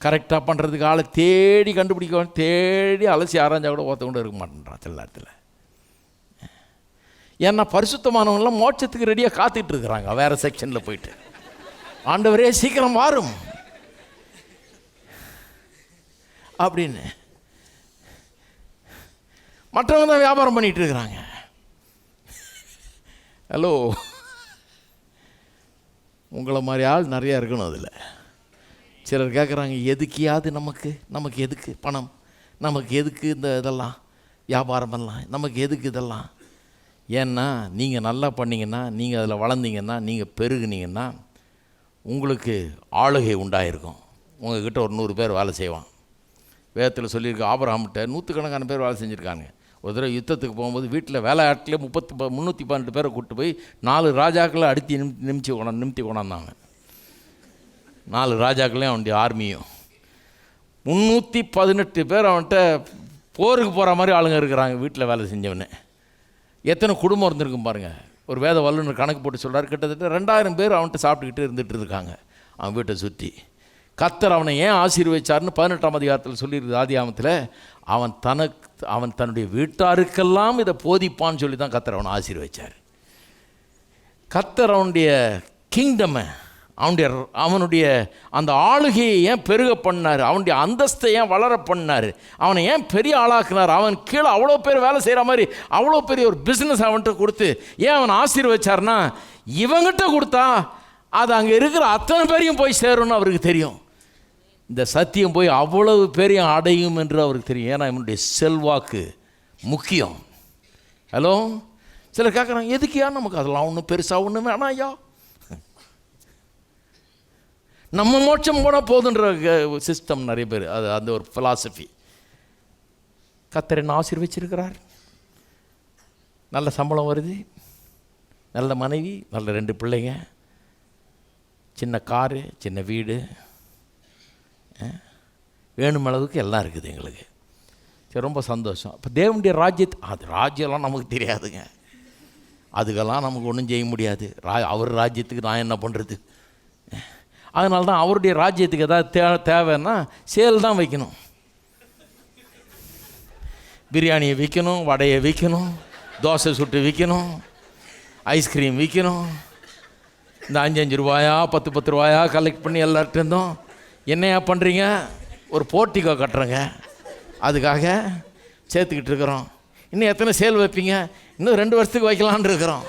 Speaker 4: கரெக்டாக பண்ணுறதுக்கு ஆளை தேடி கண்டுபிடிக்க, தேடி அலசி ஆராய்ஞ்சா கூட ஒருத்த கொண்டு இருக்க மாட்டேன்றான் சில நேரத்தில். ஏன்னா பரிசுத்தமானவங்களாம் மோட்சத்துக்கு ரெடியாக காத்துட்டு இருக்கிறாங்க வேறு செக்ஷனில் போயிட்டு. ஆண்டவரே சீக்கிரம் வாரும் அப்படின்னு மற்றவங்க தான் வியாபாரம் பண்ணிகிட்டு இருக்கிறாங்க. ஹலோ, உங்களை மாதிரி ஆள் நிறையா இருக்கணும் அதில். சிலர் கேட்குறாங்க, எதுக்கியாவது நமக்கு எதுக்கு பணம், நமக்கு எதுக்கு இந்த இதெல்லாம் வியாபாரமெல்லாம், நமக்கு எதுக்கு இதெல்லாம்? ஏன்னா நீங்கள் நல்லா பண்ணிங்கன்னா, நீங்கள் அதில் வளர்ந்தீங்கன்னா, நீங்கள் பெருகுனீங்கன்னா உங்களுக்கு ஆளுகை உண்டாயிருக்கும். உங்கள்கிட்ட ஒரு 100 பேர் வேலை செய்வான். வேதத்தில் சொல்லியிருக்கு, ஆபிரகாம்கிட்ட 100கணக்கான பேர் வேலை செஞ்சுருக்காங்க. ஒரு தடவை யுத்தத்துக்கு போகும்போது வீட்டில் வேலை ஆட்டிலே 312 பேரை கூப்பிட்டு போய் 4 ராஜாக்களை அடித்து நிமித்தி கொண்டாந்தாங்க. 4 ராஜாக்களையும் அவனுடைய ஆர்மியும். 318 பேர் அவன்கிட்ட போருக்கு போகிற மாதிரி ஆளுங்க இருக்கிறாங்க வீட்டில் வேலை செஞ்சவனே. எத்தனை குடும்பம் இருந்திருக்கும் பாருங்கள். ஒரு வேத வல்லுநர் கணக்கு போட்டு சொல்கிறார், கிட்டத்தட்ட 2000 பேர் அவன்கிட்ட சாப்பிட்டுக்கிட்டு இருந்துகிட்டு இருக்காங்க அவன் வீட்டை சுற்றி. கர்த்தர் அவனை ஏன் ஆசீர்வதிச்சார்னு 18ஆம் அதிகாரத்தில் சொல்லியிருக்கு ஆதியாகமத்தில். அவன் தன்னுடைய வீட்டாருக்கெல்லாம் இதை போதிப்பான்னு சொல்லி தான் கர்த்தர் அவனை ஆசீர்வதிச்சார். கர்த்தர் அவனுடைய கிங்டமை, அவனுடைய அந்த ஆளுகையை ஏன் பெருக பண்ணார், அவனுடைய அந்தஸ்தை ஏன் வளர பண்ணார், அவனை ஏன் பெரிய ஆளாக்குனார், அவன் கீழே அவ்வளோ பேர் வேலை செய்கிற மாதிரி அவ்வளோ பெரிய ஒரு பிஸ்னஸ் அவன்கிட்ட கொடுத்து ஏன் அவனை ஆசீர்வதிச்சார்னா, இவங்கிட்ட கொடுத்தா அது அங்கே இருக்கிற அத்தனை பேரையும் போய் சேரும்னு அவருக்கு தெரியும். இந்த சத்தியம் போய் அவ்வளவு பேரையும் அடையும் என்று அவருக்கு தெரியும். ஏன்னா இவனுடைய செல்வாக்கு முக்கியம். ஹலோ, சிலர் கேட்குறாங்க, எதுக்கியா நமக்கு அதெல்லாம் ஒன்றும் பெருசாக ஒன்றும் வேணாம் ஐயா, நம்ம மோட்சம் போனால் போதுன்ற சிஸ்டம் நிறைய பேர். அது அந்த ஒரு ஃபிலாசபி. கர்த்தர் என்ன ஆசீர்வதிச்சிருக்கிறார். நல்ல சம்பளம் வருது, நல்ல மனைவி, நல்ல 2 பிள்ளைங்க, சின்ன காரு, சின்ன வீடு, வேணும் அளவுக்கு எல்லாம் இருக்குது எங்களுக்கு. சரி, ரொம்ப சந்தோஷம். இப்போ தேவனுடைய அது ராஜ்யம்லாம் நமக்கு தெரியாதுங்க. அதுக்கெல்லாம் நமக்கு ஒன்றும் செய்ய முடியாது. அவர் ராஜ்யத்துக்கு நான் என்ன பண்ணுறது? அதனால தான் அவருடைய ராஜ்யத்துக்கு எதாவது தேவைன்னா சேல் தான் வைக்கணும். பிரியாணியை விற்கணும், வடையை விற்கணும், தோசை சுட்டு விற்கணும், ஐஸ்கிரீம் விற்கணும். இந்த 5-5 ரூபாயா 10-10 ரூபாயா கலெக்ட் பண்ணி எல்லார்ட்ட இருந்தோம். என்னையா பண்ணுறீங்க? ஒரு போர்ட்டிகோ கட்டுறோங்க, அதுக்காக சேர்த்துக்கிட்டு இருக்கிறோம். இன்னும் எத்தனை சேல் வைப்பீங்க? இன்னும் 2 வருஷத்துக்கு வைக்கலான்னு இருக்கிறோம்.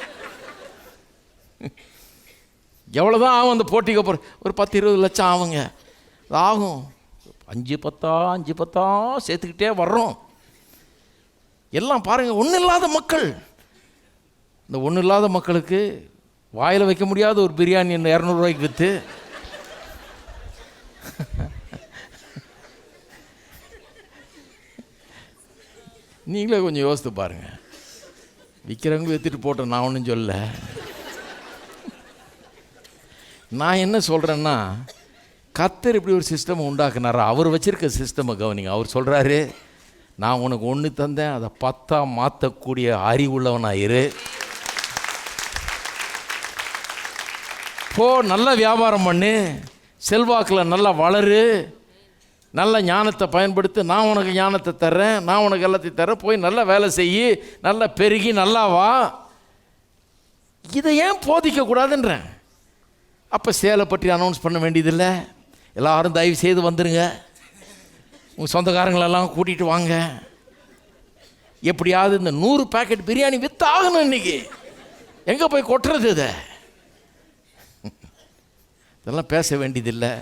Speaker 4: எவ்வளோ தான் ஆகும் அந்த போட்டிக்கு? ஒரு 10-20 லட்சம் ஆகுங்க. அது ஆகும். 5-10 சேர்த்துக்கிட்டே வர்றோம். எல்லாம் பாருங்கள், ஒன்றும் இல்லாத மக்கள். இந்த ஒன்றும் இல்லாத மக்களுக்கு வாயில் வைக்க முடியாத ஒரு பிரியாணி 200 ரூபாய்க்கு விற்று நீங்களே கொஞ்சம் யோசித்து பாருங்கள். விற்கிறவங்க விற்றுட்டு போட்டோம், நான் ஒன்றும் சொல்ல. நான் என்ன சொல்கிறேன்னா, கர்த்தர் இப்படி ஒரு சிஸ்டம் உண்டாக்குனாரா? அவர் வச்சுருக்க சிஸ்டமை கவனிங்க. அவர் சொல்கிறாரு, நான் உனக்கு 1 தந்தேன், அதை 10 மாற்றக்கூடிய அறிவுள்ளவனாக இரு. போ, நல்ல வியாபாரம் பண்ணு, செல்வாக்கில் நல்லா வளரு, நல்ல ஞானத்தை பயன்படுத்து, நான் உனக்கு ஞானத்தை தர்றேன், நான் உனக்கு எல்லாத்தையும் தர்றேன், போய் நல்லா வேலை செய்யி, நல்லா பெருகி நல்லா வா. இதை ஏன் போதிக்கக்கூடாதுன்றேன். அப்போ சேலை பற்றி அனௌன்ஸ் பண்ண வேண்டியதில்லை. எல்லோரும் தயவு செய்து வந்துடுங்க, உங்கள் சொந்தக்காரங்களெல்லாம் கூட்டிகிட்டு வாங்க. எப்படியாவது இந்த 100 பேக்கெட் பிரியாணி விற்றாகணும். இன்றைக்கி எங்கே போய் கொட்டுறது? இதெல்லாம் பேச வேண்டியதில்லை.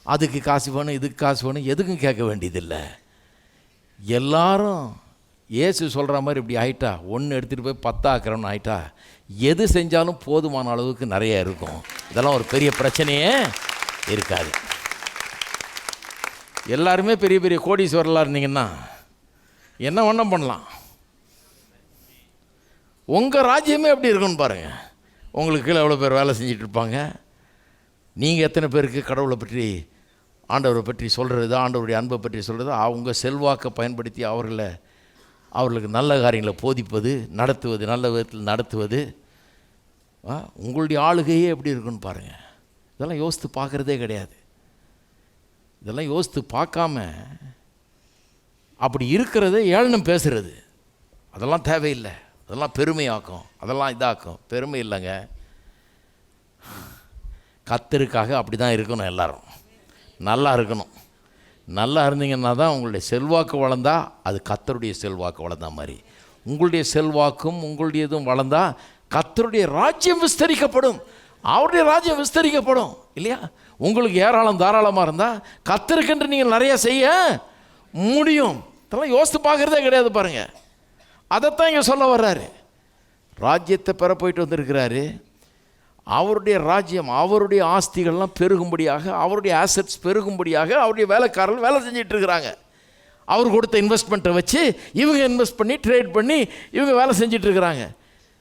Speaker 4: அதுக்கு காசு வேணும், இதுக்கு காசு வேணும், எதுக்கும் கேட்க வேண்டியதில்லை. எல்லாரும் இயேசு சொல்கிற மாதிரி இப்படி ஆகிட்டா, 1 எடுத்துகிட்டு போய் 10 ஆக்கிறோன்னு ஆகிட்டா, எது செஞ்சாலும் போதுமான அளவுக்கு நிறைய இருக்கும். இதெல்லாம் ஒரு பெரிய பிரச்சனையே இருக்காது. எல்லாருமே பெரிய பெரிய கோடீஸ்வரலாக இருந்தீங்கன்னா என்ன ஒன்றும் பண்ணலாம். உங்கள் ராஜ்யமே எப்படி இருக்குன்னு பாருங்கள். உங்களுக்கு கீழே எவ்வளோ பேர் வேலை செஞ்சுட்டு இருப்பாங்க. நீங்கள் எத்தனை பேருக்கு கடவுளை பற்றி, ஆண்டவரை பற்றி சொல்கிறது, ஆண்டவருடைய அன்பை பற்றி சொல்கிறது, அவங்க செல்வாக்கை பயன்படுத்தி அவர்களுக்கு நல்ல காரியங்களை போதிப்பது, நடத்துவது, நல்ல விதத்தில் நடத்துவது. உங்களுடைய ஆளுகையே எப்படி இருக்குன்னு பாருங்கள். இதெல்லாம் யோசித்து பார்க்குறதே கிடையாது. இதெல்லாம் யோசித்து பார்க்காம அப்படி இருக்கிறத ஏளனம் பேசுகிறது, அதெல்லாம் தேவையில்லை. அதெல்லாம் பெருமையாக்கும், அதெல்லாம் இதாக்கும். பெருமை இல்லைங்க. கர்த்தருக்காக அப்படி தான் இருக்கணும். எல்லாரும் நல்லா இருக்கணும். நல்லா இருந்தீங்கன்னா தான் உங்களுடைய செல்வாக்கு வளர்ந்தா அது கர்த்தருடைய செல்வாக்கு வளர்ந்தா மாதிரி. உங்களுடைய செல்வாக்கும் உங்களுடையதும் வளர்ந்தா கர்த்தருடைய ராஜ்யம் விஸ்தரிக்கப்படும், அவருடைய ராஜ்யம் விஸ்தரிக்கப்படும் இல்லையா? உங்களுக்கு ஏராளம் தாராளமாக இருந்தால் கர்த்தருக்கென்று நீங்கள் நிறைய செய்ய முடியும். இதெல்லாம் யோசித்து பார்க்குறதே கிடையாது பாருங்கள். அதைத்தான் இங்கே சொல்ல வர்றாரு. ராஜ்யத்தை பெற போயிட்டு வந்திருக்கிறாரு. அவருடைய ராஜ்யம், அவருடைய ஆஸ்திகள்லாம் பெருகும்படியாக, அவருடைய ஆசெட்ஸ் பெருகும்படியாக அவருடைய வேலைக்காரர்கள் வேலை செஞ்சிட்டு இருக்கிறாங்க. அவர் கொடுத்த இன்வெஸ்ட்மெண்ட்டை வச்சு இவங்க இன்வெஸ்ட் பண்ணி ட்ரேட் பண்ணி இவங்க வேலை செஞ்சிட்டு இருக்கிறாங்க.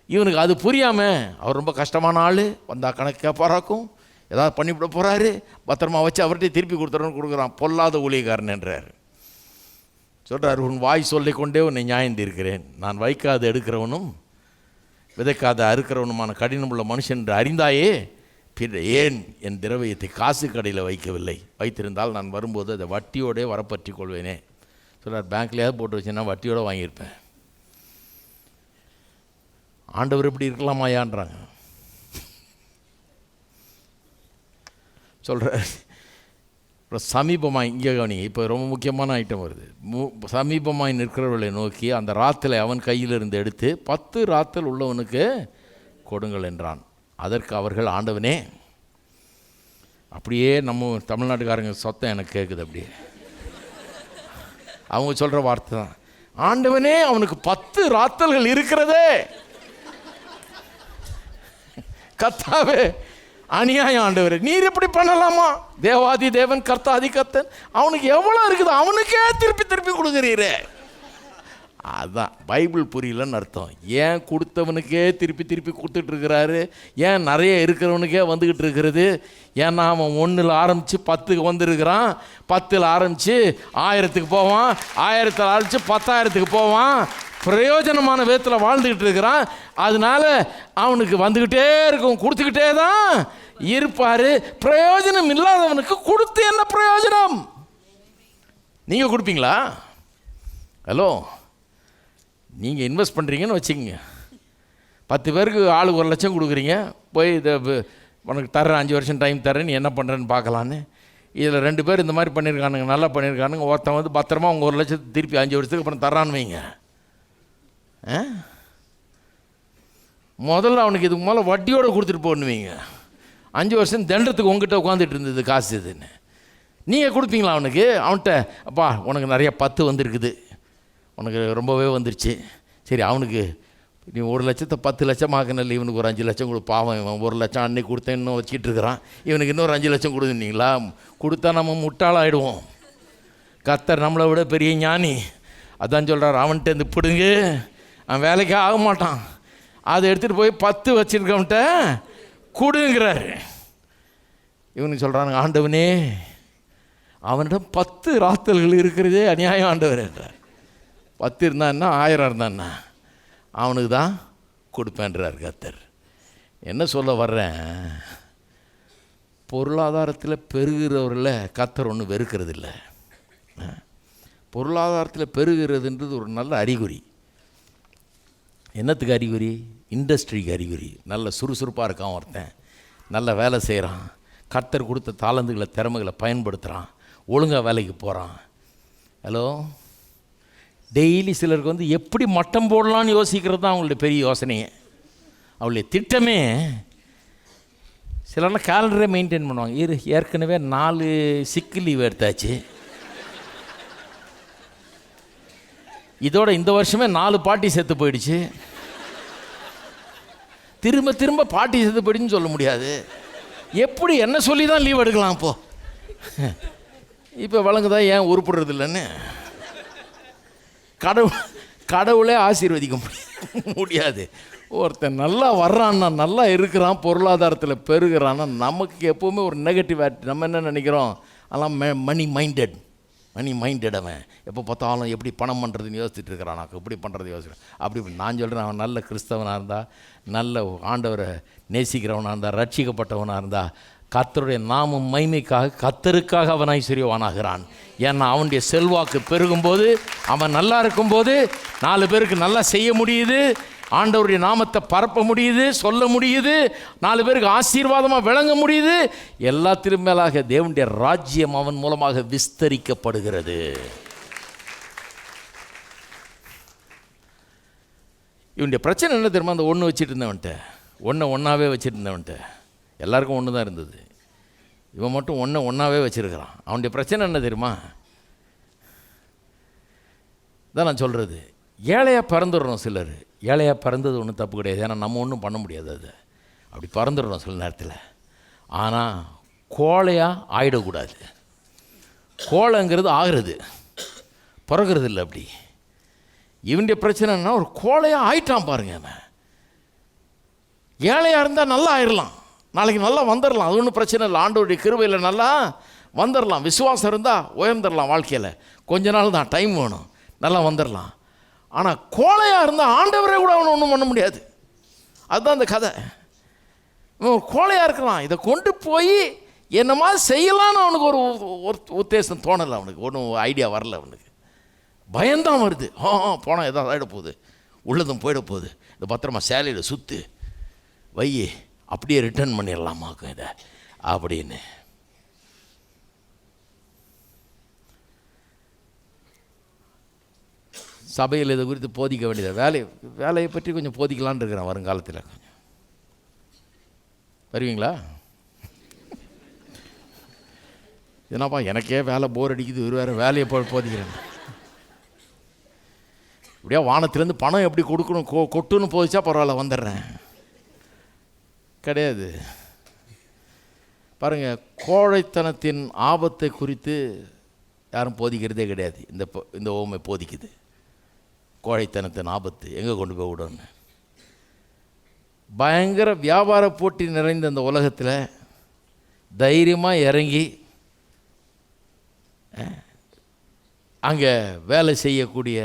Speaker 4: இவனுக்கு அது புரியாமல் அவர் ரொம்ப கஷ்டமான ஆள், வந்தால் கணக்கு கேட்பாராக்கும், ஏதாவது பண்ணிவிட போகிறாரு, பத்திரமா வச்சு அவர்கிட்ட திருப்பி கொடுக்குறான். பொல்லாத ஊழியக்காரன் என்றார். சொல்கிறார், உன் வாய் சொல்லிக்கொண்டே உன்னை நியாயந்திருக்கிறேன். நான் வைக்காத எடுக்கிறவனும் விதைக்காத அறுக்கிறவனுமான கடினமுள்ள மனுஷன் என்று அறிந்தாயே, பிற ஏன் என் திரவியத்தை காசு கடையில் வைக்கவில்லை? வைத்திருந்தால் நான் வரும்போது அதை வட்டியோடே வரப்பற்றி கொள்வேனே. சொல்கிறார், பேங்க்லேயாவது போட்டு வச்சேன்னா வட்டியோடு வாங்கியிருப்பேன். ஆண்டவர் இப்படி இருக்கலாமாயான்றாங்க. சொல்கிறார், சமீபமாய் இங்கே கவனிங்க, இப்போ ரொம்ப முக்கியமான ஐட்டம் வருது. சமீபமாய் நிற்கிறவர்களை நோக்கி அந்த ராத்தலை அவன் கையிலிருந்து எடுத்து 10 ராத்தல் உள்ளவனுக்கு கொடுங்கள் என்றான். அதற்கு அவர்கள், ஆண்டவனே, அப்படியே நம்ம தமிழ்நாட்டுக்காரங்க சொத்தம் எனக்கு கேட்குது. அப்படியே அவங்க சொல்கிற வார்த்தை தான், ஆண்டவனே அவனுக்கு 10 ராத்தல்கள் இருக்கிறதே. கர்த்தாவே, அநியாயம் ஆண்டவர், நீர் எப்படி பண்ணலாமா? தேவாதி தேவன், கர்த்தாதி கர்த்தன், அவனுக்கு எவ்வளோ இருக்குது, அவனுக்கே திருப்பி திருப்பி கொடுக்குறீரே. அதுதான் பைபிள் புரியலன்னு அர்த்தம். ஏன் கொடுத்தவனுக்கே திருப்பி திருப்பி கொடுத்துட்ருக்கிறாரு? ஏன் நிறைய இருக்கிறவனுக்கே வந்துக்கிட்டு இருக்கிறது? ஏன்னா அவன் 1ல் ஆரம்பித்து 10க்கு வந்திருக்கிறான், 10ல் ஆரம்பித்து 1000க்கு போவான், 1000ல் ஆரம்பித்து 10,000க்கு போவான், பிரயோஜனமான விதத்தில் வாழ்ந்துக்கிட்டு இருக்கிறான். அதனால் அவனுக்கு வந்துக்கிட்டே இருக்கும், கொடுத்துக்கிட்டே தான் இருப்பார். பிரயோஜனம் இல்லாதவனுக்கு கொடுத்து என்ன பிரயோஜனம்? நீங்கள் கொடுப்பீங்களா? ஹலோ, நீங்கள் இன்வெஸ்ட் பண்ணுறீங்கன்னு வச்சுக்கோங்க, 10 பேருக்கு ஆளுக்கு 1 லட்சம் கொடுக்குறீங்க. போய் இதை உனக்கு தர்றேன், 5 வருஷம் டைம் தர்றேன், நீ என்ன பண்ணுறேன்னு பார்க்கலான்னு. இதில் 2 பேர் இந்த மாதிரி பண்ணியிருக்கானுங்க, நல்லா பண்ணியிருக்கானுங்க. ஒருத்தன் வந்து பத்திரமா உங்கள் 1 லட்சத்தை திருப்பி 5 வருஷத்துக்கு அப்புறம் தர்றான்னு வைங்க. முதல்ல அவனுக்கு இதுக்கு முதல்ல வட்டியோடு கொடுத்துட்டு போடுவீங்க. 5 வருஷம் தண்டத்துக்கு உங்ககிட்ட உட்காந்துட்டு இருந்தது காசு இதுன்னு. நீங்கள் கொடுப்பீங்களா அவனுக்கு? அவன்கிட்ட, அப்பா உனக்கு நிறைய 10 வந்திருக்குது, உனக்கு ரொம்பவே வந்துருச்சு, சரி அவனுக்கு நீ 1 லட்சத்தை 10 லட்சம் ஆக்கினல, இவனுக்கு ஒரு 5 லட்சம் கொடு. பாவம், இவன் 1 லட்சம் அன்னைக்கு கொடுத்தேன், இன்னும் வச்சுக்கிட்டு இருக்கிறான், இவனுக்கு இன்னொரு 5 லட்சம் கொடுத்துனீங்களா? கொடுத்தா நம்ம முட்டாளாயிடுவோம். கர்த்தர் நம்மளை விட பெரிய ஞானி. அதான் சொல்கிறார், அவன்கிட்ட இருந்து பிடுங்கு, அவன் வேலைக்கே ஆக மாட்டான், அதை எடுத்துகிட்டு போய் 10 வச்சுருக்கவன்ட்ட கொடுங்கிறாரு. இவனுக்கு சொல்கிறானுங்க, ஆண்டவனே அவனிடம் 10 ராத்தல்கள் இருக்கிறதே அநியாயம் ஆண்டவர் என்றார். 10 இருந்தான்னா 1000 இருந்தான்னா அவனுக்கு தான் கொடுப்பேன்றார் கர்த்தர். என்ன சொல்ல வர்றேன், பொருளாதாரத்தில் பெருகிறவரில் கர்த்தர் ஒன்றும் வெறுக்கிறது இல்லை. பொருளாதாரத்தில் பெருகிறதுன்றது ஒரு நல்ல அறிகுறி. என்னத்துக்கு அறிகுறி? இண்டஸ்ட்ரிக்கு அறிகுறி. நல்ல சுறுசுறுப்பாக இருக்கான் ஒருத்தன், நல்ல வேலை செய்கிறான், கர்த்தர் கொடுத்த தாளந்துகளை திறமைகளை பயன்படுத்துகிறான், ஒழுங்காக வேலைக்கு போகிறான். ஹலோ, டெய்லி சிலருக்கு வந்து எப்படி மட்டம் போடலான்னு யோசிக்கிறது தான் அவங்களுடைய பெரிய யோசனையே, அவளுடைய திட்டமே. சிலர்லாம் கேலண்டரே மெயின்டைன் பண்ணுவாங்க. ஏற்கனவே 4 சிக்கு லீவ் எடுத்தாச்சு, இதோட இந்த வருஷமே 4 பாட்டி செத்து போயிடுச்சு, திரும்ப திரும்ப பாட்டி செத்து போயிடுச்சுன்னு சொல்ல முடியாது. எப்படி என்ன சொல்லி தான் லீவ் எடுக்கலாம்? இப்போ வழங்குதா ஏன் உருப்படுறது இல்லைன்னு கடவுளே ஆசீர்வதிக்க முடியாது. ஒருத்தன் நல்லா வர்றான்னா, நல்லா இருக்கிறான், பொருளாதாரத்தில் பெருகிறான்னா, நமக்கு எப்போவுமே ஒரு நெகட்டிவ் நம்ம என்ன நினைக்கிறோம், அதெல்லாம் மணி மைண்டட் அவன் எப்போ பார்த்தாலும் எப்படி பணம் பண்ணுறதுன்னு யோசிச்சுட்டு இருக்கிறான், நான் எப்படி பண்ணுறது யோசிக்கிறேன். அப்படி நான் சொல்கிறேன், அவன் நல்ல கிறிஸ்தவனாக இருந்தால், நல்ல ஆண்டவரை நேசிக்கிறவனாக இருந்தால், ரட்சிக்கப்பட்டவனாக இருந்தால், கர்த்தருடைய நாமம் மகிமைக்காக கர்த்தருக்காக அவன் ஐஸ்வர்யவானாகிறான். ஏன்னா அவனுடைய செல்வாக்கு பெருகும்போது, அவன் நல்லா இருக்கும்போது 4 பேருக்கு நல்லா செய்ய முடியுது, ஆண்டவருடைய நாமத்தை பரப்ப முடியுது, சொல்ல முடியுது, 4 பேருக்கு ஆசீர்வாதமாக விளங்க முடியுது. எல்லாத்திலும் மேலாக தேவனுடைய ராஜ்யம் அவன் மூலமாக விஸ்தரிக்கப்படுகிறது. இவனுடைய பிரச்சனை என்ன தெரியுமா? அந்த 1 வச்சுட்டு இருந்தவன்ட்ட, ஒன்றாவே வச்சுட்டு இருந்தவன்ட்ட, எல்லாருக்கும் 1 தான் இருந்தது. இவன் மட்டும் ஒன்றாவே வச்சுருக்கிறான். அவனுடைய பிரச்சனை என்ன தெரியுமா? தான் நான் சொல்கிறது, ஏழையாக பிறந்துடுறோம். சிலர் ஏழையாக பிறந்தது ஒன்றும் தப்பு கிடையாது, ஏன்னா நம்ம ஒன்றும் பண்ண முடியாது. அது அப்படி பிறந்துடுறோம் சில நேரத்தில். ஆனால் கோழையாக ஆகிடக்கூடாது. கோழைங்கிறது ஆகிறது, பிறகுறது இல்லை. அப்படி இவனுடைய பிரச்சனைன்னா ஒரு கோழையாக ஆயிட்டான் பாருங்க. அவன் ஏழையாக இருந்தால் நல்லா ஆயிடலாம், நாளைக்கு நல்லா வந்துடலாம், அது ஒன்றும் பிரச்சனை இல்லை. ஆண்டவருடைய கிருபையில் நல்லா வந்துடலாம். விசுவாசம் இருந்தால் உயர்ந்துடலாம். வாழ்க்கையில் கொஞ்ச நாள் தான், டைம் வேணும், நல்லா வந்துடலாம். ஆனால் கோழையாக இருந்தால் ஆண்டவரே கூட அவனை ஒன்றும் பண்ண முடியாது. அதுதான் அந்த கதை. இவன் கோழையாக இருக்கிறான், இதை கொண்டு போய் என்னமா செய்யலான்னு அவனுக்கு ஒரு உத்தேசம் தோணலை. அவனுக்கு ஒன்றும் ஐடியா வரல. அவனுக்கு பயம்தான் வருது. போனால் எதாவது ஆகிட போகுது, உள்ளதும் போயிட போகுது, இந்த பத்திரமா சேலையில் சுற்று வை, அப்படியே ரிட்டர்ன் பண்ணிடலாமாக்கும் இதை அப்படின்னு. சபையில் இதை குறித்து போதிக்க வேண்டியது. வேலையை பற்றி கொஞ்சம் போதிக்கலான்னு இருக்கிறேன் வருங்காலத்தில். கொஞ்சம் வருவீங்களா? என்னப்பா எனக்கே வேலை போர் அடிக்குது, வேறு வேலையை போதிக்கிறேன். இப்படியா வானத்திலேருந்து பணம் எப்படி கொடுக்கணும் கொட்டுன்னு போதிச்சா பரவாயில்ல, வந்துடுறேன். கிடையாது. பாருங்கள், கோழைத்தனத்தின் ஆபத்தை குறித்து யாரும் போதிக்கிறதே கிடையாது. இந்த ஓமை போதிக்குது. கோழைத்தனத்தின் ஆபத்து எங்கே கொண்டு போய் விடணும். பயங்கர வியாபார போட்டி நிறைந்த இந்த உலகத்தில் தைரியமாக இறங்கி அங்கே வேலை செய்யக்கூடிய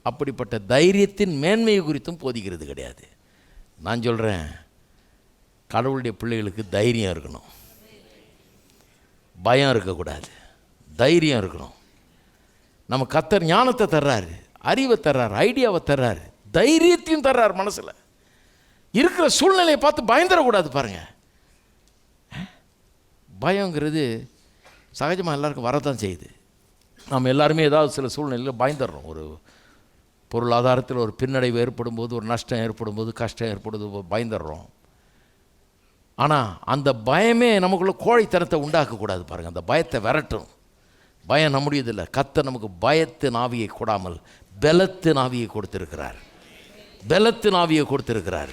Speaker 4: அப்படிப்பட்ட தைரியத்தின் மேன்மையை குறித்தும் போதிக்கிறது கிடையாது. நான் சொல்கிறேன், கடவுளுடைய பிள்ளைகளுக்கு தைரியம் இருக்கணும், பயம் இருக்கக்கூடாது, தைரியம் இருக்கணும். நம்ம கர்த்தர் ஞானத்தை தர்றாரு, அறிவை தர்றாரு, ஐடியாவை தர்றாரு, தைரியத்தையும் தர்றாரு. மனசில் இருக்கிற சூழ்நிலையை பார்த்து பயந்துடக்கூடாது. பாருங்கள், பயங்கிறது சகஜமாக எல்லாருக்கும் வரதான் செய்யுது. நம்ம எல்லாருமே ஏதாவது சில சூழ்நிலையில் பயந்துடுறோம். ஒரு பொருளாதாரத்தில் ஒரு பின்னடைவு ஏற்படும் போது, ஒரு நஷ்டம் ஏற்படும் போது, கஷ்டம் ஏற்படும் போது பயந்துடுறோம். ஆனால் அந்த பயமே நமக்குள்ள கோழைத்தனத்தை உண்டாக்கக்கூடாது. பாருங்கள், அந்த பயத்தை விரட்டும். பயம் நம்முடையதில்லை. கர்த்தர் நமக்கு பயத்தின் ஆவியை கொடாமல் பலத்தின் ஆவியை கொடுத்திருக்கிறார். பலத்தின் ஆவியை கொடுத்திருக்கிறார்.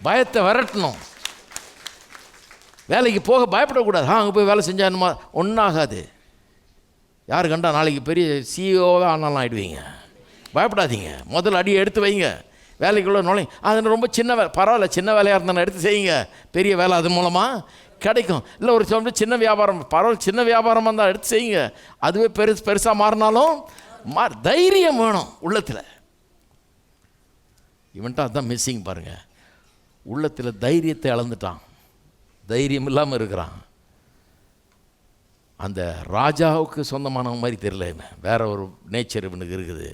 Speaker 4: பயத்தை விரட்டணும். வேலைக்கு போக பயப்படக்கூடாது. அங்கே போய் வேலை செஞ்சா என்னமா ஒன்றாகாது. யார் கண்டா நாளைக்கு பெரிய சிஇஓவே ஆனாலும் ஆகிடுவீங்க. பயப்படாதீங்க, முதல்ல அடியை எடுத்து வைங்க. வேலைக்குள்ளே நுழைங்க. அது ரொம்ப சின்ன வேலை, பரவாயில்ல, சின்ன வேலையாக இருந்தாலும் எடுத்து செய்யுங்க. பெரிய வேலை அது மூலமாக கிடைக்கும். இல்லை ஒரு சின்ன வியாபாரம், பரவாயில்ல, சின்ன வியாபாரமாக இருந்தால் எடுத்து செய்யுங்க. அதுவே பெருசாக மாறினாலும் தைரியம் வேணும் உள்ளத்தில். இவன்ட்டு அதுதான் மிஸ்ஸிங். பாருங்கள், உள்ளத்தில் தைரியத்தை இழந்துட்டான், தைரியம் இல்லாமல் இருக்கிறான். அந்த ராஜாவுக்கு சொந்தமானவன் மாதிரி தெரியல. இவன் வேற ஒரு நேச்சர் இவனுக்கு இருக்குது.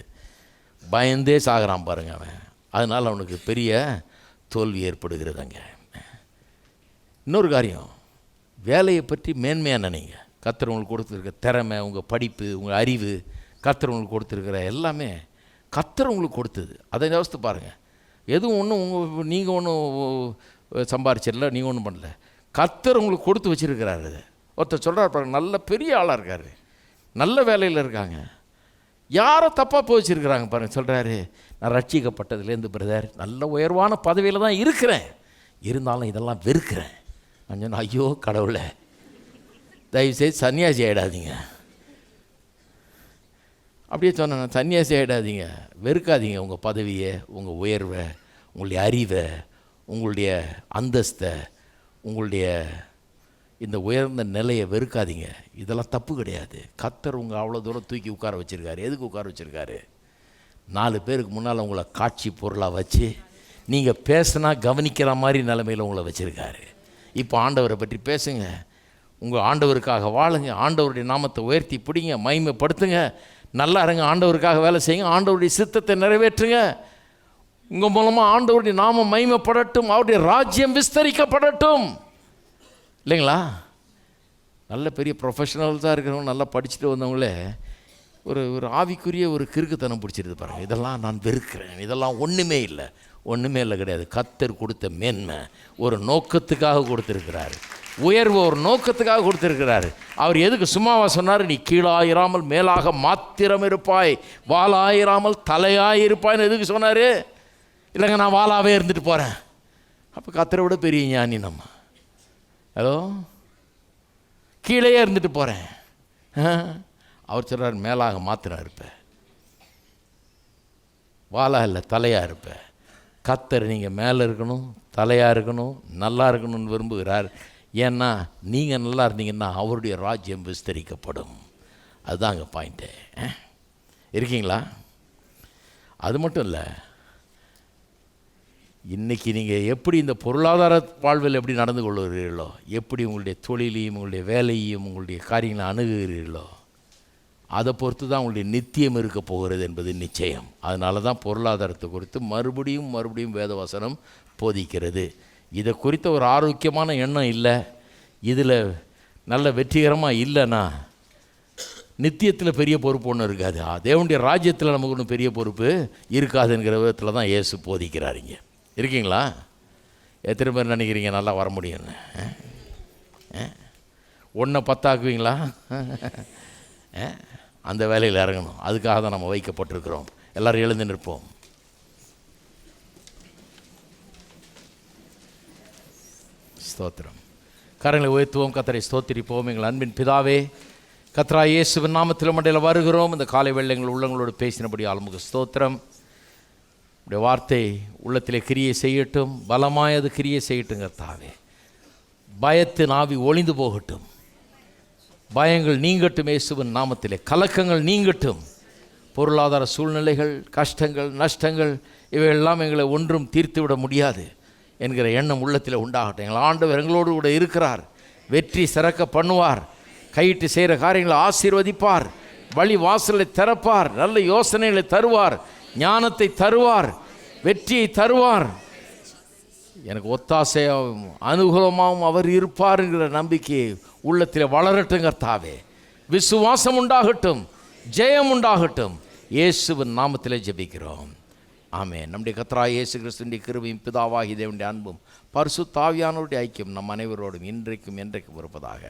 Speaker 4: பயந்தே சாகிறான் பாருங்க அவன். அதனால் அவனுக்கு பெரிய தோல்வி ஏற்படுகிறது. அங்கே இன்னொரு காரியம், வேலையை பற்றி மேன்மையாக நினைங்க. கர்த்தர் உங்களுக்கு கொடுத்துருக்க திறமை, உங்கள் படிப்பு, உங்கள் அறிவு, கர்த்தர் உங்களுக்கு கொடுத்துருக்கிற எல்லாமே கர்த்தர் உங்களுக்கு கொடுத்தது. அதை யோசித்து பாருங்கள். எதுவும் ஒன்றும் நீங்கள் ஒன்றும் சம்பாரிச்சிடல, நீங்கள் ஒன்றும் பண்ணல, கர்த்தர் உங்களுக்கு கொடுத்து வச்சுருக்கிறாரு. ஒருத்தர் சொல்கிறார் பாருங்க, நல்ல பெரிய ஆளாக இருக்கார், நல்ல வேலையில் இருக்காங்க, யாரோ தப்பாக போச்சிருக்கிறாங்க பாருங்கள். சொல்கிறாரு, நான் ரட்சிக்கப்பட்டதுலேருந்து பிரதர் நல்ல உயர்வான பதவியில் தான் இருக்கிறேன், இருந்தாலும் இதெல்லாம் வெறுக்கிறேன். நான் சொன்னேன், ஐயோ கடவுளை, தயவுசெய்து சன்னியாசி ஆகிடாதீங்க. அப்படியே சொன்னேன், சன்னியாசி ஆகிடாதீங்க, வெறுக்காதீங்க உங்கள் பதவியை, உங்கள் உயர்வை, உங்களுடைய அறிவை, உங்களுடைய அந்தஸ்தை, உங்களுடைய இந்த உயர்ந்த நிலையை வெறுக்காதீங்க. இதெல்லாம் தப்பு கிடையாது. கர்த்தர் உங்கள் அவ்வளோ தூரம் தூக்கி உட்கார வச்சுருக்காரு. எதுக்கு உட்கார வச்சுருக்காரு? 4 பேருக்கு முன்னால் உங்களை காட்சி பொருளாக வச்சு நீங்கள் பேசினா கவனிக்கிற மாதிரி நிலைமையில் உங்களை வச்சுருக்காரு. இப்போ ஆண்டவரை பற்றி பேசுங்க, உங்கள் ஆண்டவருக்காக வாழுங்க, ஆண்டவருடைய நாமத்தை உயர்த்தி பிடிங்க, மகிமைப்படுத்துங்க, நல்லா இருங்க, ஆண்டவருக்காக வேலை செய்யுங்க, ஆண்டவருடைய சித்தத்தை நிறைவேற்றுங்க. உங்கள் மூலமாக ஆண்டவருடைய நாமம் மகிமைப்படட்டும், அவருடைய ராஜ்யம் விஸ்தரிக்கப்படட்டும். இல்லைங்களா? நல்ல பெரிய ப்ரொஃபஷனல்ஸாக இருக்கிறவங்க, நல்லா படிச்சுட்டு வந்தவங்களே ஒரு ஆவிக்குரிய ஒரு கிறுக்குத்தனம் பிடிச்சிருது பாருங்கள். இதெல்லாம் நான் வெறுக்கிறேன், இதெல்லாம் ஒன்றுமே இல்லை. ஒன்றுமே இல்லை கிடையாது. கர்த்தர் கொடுத்த மேன்மை ஒரு நோக்கத்துக்காக கொடுத்துருக்கிறார். உயர்வு ஒரு நோக்கத்துக்காக கொடுத்துருக்கிறாரு. அவர் எதுக்கு சும்மாவா சொன்னார்? நீ கீழாயிராமல் மேலாக மாத்திரம் இருப்பாய், வாளாயிராமல் தலையாயிருப்பாய்ன்னு எதுக்கு சொன்னார்? இல்லைங்க நான் வாளாவே இருந்துட்டு போகிறேன். அப்போ கர்த்தரை விட பெரிய ஞானி நம்ம. ஹலோ, கீழே இருந்துட்டு போகிறேன். அவர் சொல்கிறார் மேலாக மாத்திரம் இருப்பேன், வாளா இல்லை தலையாக இருப்பேன். கர்த்தர் நீங்கள் மேலே இருக்கணும், தலையாக இருக்கணும், நல்லா இருக்கணும்னு விரும்புகிறார். ஏன்னா நீங்கள் நல்லா இருந்தீங்கன்னா அவருடைய ராஜ்யம் விஸ்தரிக்கப்படும். அதுதான் அங்கே பாயிண்ட்டு. இருக்கீங்களா? அது மட்டும் இல்லை, இன்றைக்கி நீங்கள் எப்படி இந்த பொருளாதார வாழ்வில் எப்படி நடந்து கொள்கிறீர்களோ, எப்படி உங்களுடைய தொழிலையும் உங்களுடைய வேலையும் உங்களுடைய காரியங்களை அணுகுகிறீர்களோ, அதை பொறுத்து தான் உங்களுடைய நித்தியம் இருக்க போகிறது என்பது நிச்சயம். அதனால தான் பொருளாதாரத்தை குறித்து மறுபடியும் வேதவசனம் போதிக்கிறது. இதை குறித்த ஒரு ஆரோக்கியமான எண்ணம் இல்லை, இதில் நல்ல வெற்றிகரமாக இல்லைன்னா நித்தியத்தில் பெரிய பொறுப்பு ஒன்றும் இருக்காது. தேவனுடைய ராஜ்யத்தில் நமக்கு ஒன்றும் பெரிய பொறுப்பு இருக்காதுங்கிற விதத்தில் தான் இயேசு போதிக்கிறாருங்க. இருக்கீங்களா? எத்தனை பேர் நினைக்கிறீங்க நல்லா வர முடியும்னு? ஒன்றை 10 ஆக்குவீங்களா? அந்த வேலையில் இறங்கணும். அதுக்காக தான் நம்ம வைக்கப்பட்டிருக்கிறோம். எல்லோரும் எழுந்து நிற்போம். ஸ்தோத்திரம். கரங்களை உயர்த்துவோம், கர்த்தரை ஸ்தோத்திரிப்போம். எங்கள் அன்பின் பிதாவே, கர்த்தராகிய இயேசுவின் நாமத்தில் மண்டையில் வருகிறோம். இந்த காலை வேளை எங்கள் உள்ளங்களோடு பேசினபடி ஆளுமுக ஸ்தோத்திரம். உடைய வார்த்தை உள்ளத்திலே கிரியை செய்யட்டும், பலமாய் அது கிரியை செய்யட்டும். கர்த்தாவே, பயத்தின் ஆவி ஒளிந்து போகட்டும், பயங்கள் நீங்கட்டும் இயேசுவின் நாமத்திலே, கலக்கங்கள் நீங்கட்டும். பொருளாதார சூழ்நிலைகள், கஷ்டங்கள், நஷ்டங்கள் இவையெல்லாம் எங்களை ஒன்றும் தீர்த்து விட முடியாது என்கிற எண்ணம் உள்ளத்தில் உண்டாகட்டும். எங்கள் ஆண்டவர் எங்களோடு கூட இருக்கிறார், வெற்றி சிறக்க பண்ணுவார், கையிட்டு செய்கிற காரியங்களை ஆசீர்வதிப்பார், வழி வாசலை திறப்பார், நல்ல யோசனைகளை தருவார், ஞானத்தை தருவார், வெற்றியை தருவார். எனக்கு ஒத்தாசையாகவும் அனுகூலமாகவும் அவர் இருப்பாருங்கிற நம்பிக்கையை உள்ளத்தில் வளரட்டும். கர்த்தாவே, விசுவாசம் உண்டாகட்டும், ஜெயம் உண்டாகட்டும். இயேசுவின் நாமத்திலே ஜெபிக்கிறோம், ஆமென். நம்முடைய கர்த்தராகிய இயேசு கிறிஸ்துவின் கிருபையும் பிதாவாகிய தேவனுடைய அன்பும் பரிசுத்த ஆவியானவருடைய ஐக்கியம் நம் அனைவரோடும் இன்றைக்கும் என்றைக்கும் இருப்பதாக.